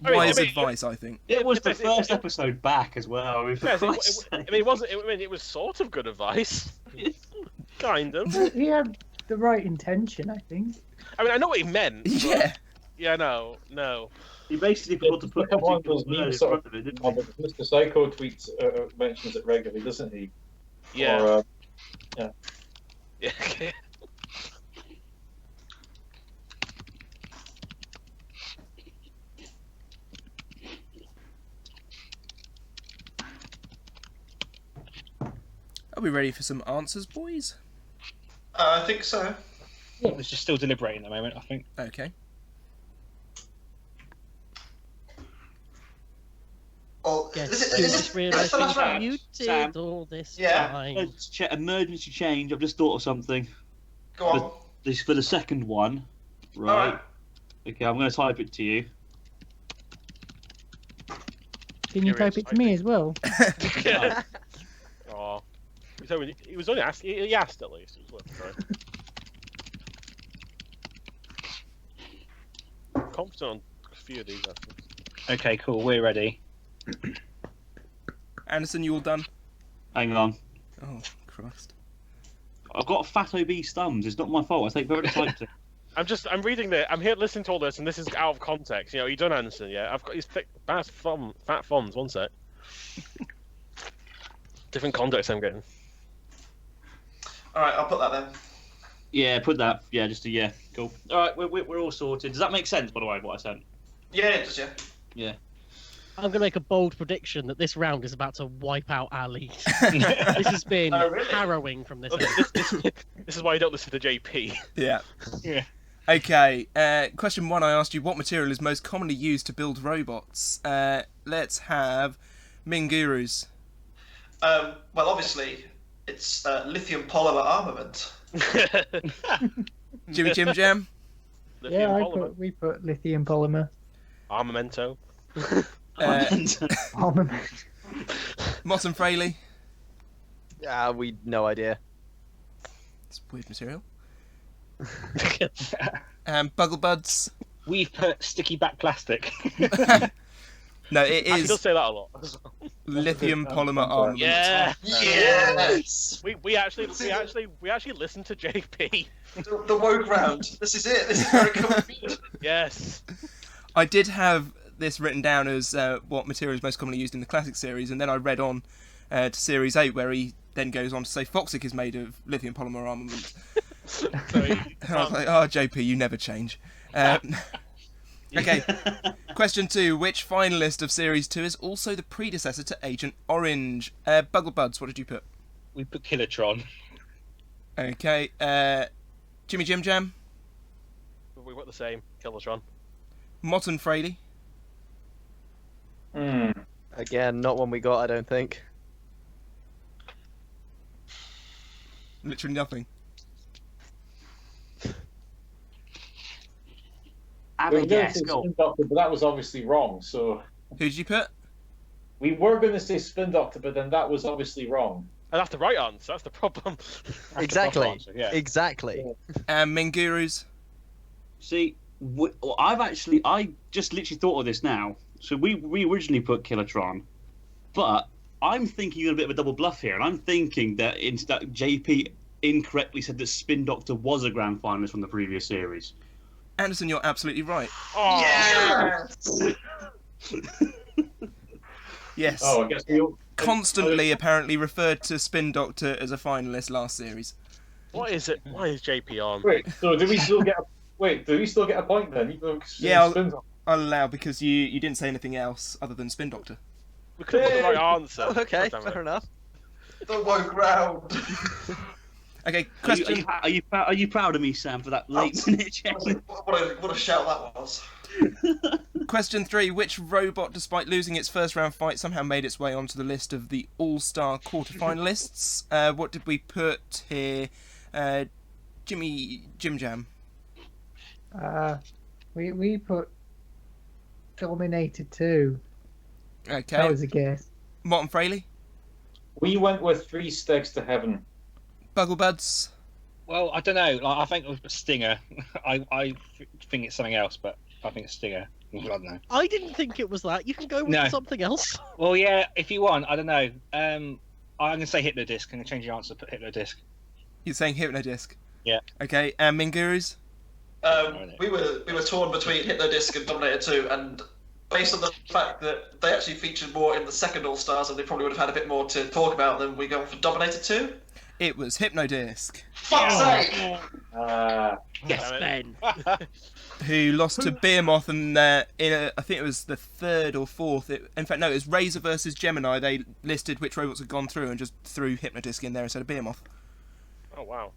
[SPEAKER 1] Wise advice, I think.
[SPEAKER 8] It was the first episode back as well.
[SPEAKER 4] It was sort of good advice. Kind of.
[SPEAKER 5] He had the right intention, I think.
[SPEAKER 4] I mean, I know what he meant.
[SPEAKER 1] Yeah.
[SPEAKER 4] Yeah, no.
[SPEAKER 8] He basically got to put
[SPEAKER 7] one of those
[SPEAKER 8] in
[SPEAKER 7] memes
[SPEAKER 8] front of it, didn't he?
[SPEAKER 7] Mr. Psycho tweets mentions it regularly, doesn't he?
[SPEAKER 4] Yeah.
[SPEAKER 7] Or, yeah.
[SPEAKER 4] Yeah.
[SPEAKER 1] Are we ready for some answers, boys?
[SPEAKER 3] I think so.
[SPEAKER 10] It's just still deliberating at the moment, I think.
[SPEAKER 1] Okay.
[SPEAKER 3] Oh,
[SPEAKER 9] Yes,
[SPEAKER 3] is
[SPEAKER 9] you
[SPEAKER 3] it
[SPEAKER 9] just realised
[SPEAKER 3] the last
[SPEAKER 9] things
[SPEAKER 3] round?
[SPEAKER 9] muted
[SPEAKER 8] Sam?
[SPEAKER 9] all this
[SPEAKER 3] Yeah.
[SPEAKER 9] time.
[SPEAKER 8] Emergency change. I've just thought of something.
[SPEAKER 3] Go on.
[SPEAKER 8] This for the second one, right?
[SPEAKER 3] Alright.
[SPEAKER 8] Okay, I'm going to type it to you.
[SPEAKER 5] Can you type it to me as well?
[SPEAKER 4] Oh, he was only asked. He asked at least. It was worth a try. Confident on a few of these. Actually.
[SPEAKER 10] Okay, cool. We're ready.
[SPEAKER 1] Anderson, you all done?
[SPEAKER 8] Hang on.
[SPEAKER 1] Oh, Christ.
[SPEAKER 8] I've got fat obese thumbs. It's not my fault. I take very typed it.
[SPEAKER 4] I'm reading I'm here listening to all this, and this is out of context. You know, you done Anderson, yeah? I've got his fat thumbs. One sec. Different context I'm getting.
[SPEAKER 3] All right, I'll put that then.
[SPEAKER 8] Yeah, put that. Yeah, just a yeah. Cool. All right, we're all sorted. Does that make sense, by the way, what I sent?
[SPEAKER 3] Yeah, it does. Yeah.
[SPEAKER 8] Yeah.
[SPEAKER 9] I'm going to make a bold prediction that this round is about to wipe out our lead. This has been
[SPEAKER 3] Oh, really?
[SPEAKER 9] harrowing from this
[SPEAKER 4] Well,
[SPEAKER 9] end.
[SPEAKER 4] this is why you don't listen to JP.
[SPEAKER 1] Yeah.
[SPEAKER 10] Yeah.
[SPEAKER 1] Okay, question 1, I asked you what material is most commonly used to build robots. Let's have Mingurus.
[SPEAKER 3] Well, obviously, it's lithium polymer armament.
[SPEAKER 1] Jimmy Jim Jam.
[SPEAKER 4] Lithium
[SPEAKER 5] we put lithium polymer
[SPEAKER 4] Armamento.
[SPEAKER 5] armament.
[SPEAKER 1] Moss and Fraley.
[SPEAKER 6] No idea.
[SPEAKER 1] It's weird material. Bugglebuds.
[SPEAKER 10] We've put sticky back plastic.
[SPEAKER 1] No, it
[SPEAKER 4] Actually, does
[SPEAKER 1] is
[SPEAKER 4] say that a lot.
[SPEAKER 1] lithium polymer armament.
[SPEAKER 4] Yeah.
[SPEAKER 3] Yes.
[SPEAKER 4] We actually listened to JP.
[SPEAKER 3] The woke round. This is it. This is very good.
[SPEAKER 4] Yes.
[SPEAKER 1] I did have this written down as what material is most commonly used in the classic series, and then I read on to Series 8, where he then goes on to say Foxic is made of lithium polymer armament. And I was like, oh, JP, you never change. Okay, question 2. Which finalist of Series 2 is also the predecessor to Agent Orange? Bugglebuds, what did you put?
[SPEAKER 10] We put Kilotron.
[SPEAKER 1] Okay, Jimmy Jim Jam?
[SPEAKER 4] We got the same. Kilotron.
[SPEAKER 1] Mott and Fraley?
[SPEAKER 6] Again, not one we got, I don't think.
[SPEAKER 1] Literally nothing.
[SPEAKER 7] We were going to say Spin Doctor, but that was obviously wrong. So
[SPEAKER 1] Who did you put?
[SPEAKER 7] we were going to say Spin Doctor, but then that was obviously wrong.
[SPEAKER 4] And that's the right answer. That's the problem.
[SPEAKER 6] Exactly.
[SPEAKER 10] Answer, yeah.
[SPEAKER 6] Exactly.
[SPEAKER 1] Mingurus?
[SPEAKER 8] See, I just literally thought of this now. So we originally put Kilotron, but I'm thinking a bit of a double bluff here, and I'm thinking that JP incorrectly said that Spin Doctor was a grand finalist from the previous series.
[SPEAKER 1] Anderson, you're absolutely right.
[SPEAKER 4] Oh,
[SPEAKER 3] Yes.
[SPEAKER 1] Yes.
[SPEAKER 7] Oh, I guess we all...
[SPEAKER 1] Constantly apparently referred to Spin Doctor as a finalist last series.
[SPEAKER 4] what is it? Why is JP on?
[SPEAKER 7] Wait, so do we still get a point then? Even though
[SPEAKER 1] Yeah,
[SPEAKER 7] Spin Doctor...
[SPEAKER 1] I'll allow, because you didn't say anything else other than Spin Doctor.
[SPEAKER 4] We could have put the right answer.
[SPEAKER 6] Oh, okay,
[SPEAKER 4] God damn it.
[SPEAKER 6] fair enough.
[SPEAKER 3] The woke round.
[SPEAKER 1] Okay, question.
[SPEAKER 8] Are you proud of me, Sam, for that late minute check?
[SPEAKER 3] What a shout that was.
[SPEAKER 1] Question 3. Which robot, despite losing its first round fight, somehow made its way onto the list of the All-Star quarterfinalists? What did we put here? Jimmy Jim Jam.
[SPEAKER 5] We put Dominator 2.
[SPEAKER 1] Okay.
[SPEAKER 5] That was a guess.
[SPEAKER 1] Mott and Fraley.
[SPEAKER 7] We went with 3 Stegs to Heaven.
[SPEAKER 1] Bugglebuds.
[SPEAKER 10] Well, I don't know. Like, I think it was Stinger. I think it's something else, but I think it's Stinger. I don't know.
[SPEAKER 9] I didn't think it was that. You can go with
[SPEAKER 10] No.
[SPEAKER 9] something else.
[SPEAKER 10] Well, yeah, if you want, I don't know. I'm going to say Hypnodisc. I'm going to change your answer. Put Hypnodisc.
[SPEAKER 1] You're saying Hypnodisc.
[SPEAKER 10] Yeah.
[SPEAKER 1] Okay. And Mingurus.
[SPEAKER 3] We were torn between Hypnodisc and Dominator 2, and based on the fact that they actually featured more in the second All Stars, and they probably would have had a bit more to talk about, than we go for Dominator 2.
[SPEAKER 1] It was Hypnodisc.
[SPEAKER 3] Fuck's sake!
[SPEAKER 9] Yes, Ben.
[SPEAKER 1] Who lost to Behemoth, and I think it was the third or fourth. In fact, no, it was Razor versus Gemini. They listed which robots had gone through and just threw Hypnodisc in there instead of Behemoth.
[SPEAKER 4] Oh wow.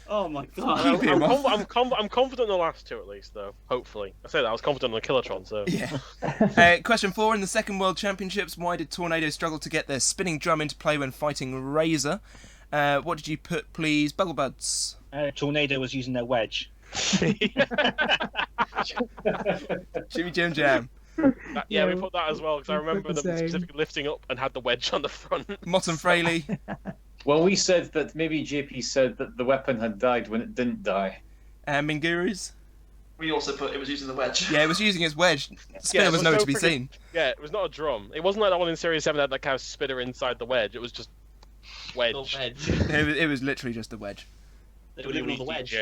[SPEAKER 8] Oh my god.
[SPEAKER 1] Keep him off.
[SPEAKER 4] I'm confident in the last two at least, though. Hopefully, I say that I was confident on the Kilotron. So
[SPEAKER 1] Yeah. Question 4: in the Second World Championships, why did Tornado struggle to get their spinning drum into play when fighting Razor? What did you put, please, Bugglebuds?
[SPEAKER 10] Tornado was using their wedge.
[SPEAKER 1] Jimmy Jim Jam.
[SPEAKER 4] Yeah, we put that as well because I remember them specifically lifting up and had the wedge on the front.
[SPEAKER 1] Motton Fraley.
[SPEAKER 7] Well, we said that maybe JP said that the weapon had died when it didn't die.
[SPEAKER 1] Mingurus.
[SPEAKER 3] We also put it was using the wedge.
[SPEAKER 1] Yeah, it was using its wedge. Spinner was nowhere to be seen.
[SPEAKER 4] Yeah, it was not a drum. It wasn't like that one in Series 7 that had that kind of spinner inside the wedge. It was just wedge.
[SPEAKER 1] It was literally just the wedge.
[SPEAKER 12] They were living on the wedge.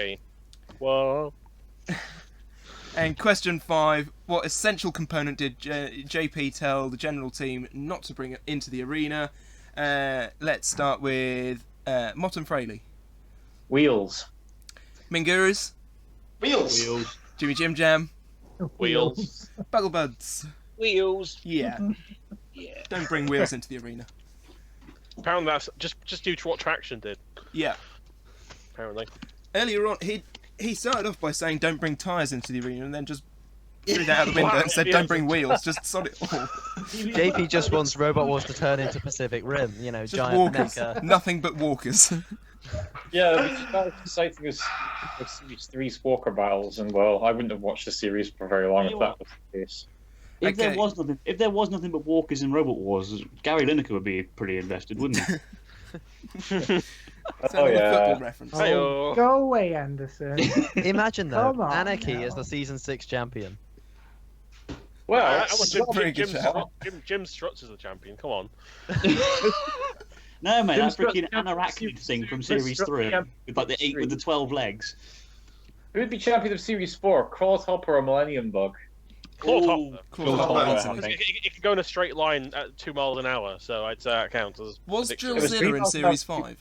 [SPEAKER 4] Whoa.
[SPEAKER 1] And question 5: what essential component did JP tell the general team not to bring into the arena? Let's start with Motton Fraley.
[SPEAKER 7] Wheels.
[SPEAKER 1] Mingurus.
[SPEAKER 3] Wheels.
[SPEAKER 1] Jimmy Jim Jam.
[SPEAKER 4] Wheels.
[SPEAKER 1] Bugglebuds.
[SPEAKER 10] Wheels.
[SPEAKER 1] Yeah.
[SPEAKER 10] Yeah.
[SPEAKER 1] Don't bring wheels into the arena.
[SPEAKER 4] Apparently that's just due to what Traction did.
[SPEAKER 1] Yeah.
[SPEAKER 4] Apparently.
[SPEAKER 1] Earlier on, he started off by saying don't bring tyres into the arena, and then just threw that out the window and said don't bring wheels. Just sod it all.
[SPEAKER 6] JP just wants Robot Wars to turn into Pacific Rim. You know,
[SPEAKER 1] Just
[SPEAKER 6] giant
[SPEAKER 1] walkers.
[SPEAKER 6] mecha.
[SPEAKER 1] Nothing but walkers.
[SPEAKER 7] Yeah, it's not as exciting as Series 3's Walker battles, and well, I wouldn't have watched the series for very long if that was the case.
[SPEAKER 8] If
[SPEAKER 1] Okay.
[SPEAKER 8] there was nothing but walkers in Robot Wars, Gary Lineker would be pretty invested, wouldn't he?
[SPEAKER 1] Sound like a football reference.
[SPEAKER 4] Hey-oh.
[SPEAKER 5] Go away, Anderson.
[SPEAKER 6] Imagine though,
[SPEAKER 5] Come on
[SPEAKER 6] Anarchy
[SPEAKER 5] now.
[SPEAKER 6] is the season 6 champion.
[SPEAKER 7] Well,
[SPEAKER 4] I
[SPEAKER 7] it's
[SPEAKER 4] want
[SPEAKER 7] not a
[SPEAKER 1] very good shout.
[SPEAKER 4] Jim Struts is the champion. Come on.
[SPEAKER 8] No, mate,
[SPEAKER 7] Jim
[SPEAKER 8] that's
[SPEAKER 7] Strutt-
[SPEAKER 8] freaking Anarachnid thing from Series 3 with like the 8 with the 12 legs.
[SPEAKER 7] Who would be champion of Series 4? Clawtopper or Millennium Bug?
[SPEAKER 4] Clawtopper.
[SPEAKER 1] Clawtopper.
[SPEAKER 4] It can go in a straight line at 2 miles an hour, so I'd say that counts as.
[SPEAKER 1] Was
[SPEAKER 4] ridiculous.
[SPEAKER 1] Drillzilla in Series 5?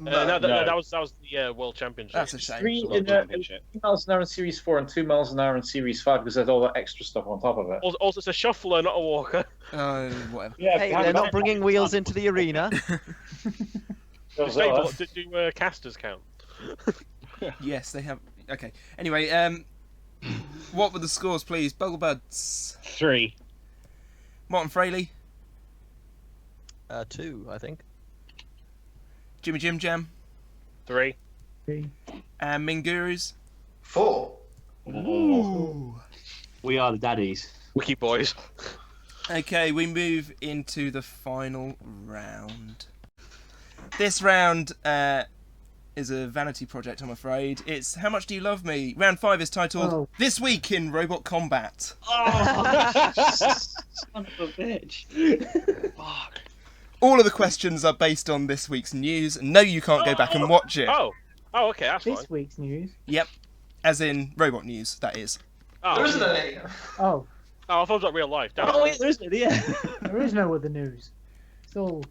[SPEAKER 4] That was the World Championship.
[SPEAKER 1] That's a shame.
[SPEAKER 7] 3
[SPEAKER 10] World
[SPEAKER 7] in 2
[SPEAKER 10] Championship.
[SPEAKER 7] miles an hour in Series 4 and 2 miles an hour in Series 5 because there's all that extra stuff on top of it.
[SPEAKER 4] Also, it's a shuffler, not a walker.
[SPEAKER 1] Whatever.
[SPEAKER 7] Yeah,
[SPEAKER 6] Hey, they're not bringing wheels into the arena.
[SPEAKER 4] Do casters count?
[SPEAKER 1] Yes, they have. Okay. Anyway, what were the scores, please? Bugglebuds.
[SPEAKER 10] 3.
[SPEAKER 1] Martin Fraley.
[SPEAKER 6] 2, I think.
[SPEAKER 1] Jimmy Jim Jam.
[SPEAKER 4] 3.
[SPEAKER 1] And Mingurus.
[SPEAKER 3] 4.
[SPEAKER 1] Ooh.
[SPEAKER 8] We are the daddies.
[SPEAKER 4] Wiki boys.
[SPEAKER 1] Okay, we move into the final round. This round is a vanity project, I'm afraid. It's How Much Do You Love Me? Round 5 is titled This Week in Robot Combat.
[SPEAKER 8] Oh, son of a bitch.
[SPEAKER 10] Fuck.
[SPEAKER 1] All of the questions are based on this week's news. No, you can't go back and watch it.
[SPEAKER 4] Oh, okay, that's fine.
[SPEAKER 5] This week's news.
[SPEAKER 1] Yep. As in robot news, that is.
[SPEAKER 4] Oh,
[SPEAKER 3] There isn't any.
[SPEAKER 5] Oh,
[SPEAKER 4] I thought it was like real life. Damn it.
[SPEAKER 8] Oh, wait, there isn't, yeah.
[SPEAKER 5] there is no other news. It's all.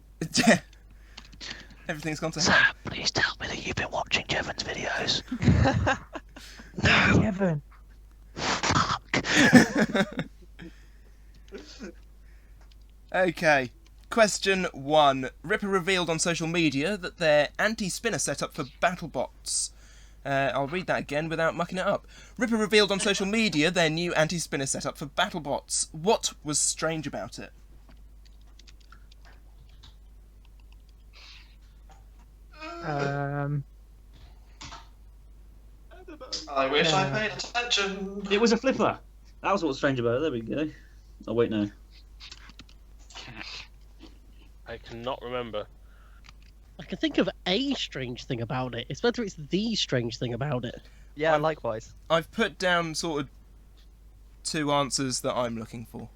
[SPEAKER 1] Everything's gone to
[SPEAKER 11] Sam,
[SPEAKER 1] hell.
[SPEAKER 11] please tell me that you've been watching Jevan's videos.
[SPEAKER 5] Jevan.
[SPEAKER 1] Okay. Question 1. Ripper revealed on social media that their anti-spinner setup for BattleBots. I'll read that again without mucking it up. Ripper revealed on social media their new anti-spinner setup for BattleBots. What was strange about it?
[SPEAKER 3] I wish I paid attention.
[SPEAKER 8] It was a flipper. That was what's strange about it. There we go. Oh, wait, no.
[SPEAKER 4] I cannot remember.
[SPEAKER 9] I can think of a strange thing about it. It's whether it's the strange thing about it.
[SPEAKER 6] Yeah, likewise.
[SPEAKER 1] I've put down sort of 2 answers that I'm looking for.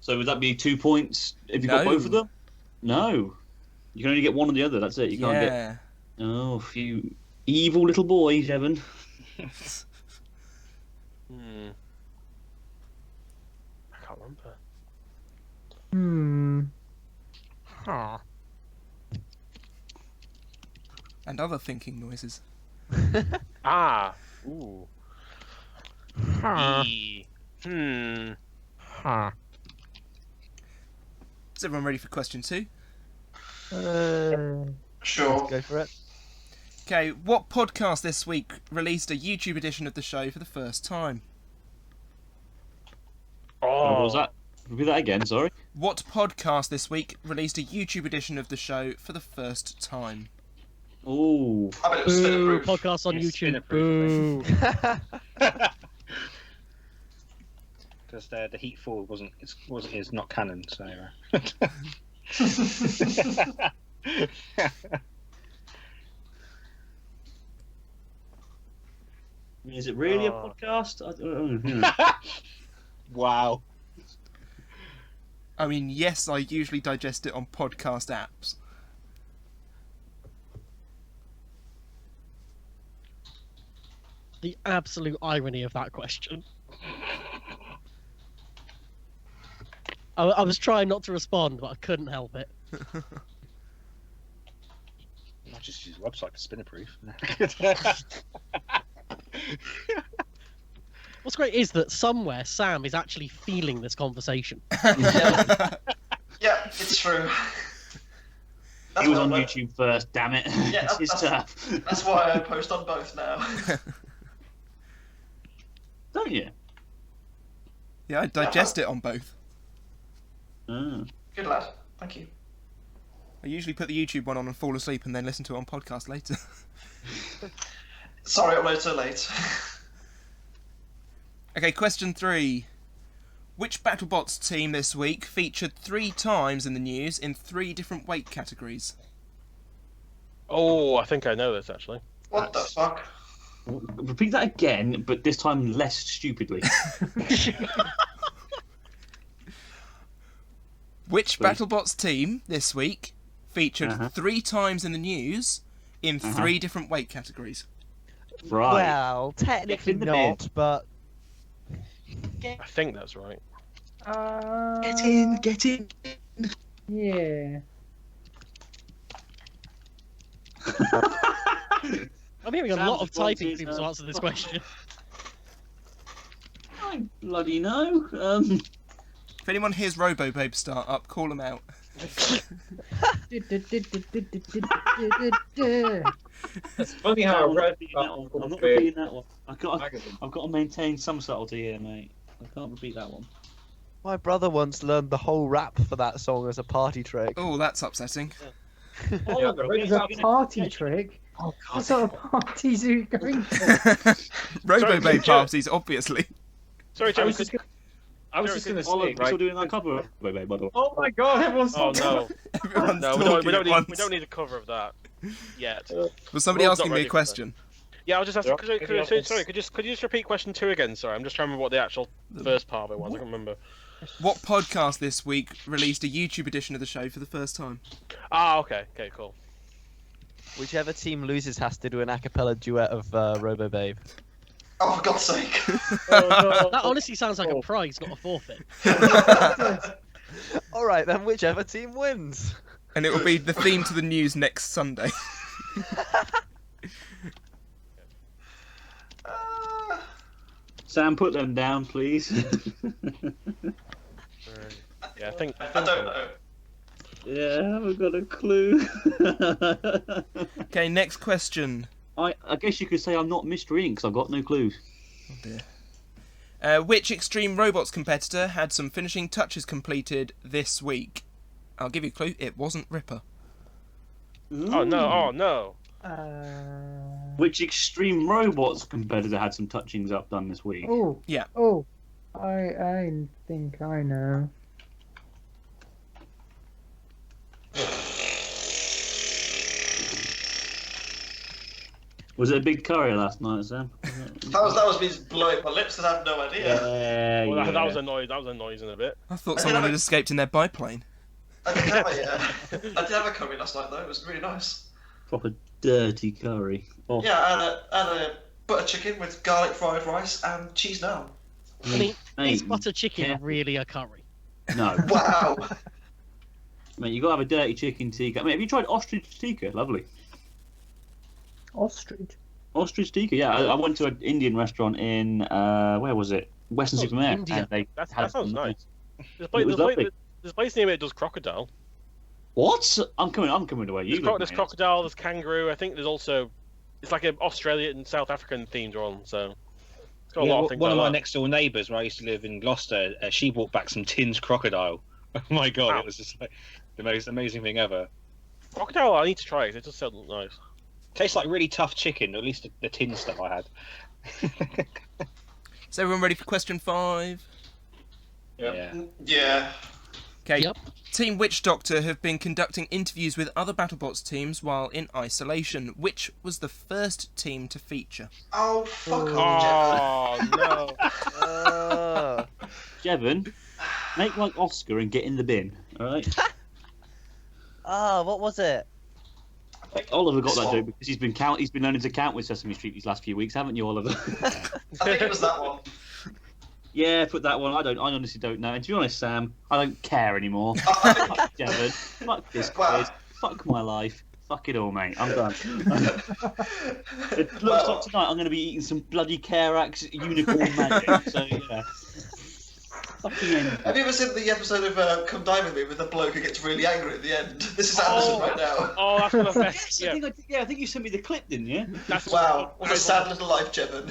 [SPEAKER 8] So would that be 2 points if you got
[SPEAKER 1] No.
[SPEAKER 8] both of them? No. You can only get one or the other. That's it. You can't get.
[SPEAKER 1] Yeah.
[SPEAKER 8] Oh, you evil little boy, Jevan.
[SPEAKER 4] I can't remember.
[SPEAKER 9] Huh.
[SPEAKER 1] And other thinking noises.
[SPEAKER 4] Ah. Ooh.
[SPEAKER 9] Huh. Huh.
[SPEAKER 1] Is everyone ready for question 2?
[SPEAKER 3] Sure.
[SPEAKER 6] Let's go for it.
[SPEAKER 1] Okay, what podcast this week released a YouTube edition of the show for the first time?
[SPEAKER 8] What was that? Repeat that again, sorry.
[SPEAKER 1] What podcast this week released a YouTube edition of the show for the first time?
[SPEAKER 8] Ooh.
[SPEAKER 3] I bet it was
[SPEAKER 9] Boo,
[SPEAKER 3] Spinnerproof.
[SPEAKER 9] podcast on
[SPEAKER 10] It's
[SPEAKER 9] YouTube.
[SPEAKER 10] Spinnerproof,
[SPEAKER 9] Boo.
[SPEAKER 10] Because the Heat 4 is not canon, so.
[SPEAKER 8] Is it really a
[SPEAKER 9] Oh.
[SPEAKER 8] podcast? I don't know.
[SPEAKER 10] Wow.
[SPEAKER 1] I mean, yes, I usually digest it on podcast apps.
[SPEAKER 9] The absolute irony of that question. I was trying not to respond, but I couldn't help it.
[SPEAKER 10] I just use a website for Spinnerproof.
[SPEAKER 9] What's great is that somewhere Sam is actually feeling this conversation.
[SPEAKER 3] Yeah, it's true.
[SPEAKER 8] He was
[SPEAKER 3] why
[SPEAKER 8] on
[SPEAKER 3] I-
[SPEAKER 8] YouTube first, damn it.
[SPEAKER 3] Yeah,
[SPEAKER 8] It's his
[SPEAKER 3] that's-
[SPEAKER 8] turf.
[SPEAKER 3] That's why I post on both now.
[SPEAKER 8] Don't you?
[SPEAKER 1] Yeah, I digest it on both.
[SPEAKER 8] Oh.
[SPEAKER 3] Good lad. Thank you.
[SPEAKER 1] I usually put the YouTube one on and fall asleep and then listen to it on podcast later.
[SPEAKER 3] Sorry, I'm so late.
[SPEAKER 1] Okay, question 3. Which BattleBots team this week featured 3 times in the news in 3 different weight categories?
[SPEAKER 4] Oh, I think I know this actually.
[SPEAKER 3] What the fuck?
[SPEAKER 8] Repeat that again, but this time less stupidly.
[SPEAKER 1] Which
[SPEAKER 8] Please.
[SPEAKER 1] BattleBots team this week featured 3 times in the news in 3 different weight categories?
[SPEAKER 8] Right.
[SPEAKER 6] Well, technically
[SPEAKER 8] in the
[SPEAKER 6] not,
[SPEAKER 8] bid.
[SPEAKER 6] but
[SPEAKER 4] I think that's right.
[SPEAKER 8] Get in.
[SPEAKER 5] Yeah.
[SPEAKER 9] I'm hearing a
[SPEAKER 8] Sam's
[SPEAKER 9] lot of typing
[SPEAKER 8] response is,
[SPEAKER 9] seems to answer this question.
[SPEAKER 8] I bloody know.
[SPEAKER 1] If anyone hears RoboBabe start up, call them out.
[SPEAKER 7] It's funny how I read that on
[SPEAKER 8] I'm not
[SPEAKER 7] the
[SPEAKER 8] repeating that one.
[SPEAKER 7] magazine.
[SPEAKER 8] I've got to maintain some subtlety here, mate. I can't repeat that one.
[SPEAKER 6] my brother once learned the whole rap for that song as a party trick.
[SPEAKER 1] Oh, that's upsetting.
[SPEAKER 7] Yeah, the
[SPEAKER 5] It's a party trick.
[SPEAKER 8] Oh,
[SPEAKER 5] What sort of parties are you going to?
[SPEAKER 1] RoboBabe
[SPEAKER 4] Sorry,
[SPEAKER 1] parties, obviously.
[SPEAKER 4] Sorry,
[SPEAKER 7] I
[SPEAKER 4] Joe.
[SPEAKER 7] was just going to
[SPEAKER 8] Oliver,
[SPEAKER 7] say,
[SPEAKER 8] still
[SPEAKER 7] right?
[SPEAKER 8] doing that cover, by the way.
[SPEAKER 7] Oh my god, everyone's
[SPEAKER 4] Oh
[SPEAKER 7] talking
[SPEAKER 4] no,
[SPEAKER 1] Everyone's
[SPEAKER 4] no,
[SPEAKER 1] talking at
[SPEAKER 4] we
[SPEAKER 1] once.
[SPEAKER 4] don't need a cover of that yet.
[SPEAKER 1] Was somebody
[SPEAKER 4] Rob's
[SPEAKER 1] asking
[SPEAKER 4] not
[SPEAKER 1] me a
[SPEAKER 4] ready for
[SPEAKER 1] question?
[SPEAKER 4] Yeah, I was just asking.
[SPEAKER 7] Yeah.
[SPEAKER 4] Sorry, could you just repeat question 2 again? Sorry, I'm just trying to remember what the actual first part of it was. I can't remember.
[SPEAKER 1] What podcast this week released a YouTube edition of the show for the first time?
[SPEAKER 4] Ah, okay, cool.
[SPEAKER 6] Whichever team loses has to do an a cappella duet of RoboBabe.
[SPEAKER 3] Oh, for God's sake.
[SPEAKER 9] That honestly sounds like a prize, not a forfeit.
[SPEAKER 6] All right, then whichever team wins.
[SPEAKER 1] And it will be the theme to the news next Sunday.
[SPEAKER 8] Sam, put them down, please.
[SPEAKER 4] Yeah, I think.
[SPEAKER 3] I don't know.
[SPEAKER 8] Yeah, I haven't got a clue.
[SPEAKER 1] Okay, next question.
[SPEAKER 8] I guess you could say I'm not Mr. Ian because I've got no clue.
[SPEAKER 1] Oh dear. Which Extreme Robots competitor had some finishing touches completed this week? I'll give you a clue. It wasn't Ripper.
[SPEAKER 4] Oh no! Oh no!
[SPEAKER 8] Which Extreme Robots competitor had some touchings up done this week?
[SPEAKER 5] Oh.
[SPEAKER 1] Yeah.
[SPEAKER 5] Oh. I think I know.
[SPEAKER 8] Was it a big curry last night, Sam?
[SPEAKER 3] That was me blowing my lips and I have no idea.
[SPEAKER 8] Yeah,
[SPEAKER 4] Well,
[SPEAKER 8] yeah.
[SPEAKER 4] that was a noise. That was a noise in a bit.
[SPEAKER 1] I thought
[SPEAKER 3] I
[SPEAKER 1] someone
[SPEAKER 3] did
[SPEAKER 1] had escaped in their biplane.
[SPEAKER 3] I did have a curry last night though. It was really nice.
[SPEAKER 8] Proper dirty curry. Oh.
[SPEAKER 3] Yeah, I had a butter chicken with garlic fried rice and cheese naan.
[SPEAKER 9] I mean,
[SPEAKER 8] Mate,
[SPEAKER 9] is butter chicken
[SPEAKER 8] careful.
[SPEAKER 9] really a curry?
[SPEAKER 8] No.
[SPEAKER 3] Wow.
[SPEAKER 8] Mate, you got to have a dirty chicken tikka. Mate, have you tried ostrich tikka? Lovely.
[SPEAKER 5] Ostrich.
[SPEAKER 8] Ostrich tikka, yeah. I went to an Indian restaurant in, where was it? Western
[SPEAKER 9] Oh,
[SPEAKER 8] Supermare.
[SPEAKER 9] India.
[SPEAKER 8] And they
[SPEAKER 4] That
[SPEAKER 8] had
[SPEAKER 4] sounds
[SPEAKER 8] some-
[SPEAKER 4] nice. There's
[SPEAKER 8] It was lovely.
[SPEAKER 4] a place near me that does crocodile.
[SPEAKER 8] What? I'm coming to where you live,
[SPEAKER 4] There's
[SPEAKER 8] mate.
[SPEAKER 4] crocodile, there's kangaroo. I think there's also it's like an Australian and South African themed one. So it's got a lot of things.
[SPEAKER 10] One of
[SPEAKER 4] like
[SPEAKER 10] my
[SPEAKER 4] that.
[SPEAKER 10] next door neighbours, where I used to live in Gloucester, she brought back some tinned crocodile. Oh my god,
[SPEAKER 4] Wow.
[SPEAKER 10] It was just like the most amazing thing ever.
[SPEAKER 4] Crocodile, I need to try it. It just sounds nice.
[SPEAKER 10] Tastes like really tough chicken, or at least the tin stuff I had.
[SPEAKER 1] Is everyone ready for question 5?
[SPEAKER 10] Yeah.
[SPEAKER 3] Yeah.
[SPEAKER 1] Okay.
[SPEAKER 9] Yep.
[SPEAKER 1] Team Witch Doctor have been conducting interviews with other BattleBots teams while in isolation. Which was the first team to feature?
[SPEAKER 3] Oh, fuck off,
[SPEAKER 4] Oh no!
[SPEAKER 8] Jevan, make like Oscar and get in the bin, alright?
[SPEAKER 6] What was it?
[SPEAKER 8] Oliver got that
[SPEAKER 3] Swamp.
[SPEAKER 8] joke because he's been learning to count with Sesame Street these last few weeks, haven't you, Oliver?
[SPEAKER 3] I think it was that one.
[SPEAKER 8] Yeah, put that one. I honestly don't know. And to be honest, Sam, I don't care anymore.
[SPEAKER 3] I think-
[SPEAKER 8] Fuck Jevan. Fuck this
[SPEAKER 3] Wow.
[SPEAKER 8] quiz. Fuck my life. Fuck it all, mate. I'm done. It looks
[SPEAKER 3] Well-
[SPEAKER 8] like tonight I'm going to be eating some bloody Carax unicorn magic. So yeah. Fucking end.
[SPEAKER 3] Have you ever seen the episode of Come Dine With Me with the bloke who gets really angry at the end? This is Anderson right now.
[SPEAKER 4] Oh, that's one of the best.
[SPEAKER 8] Yes,
[SPEAKER 4] Yeah,
[SPEAKER 8] I think you sent me the clip, didn't you?
[SPEAKER 4] that's
[SPEAKER 3] Wow, what a
[SPEAKER 4] that is
[SPEAKER 3] sad little life, Jevan.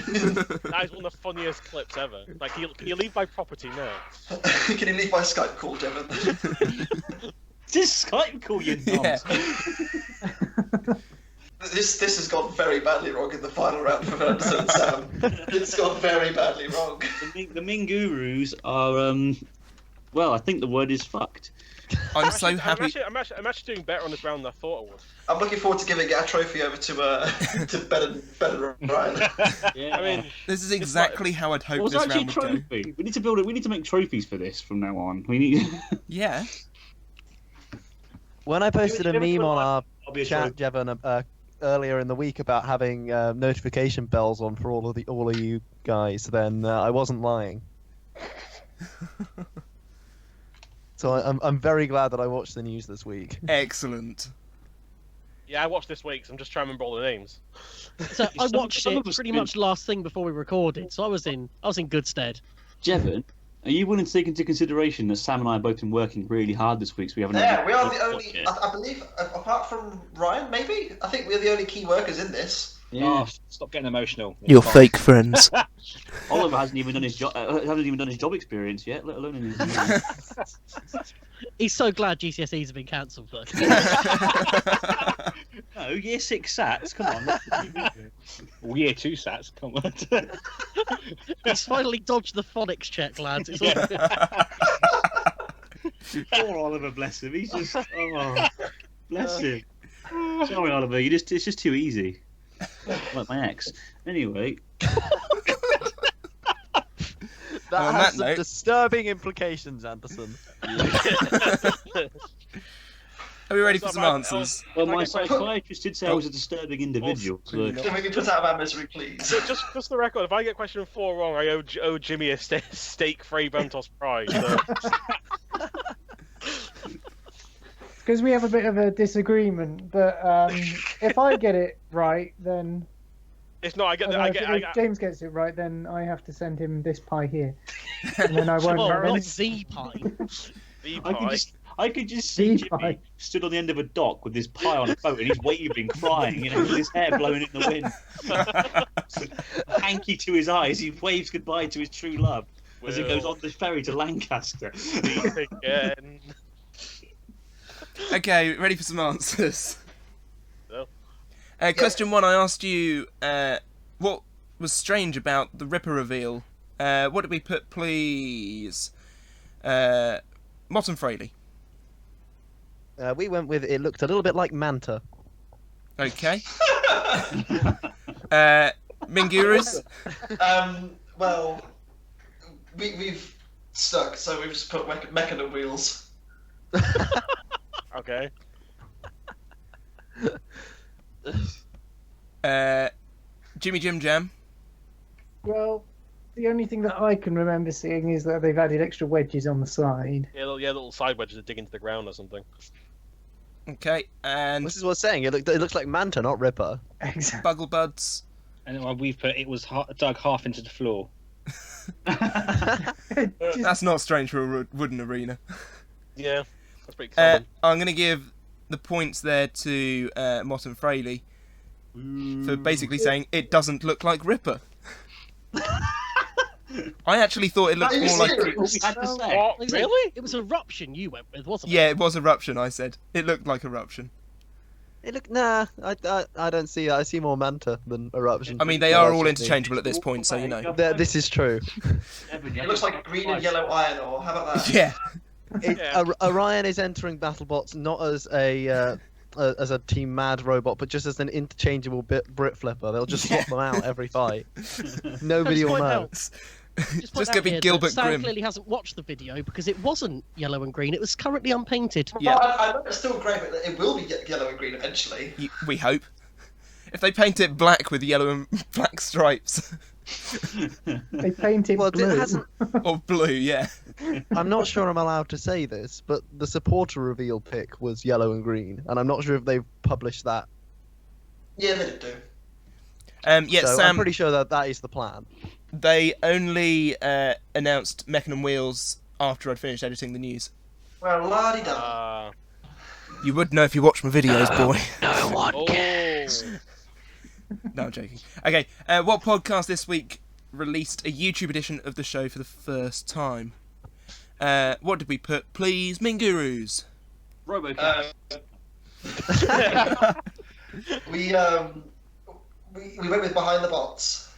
[SPEAKER 4] That is one of the funniest clips ever. Like, can you leave my property now?
[SPEAKER 3] Can you leave my Skype call, Jevan?
[SPEAKER 8] Just Skype call you nonce.
[SPEAKER 3] This has gone very badly wrong in the final round for Anderson and Sam. It's gone very badly wrong.
[SPEAKER 8] The Mingurus are, well, I think the word is fucked.
[SPEAKER 1] I'm so happy.
[SPEAKER 4] I'm actually doing better on this round than I thought I would.
[SPEAKER 3] I'm looking forward to giving a trophy over to Ben and Ryan.
[SPEAKER 8] Yeah.
[SPEAKER 4] I mean,
[SPEAKER 1] This is exactly how I'd
[SPEAKER 8] it
[SPEAKER 1] hope
[SPEAKER 8] was
[SPEAKER 1] this
[SPEAKER 8] actually a
[SPEAKER 1] round would go.
[SPEAKER 8] trophy. We need to make trophies for this from now on. We need.
[SPEAKER 1] Yeah.
[SPEAKER 6] When I posted a
[SPEAKER 8] Give it
[SPEAKER 6] meme
[SPEAKER 8] to
[SPEAKER 6] on our
[SPEAKER 8] I'll be a
[SPEAKER 6] chat, Jevan, earlier in the week about having notification bells on for all of you guys, then I wasn't lying. So I'm very glad that I watched the news this week.
[SPEAKER 1] Excellent.
[SPEAKER 4] yeah, I watched this week, so I'm just trying to remember all the names.
[SPEAKER 9] So I
[SPEAKER 8] Some-
[SPEAKER 9] watched
[SPEAKER 8] some
[SPEAKER 9] it
[SPEAKER 8] of us
[SPEAKER 9] pretty
[SPEAKER 8] did.
[SPEAKER 9] much last thing before we recorded, so I was in good stead.
[SPEAKER 8] Jevan, are you willing to take into consideration that Sam and I have both been working really hard this week, so we haven't.
[SPEAKER 3] Yeah, we are the
[SPEAKER 8] had-
[SPEAKER 3] only. I believe, apart from Ryan, maybe. I think we're the only key workers in this.
[SPEAKER 8] Yeah.
[SPEAKER 10] Oh, stop getting emotional.
[SPEAKER 11] You're fake friends.
[SPEAKER 8] Oliver hasn't even done his job experience yet, let alone in his.
[SPEAKER 9] He's so glad GCSEs have been cancelled, though.
[SPEAKER 8] No, year 6 SATs. Come on.
[SPEAKER 10] Well, year 2 sats. Come on.
[SPEAKER 9] He's finally dodged the phonics check, lads. It's all good.
[SPEAKER 8] Poor Oliver, bless him. He's just. Oh, bless him. Sorry, Oliver. It's just too easy. Like my ex. Anyway.
[SPEAKER 6] That
[SPEAKER 1] On
[SPEAKER 6] has
[SPEAKER 1] that
[SPEAKER 6] some
[SPEAKER 1] note-
[SPEAKER 6] disturbing implications, Anderson.
[SPEAKER 1] Are we ready for
[SPEAKER 4] What's
[SPEAKER 1] some
[SPEAKER 4] up,
[SPEAKER 1] answers?
[SPEAKER 8] Well,
[SPEAKER 4] Can I
[SPEAKER 8] my
[SPEAKER 4] get questions?
[SPEAKER 8] psychiatrist did say I was a disturbing individual. So.
[SPEAKER 3] Can we be put out of our misery, please?
[SPEAKER 4] So just for the record, if I get question 4 wrong, I owe Jimmy a steak Frey Bentos prize. So.
[SPEAKER 5] Because we have a bit of a disagreement, but if I get it right, then
[SPEAKER 4] If not,
[SPEAKER 5] if James gets it right, then I have to send him this pie here, and then I won't.
[SPEAKER 9] Oh,
[SPEAKER 5] have
[SPEAKER 9] not
[SPEAKER 5] any-
[SPEAKER 9] Z pie.
[SPEAKER 4] the
[SPEAKER 8] I could just see
[SPEAKER 5] Sea pie.
[SPEAKER 8] Jimmy stood on the end of a dock with his pie on a boat and he's waving, crying, with his hair blowing in the wind. Hanky to his eyes, he waves goodbye to his true love as he goes on the ferry to Lancaster.
[SPEAKER 4] again.
[SPEAKER 1] Okay, ready for some answers.
[SPEAKER 4] No.
[SPEAKER 1] Question 1, I asked you what was strange about the Ripper reveal. What did we put, please? Mott and Fraley.
[SPEAKER 6] We went with it looked a little bit like Manta.
[SPEAKER 1] Okay. Mingurus.
[SPEAKER 3] Well, we've stuck, so we've just put Mechano wheels.
[SPEAKER 4] Okay.
[SPEAKER 1] Jimmy Jim Jam.
[SPEAKER 5] Well, the only thing that I can remember seeing is that they've added extra wedges on the side.
[SPEAKER 4] Yeah, little side wedges that dig into the ground or something.
[SPEAKER 1] Okay, and
[SPEAKER 6] This is what I'm saying. It looks like Manta, not Ripper.
[SPEAKER 5] Exactly.
[SPEAKER 1] Bugglebuds.
[SPEAKER 10] And we've put it was dug half into the floor.
[SPEAKER 1] That's not strange for a wooden arena.
[SPEAKER 4] Yeah, that's pretty common.
[SPEAKER 1] I'm going to give the points there to Mott and Fraley for basically saying it doesn't look like Ripper. I actually thought it looked more like...
[SPEAKER 9] What? Really? It was Eruption you went with, wasn't it?
[SPEAKER 1] Yeah, it was Eruption, I said. It looked like Eruption.
[SPEAKER 6] Nah, I don't see that. I see more Manta than Eruption.
[SPEAKER 1] I mean, they are all interchangeable at this point, so you know.
[SPEAKER 6] This is true.
[SPEAKER 3] It looks like green and yellow iron ore. How about that?
[SPEAKER 1] Yeah.
[SPEAKER 6] Orion is entering BattleBots not as a Team Mad robot, but just as an interchangeable Brit flipper. They'll just swap them out every fight. Nobody will know.
[SPEAKER 9] Just
[SPEAKER 1] gonna be Gilbert
[SPEAKER 9] Sam
[SPEAKER 1] Grimm.
[SPEAKER 9] clearly hasn't watched the video because it wasn't yellow and green. It was currently unpainted.
[SPEAKER 1] Yeah.
[SPEAKER 3] I know it's still grey, but it will be yellow and green eventually.
[SPEAKER 1] We hope. If they paint it black with yellow and black stripes.
[SPEAKER 5] They painted
[SPEAKER 6] Well,
[SPEAKER 5] blue.
[SPEAKER 6] it hasn't.
[SPEAKER 1] Or blue, yeah.
[SPEAKER 6] I'm not sure I'm allowed to say this, but the supporter reveal pic was yellow and green, and I'm not sure if they've published that.
[SPEAKER 3] Yeah, they did do.
[SPEAKER 1] Yeah,
[SPEAKER 6] So
[SPEAKER 1] Sam,
[SPEAKER 6] I'm pretty sure that is the plan.
[SPEAKER 1] they only announced Mechanum Wheels after I'd finished editing the news.
[SPEAKER 3] Well, la-di-da.
[SPEAKER 1] You would know if you watched my videos, boy.
[SPEAKER 11] No one cares.
[SPEAKER 1] No, I'm joking. Okay, what podcast this week released a YouTube edition of the show for the first time? What did we put? Please, Mingurus.
[SPEAKER 8] RoboCat.
[SPEAKER 3] We went with Behind the Bots.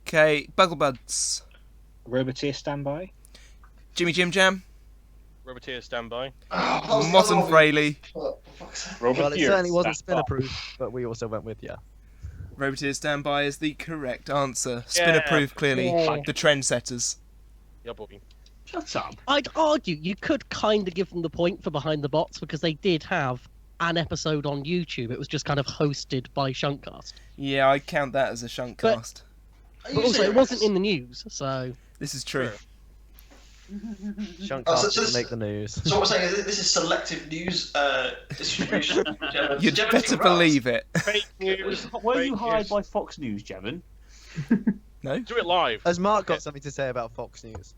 [SPEAKER 1] Okay, Bugglebuds.
[SPEAKER 10] Roboteer standby.
[SPEAKER 1] Jimmy Jim Jam.
[SPEAKER 4] Roboteer standby.
[SPEAKER 3] Oh,
[SPEAKER 1] Moss and Fraley.
[SPEAKER 6] Well, it certainly wasn't spinner proof, but we also went with
[SPEAKER 1] Roboteer Standby is the correct answer. Spinner proof, clearly.
[SPEAKER 9] Yeah.
[SPEAKER 1] The trendsetters.
[SPEAKER 4] Yeah, Bobby.
[SPEAKER 8] Shut up.
[SPEAKER 9] I'd argue you could kind of give them the point for Behind the Bots because they did have an episode on YouTube. It was just kind of hosted by Shuntcast.
[SPEAKER 1] Yeah, I count that as a shunt
[SPEAKER 9] But-
[SPEAKER 1] cast.
[SPEAKER 9] But also, it wasn't in the news, so...
[SPEAKER 1] This is true.
[SPEAKER 6] Shuntcast
[SPEAKER 3] so
[SPEAKER 6] didn't
[SPEAKER 3] this-
[SPEAKER 6] make the news.
[SPEAKER 3] So what we're saying is this is selective news distribution.
[SPEAKER 1] You'd better believe it.
[SPEAKER 4] Fake news.
[SPEAKER 8] Were you
[SPEAKER 4] fake
[SPEAKER 8] hired
[SPEAKER 4] news.
[SPEAKER 8] by Fox News, Jevan?
[SPEAKER 1] No?
[SPEAKER 4] Do it live.
[SPEAKER 6] Has Mark got something to say about Fox News?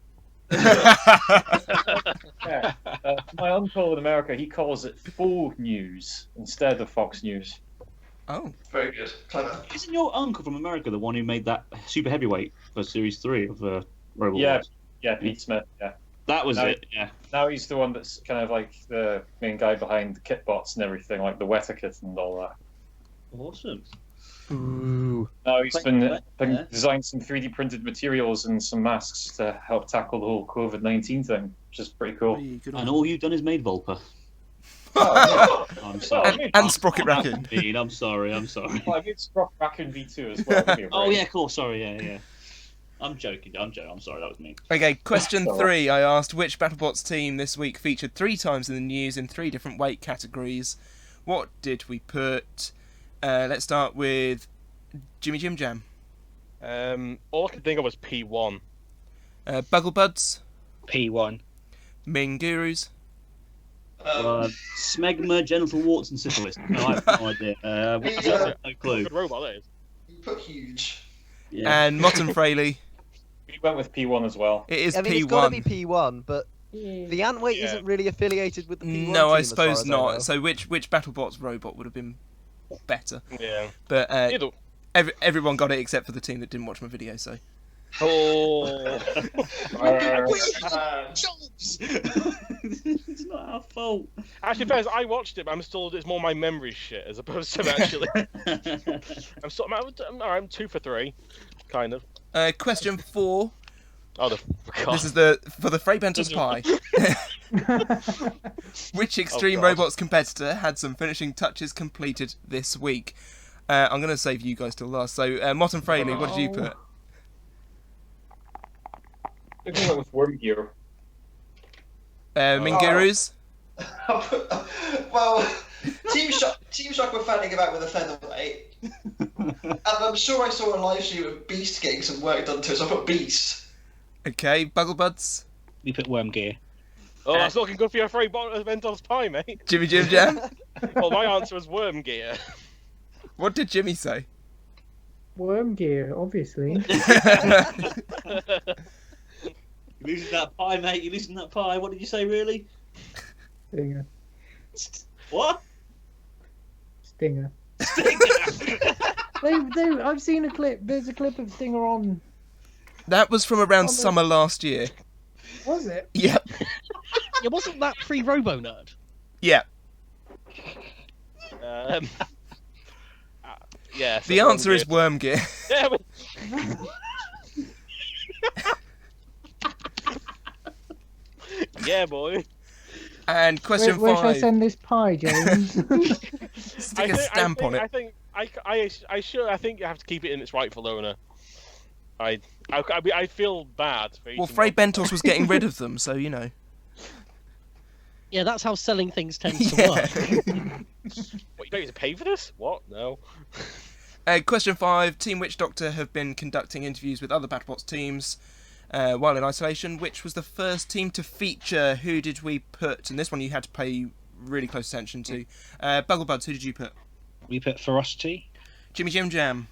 [SPEAKER 7] Yeah. My uncle in America, he calls it full news instead of Fox News.
[SPEAKER 1] Oh.
[SPEAKER 3] Very good. Clever.
[SPEAKER 8] Isn't your uncle from America the one who made that super heavyweight for Series 3 of Robot
[SPEAKER 7] Yeah,
[SPEAKER 8] Wars?
[SPEAKER 7] yeah, Pete Smith, yeah.
[SPEAKER 8] That was
[SPEAKER 7] No.
[SPEAKER 8] it, yeah.
[SPEAKER 7] Now he's the one that's kind of like the main guy behind the kitbots and everything, like the Weta kit and all that.
[SPEAKER 8] Awesome.
[SPEAKER 6] Ooh.
[SPEAKER 7] Now he's been
[SPEAKER 8] Yeah.
[SPEAKER 7] designed some 3D printed materials and some masks to help tackle the whole COVID-19 thing, which is pretty cool.
[SPEAKER 8] And all you've done is made Volper.
[SPEAKER 3] Oh,
[SPEAKER 8] I'm sorry.
[SPEAKER 1] And Sprocket Raccoon.
[SPEAKER 8] I'm sorry.
[SPEAKER 7] Well, I made Sprock Raccoon V2 as well. Give me a
[SPEAKER 8] Oh
[SPEAKER 7] break.
[SPEAKER 8] yeah, cool. Sorry, yeah. I'm joking. I'm sorry. That was me.
[SPEAKER 1] Okay, question 3. I asked which BattleBots team this week featured 3 times in the news in 3 different weight categories. What did we put? Let's start with Jimmy Jim Jam.
[SPEAKER 4] All I could think of was P1.
[SPEAKER 1] Bugglebuds.
[SPEAKER 10] P1.
[SPEAKER 1] Mingurus.
[SPEAKER 8] Smegma, genital warts, and syphilis. No, I have no idea. No clue.
[SPEAKER 4] Good robot, that is.
[SPEAKER 3] you put huge.
[SPEAKER 8] Yeah.
[SPEAKER 1] And Mott and Fraley.
[SPEAKER 7] We went with P1 as well.
[SPEAKER 1] It is
[SPEAKER 6] I mean,
[SPEAKER 1] P1.
[SPEAKER 6] it's got to be P1, but the ant weight isn't really affiliated with the P1
[SPEAKER 1] No,
[SPEAKER 6] team,
[SPEAKER 1] I
[SPEAKER 6] as far
[SPEAKER 1] suppose
[SPEAKER 6] as I know.
[SPEAKER 1] not. So which BattleBots robot would have been better?
[SPEAKER 4] Yeah.
[SPEAKER 1] But
[SPEAKER 4] Either.
[SPEAKER 1] everyone got it except for the team that didn't watch my video, so...
[SPEAKER 4] Oh.
[SPEAKER 8] It's not our fault.
[SPEAKER 4] Actually, Fez, I watched it, but it's more my memory shit as opposed to actually. I'm 2 for 3, kind of.
[SPEAKER 1] Question 4.
[SPEAKER 4] Oh, God.
[SPEAKER 1] This is for the Freybenter's Pie. Which Extreme
[SPEAKER 4] God.
[SPEAKER 1] Robots competitor had some finishing touches completed this week? I'm going to save you guys till last. So, Mott and Fraley, what did you put?
[SPEAKER 7] I think we went with Worm Gear.
[SPEAKER 1] Mingurus?
[SPEAKER 3] Well, Team Shock were fanning about with a featherweight, and I'm sure I saw a live stream of Beast getting some work done to it, so I put Beast.
[SPEAKER 1] Okay, Bugglebuds?
[SPEAKER 10] We put Worm Gear.
[SPEAKER 4] Oh, that's looking good for your free Ventos Pie, mate.
[SPEAKER 1] Jimmy Jim Jam?
[SPEAKER 4] Well, my answer was Worm Gear.
[SPEAKER 1] What did Jimmy say?
[SPEAKER 5] Worm gear, obviously.
[SPEAKER 8] You're losing that pie, mate. You're losing that pie. What did you say, really?
[SPEAKER 5] There you
[SPEAKER 8] What?
[SPEAKER 5] Stinger. I've seen a clip. There's a clip of Stinger on.
[SPEAKER 1] That was from around summer last year.
[SPEAKER 5] Was it?
[SPEAKER 1] Yep.
[SPEAKER 9] Yeah, wasn't that pre-Robo Nerd?
[SPEAKER 1] Yeah.
[SPEAKER 4] Yeah.
[SPEAKER 1] The answer is Worm Gear.
[SPEAKER 4] Yeah. Yeah, boy.
[SPEAKER 1] And question
[SPEAKER 5] Where should I
[SPEAKER 1] 5.
[SPEAKER 5] send this pie, James?
[SPEAKER 1] Stick a stamp on it.
[SPEAKER 4] I think you have to keep it in its rightful owner. I feel bad for
[SPEAKER 1] Well,
[SPEAKER 4] eating
[SPEAKER 1] Frey
[SPEAKER 4] one.
[SPEAKER 1] Bentos was getting rid of them, so you know.
[SPEAKER 9] Yeah, that's how selling things tends to work.
[SPEAKER 4] What, you don't need to pay for this? What? No.
[SPEAKER 1] Question 5. Team Witch Doctor have been conducting interviews with other BattleBots teams while in isolation. Which was the first team to feature? Who did we put? And this one you had to pay really close attention to. Bugglebuds, who did you put?
[SPEAKER 10] We put Ferocity.
[SPEAKER 1] Jimmy Jim Jam.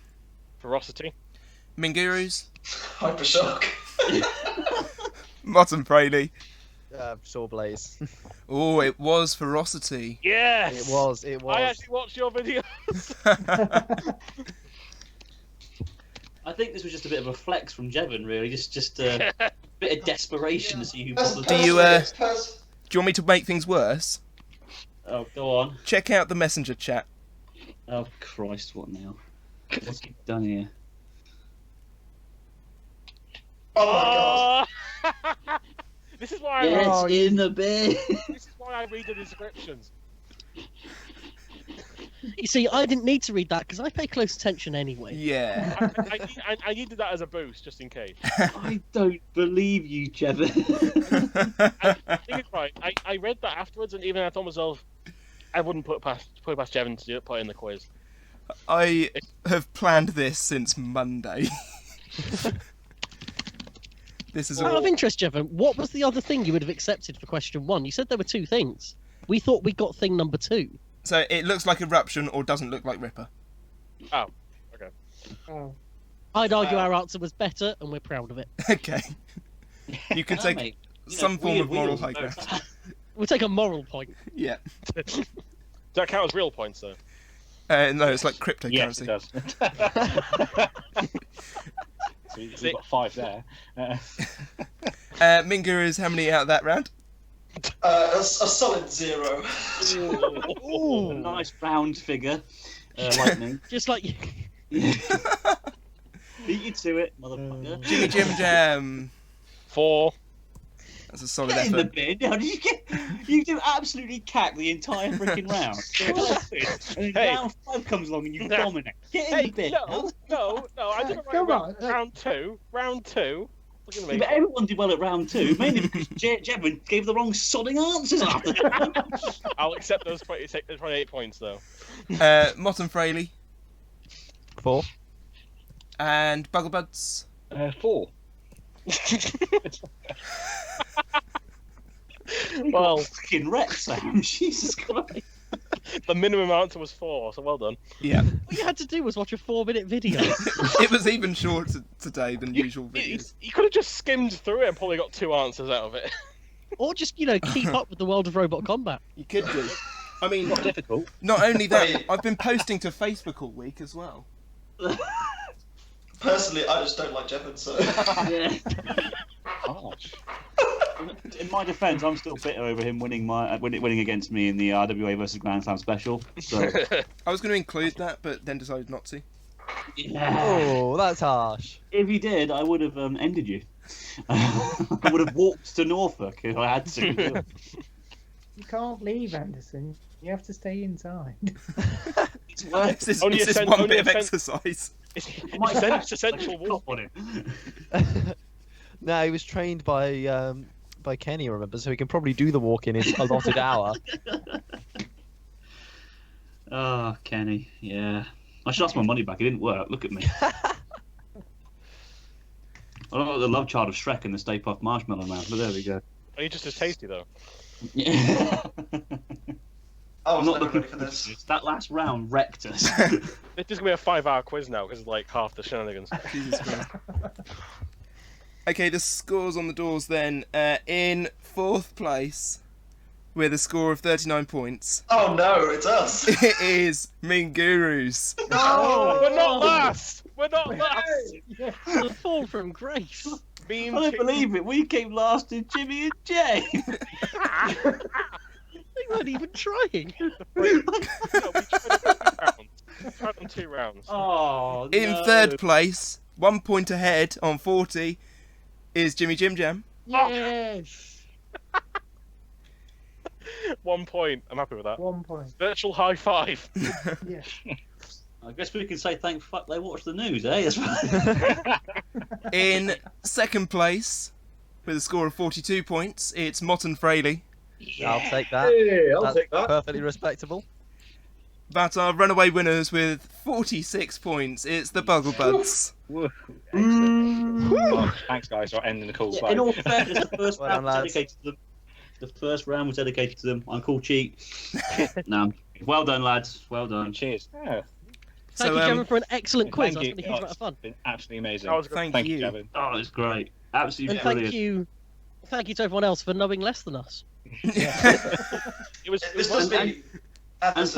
[SPEAKER 4] Ferocity.
[SPEAKER 1] Mingurus.
[SPEAKER 3] Hypershock.
[SPEAKER 1] Mott and Fraley.
[SPEAKER 6] Sawblaze.
[SPEAKER 1] Oh, it was Ferocity.
[SPEAKER 4] Yes.
[SPEAKER 6] It was.
[SPEAKER 4] I actually watched your video.
[SPEAKER 8] I think this was just a bit of a flex from Jevan, really. Just a bit of desperation to see who bothers.
[SPEAKER 1] Do you want me to make things worse?
[SPEAKER 8] Oh, go on.
[SPEAKER 1] Check out the messenger chat.
[SPEAKER 8] Oh, Christ, what now? What's he done here?
[SPEAKER 3] Oh my god.
[SPEAKER 4] This is why
[SPEAKER 8] Get in the bin.
[SPEAKER 4] This is why I read the descriptions.
[SPEAKER 9] You see, I didn't need to read that because I pay close attention anyway.
[SPEAKER 1] Yeah.
[SPEAKER 4] I needed that as a boost, just in case.
[SPEAKER 8] I don't believe you, Jevan.
[SPEAKER 4] I think it's right. I read that afterwards, and even I thought myself, I wouldn't put it past Jevan to put it in the quiz.
[SPEAKER 1] I have planned this since Monday. This is
[SPEAKER 9] Out of interest, Jevan, what was the other thing you would have accepted for question 1? You said there were 2 things. We thought we got thing number 2.
[SPEAKER 1] So it looks like Eruption or doesn't look like Ripper.
[SPEAKER 4] Oh, okay.
[SPEAKER 5] Oh.
[SPEAKER 9] I'd argue our answer was better, and we're proud of it.
[SPEAKER 1] Okay. You can take
[SPEAKER 8] Mate,
[SPEAKER 1] some form of moral high
[SPEAKER 8] wheels,
[SPEAKER 1] ground.
[SPEAKER 9] We'll take a moral point.
[SPEAKER 1] Yeah.
[SPEAKER 4] Does that count as real points, though?
[SPEAKER 1] No, it's like cryptocurrency.
[SPEAKER 10] Yes, it does. So we've got 5 there.
[SPEAKER 1] Mingurus, how many out of that round?
[SPEAKER 3] A solid 0.
[SPEAKER 8] Ooh, a nice round figure. Lightning.
[SPEAKER 9] Just like you.
[SPEAKER 8] Beat you to it, motherfucker.
[SPEAKER 1] Jimmy Jim Jam.
[SPEAKER 4] 4.
[SPEAKER 1] That's a solid
[SPEAKER 8] Get in the
[SPEAKER 1] effort.
[SPEAKER 8] bin. How did you get? You do absolutely cack the entire freaking round. And then round 5 comes along and you dominate. Get in the bin.
[SPEAKER 4] No, I didn't
[SPEAKER 5] Come
[SPEAKER 4] write
[SPEAKER 5] on.
[SPEAKER 4] round 2. Round 2. Look at me.
[SPEAKER 8] But everyone did well at round 2, mainly because Jevan gave the wrong sodding answers after that.
[SPEAKER 4] I'll accept those 28 points, though.
[SPEAKER 1] Mott and Fraley.
[SPEAKER 6] 4.
[SPEAKER 1] And Bugglebuds.
[SPEAKER 10] 4.
[SPEAKER 4] Well,
[SPEAKER 8] Fucking wreck, Sam. Jesus Christ.
[SPEAKER 4] the minimum answer was 4, so well done.
[SPEAKER 1] Yeah.
[SPEAKER 9] What you had to do was watch a 4-minute video.
[SPEAKER 1] It was even shorter today than usual videos.
[SPEAKER 4] You could have just skimmed through it and probably got 2 answers out of it.
[SPEAKER 9] Or just, keep up with the world of robot combat.
[SPEAKER 1] You could do. I mean,
[SPEAKER 10] Not difficult.
[SPEAKER 1] not only that, I've been posting to Facebook all week as well.
[SPEAKER 3] Personally, I just don't like Jevan, so.
[SPEAKER 8] Yeah.
[SPEAKER 10] Harsh.
[SPEAKER 8] In my defence, I'm still bitter over him winning against me in the RWA versus Grand Slam special. So.
[SPEAKER 1] I was going to include that, but then decided not to.
[SPEAKER 8] Yeah.
[SPEAKER 6] Oh, that's harsh.
[SPEAKER 8] If he did, I would have ended you. I would have walked to Norfolk if I had to.
[SPEAKER 5] You can't leave, Anderson. You have to stay inside.
[SPEAKER 8] It's worth
[SPEAKER 1] This is
[SPEAKER 4] Only
[SPEAKER 1] this is
[SPEAKER 4] essen-
[SPEAKER 1] one
[SPEAKER 4] only
[SPEAKER 1] bit of
[SPEAKER 4] essen-
[SPEAKER 1] exercise.
[SPEAKER 4] It's essential wolf.
[SPEAKER 8] on him.
[SPEAKER 6] No, he was trained by Kenny, remember, so he can probably do the walk in his allotted hour.
[SPEAKER 8] Oh, Kenny, yeah. I should ask my money back. It didn't work. Look at me. I don't like the love child of Shrek and the Stay Puft Marshmallow Man, but there we go.
[SPEAKER 4] Are you just as tasty, though?
[SPEAKER 8] Yeah.
[SPEAKER 3] I
[SPEAKER 8] I'm
[SPEAKER 3] was
[SPEAKER 8] not
[SPEAKER 3] never
[SPEAKER 8] looking
[SPEAKER 3] ready for this.
[SPEAKER 8] That last round wrecked us.
[SPEAKER 4] This is going to be a 5-hour quiz now, because it's like half the shenanigans.
[SPEAKER 1] Jesus Christ. Okay, the scores on the doors then. In 4th place, with a score of 39 points.
[SPEAKER 3] Oh no, it's us.
[SPEAKER 1] It is Mean Gurus.
[SPEAKER 4] Oh, we're not last. We're not last.
[SPEAKER 9] The fall from grace.
[SPEAKER 8] I don't believe it. We came last in Jimmy and Jay.
[SPEAKER 9] They weren't even trying.
[SPEAKER 4] We tried on 2 rounds.
[SPEAKER 8] Oh,
[SPEAKER 1] In
[SPEAKER 8] no.
[SPEAKER 1] third place, 1 point ahead on 40, is Jimmy Jim Jam.
[SPEAKER 5] Yes.
[SPEAKER 4] 1 point. I'm happy with that.
[SPEAKER 5] 1 point.
[SPEAKER 4] Virtual high five.
[SPEAKER 5] Yeah.
[SPEAKER 8] I guess we can say thank fuck they watch the news, eh? That's right.
[SPEAKER 1] In second place, with a score of 42 points, it's Motton Fraley.
[SPEAKER 6] I'll take that.
[SPEAKER 13] Hey, I'll
[SPEAKER 6] That's
[SPEAKER 13] take that.
[SPEAKER 6] perfectly respectable.
[SPEAKER 1] But our runaway winners with 46 points, it's the Bugglebuds.
[SPEAKER 10] Woo. Excellent. Oh, thanks, guys, for ending the call.
[SPEAKER 8] Yeah, in all fairness, the first
[SPEAKER 6] Well
[SPEAKER 8] round
[SPEAKER 6] done,
[SPEAKER 8] was
[SPEAKER 6] lads.
[SPEAKER 8] dedicated to them. The first round was dedicated to them. I'm called cheat. No. Well done, lads. Well done.
[SPEAKER 10] Cheers. Yeah.
[SPEAKER 9] Thank you, Jevan, for an excellent quiz.
[SPEAKER 10] Thank
[SPEAKER 9] That was
[SPEAKER 10] you.
[SPEAKER 9] a huge amount of fun.
[SPEAKER 10] It's been absolutely amazing.
[SPEAKER 4] That was good.
[SPEAKER 1] Thank
[SPEAKER 10] you,
[SPEAKER 1] you.
[SPEAKER 10] Jevan.
[SPEAKER 8] Oh, it's great. Absolutely
[SPEAKER 9] And
[SPEAKER 8] brilliant.
[SPEAKER 9] thank you to everyone else for knowing less than us.
[SPEAKER 4] It was.
[SPEAKER 3] This must be.
[SPEAKER 8] And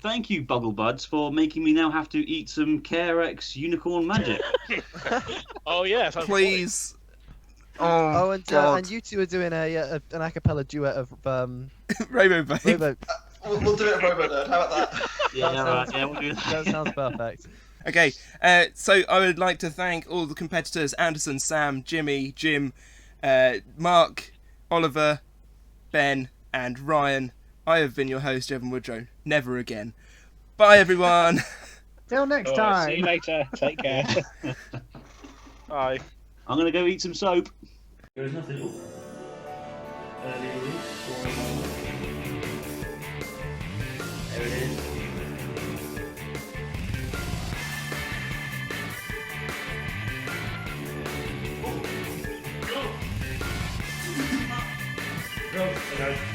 [SPEAKER 8] thank you, Bugglebuds, for making me now have to eat some Carex Unicorn Magic.
[SPEAKER 4] Oh yeah. sounds
[SPEAKER 1] Please.
[SPEAKER 6] Oh, and
[SPEAKER 1] God.
[SPEAKER 6] you two are doing an a cappella duet of
[SPEAKER 1] Rainbow Babe.
[SPEAKER 6] Robo.
[SPEAKER 3] We'll do it at Robo Nerd. How about that?
[SPEAKER 8] Yeah, right. Yeah, we'll do that.
[SPEAKER 6] That sounds perfect.
[SPEAKER 1] Okay, so I would like to thank all the competitors, Anderson, Sam, Jimmy, Jim, Mark, Oliver, Ben, and Ryan. I have been your host, Jevan Woodrow. Never again. Bye, everyone.
[SPEAKER 5] Till next
[SPEAKER 10] All
[SPEAKER 5] time.
[SPEAKER 10] right, see you later. Take care.
[SPEAKER 4] Bye.
[SPEAKER 8] I'm going to go eat some soap.
[SPEAKER 14] There is nothing. Early release. There it is. Oh. Go. Go. Okay.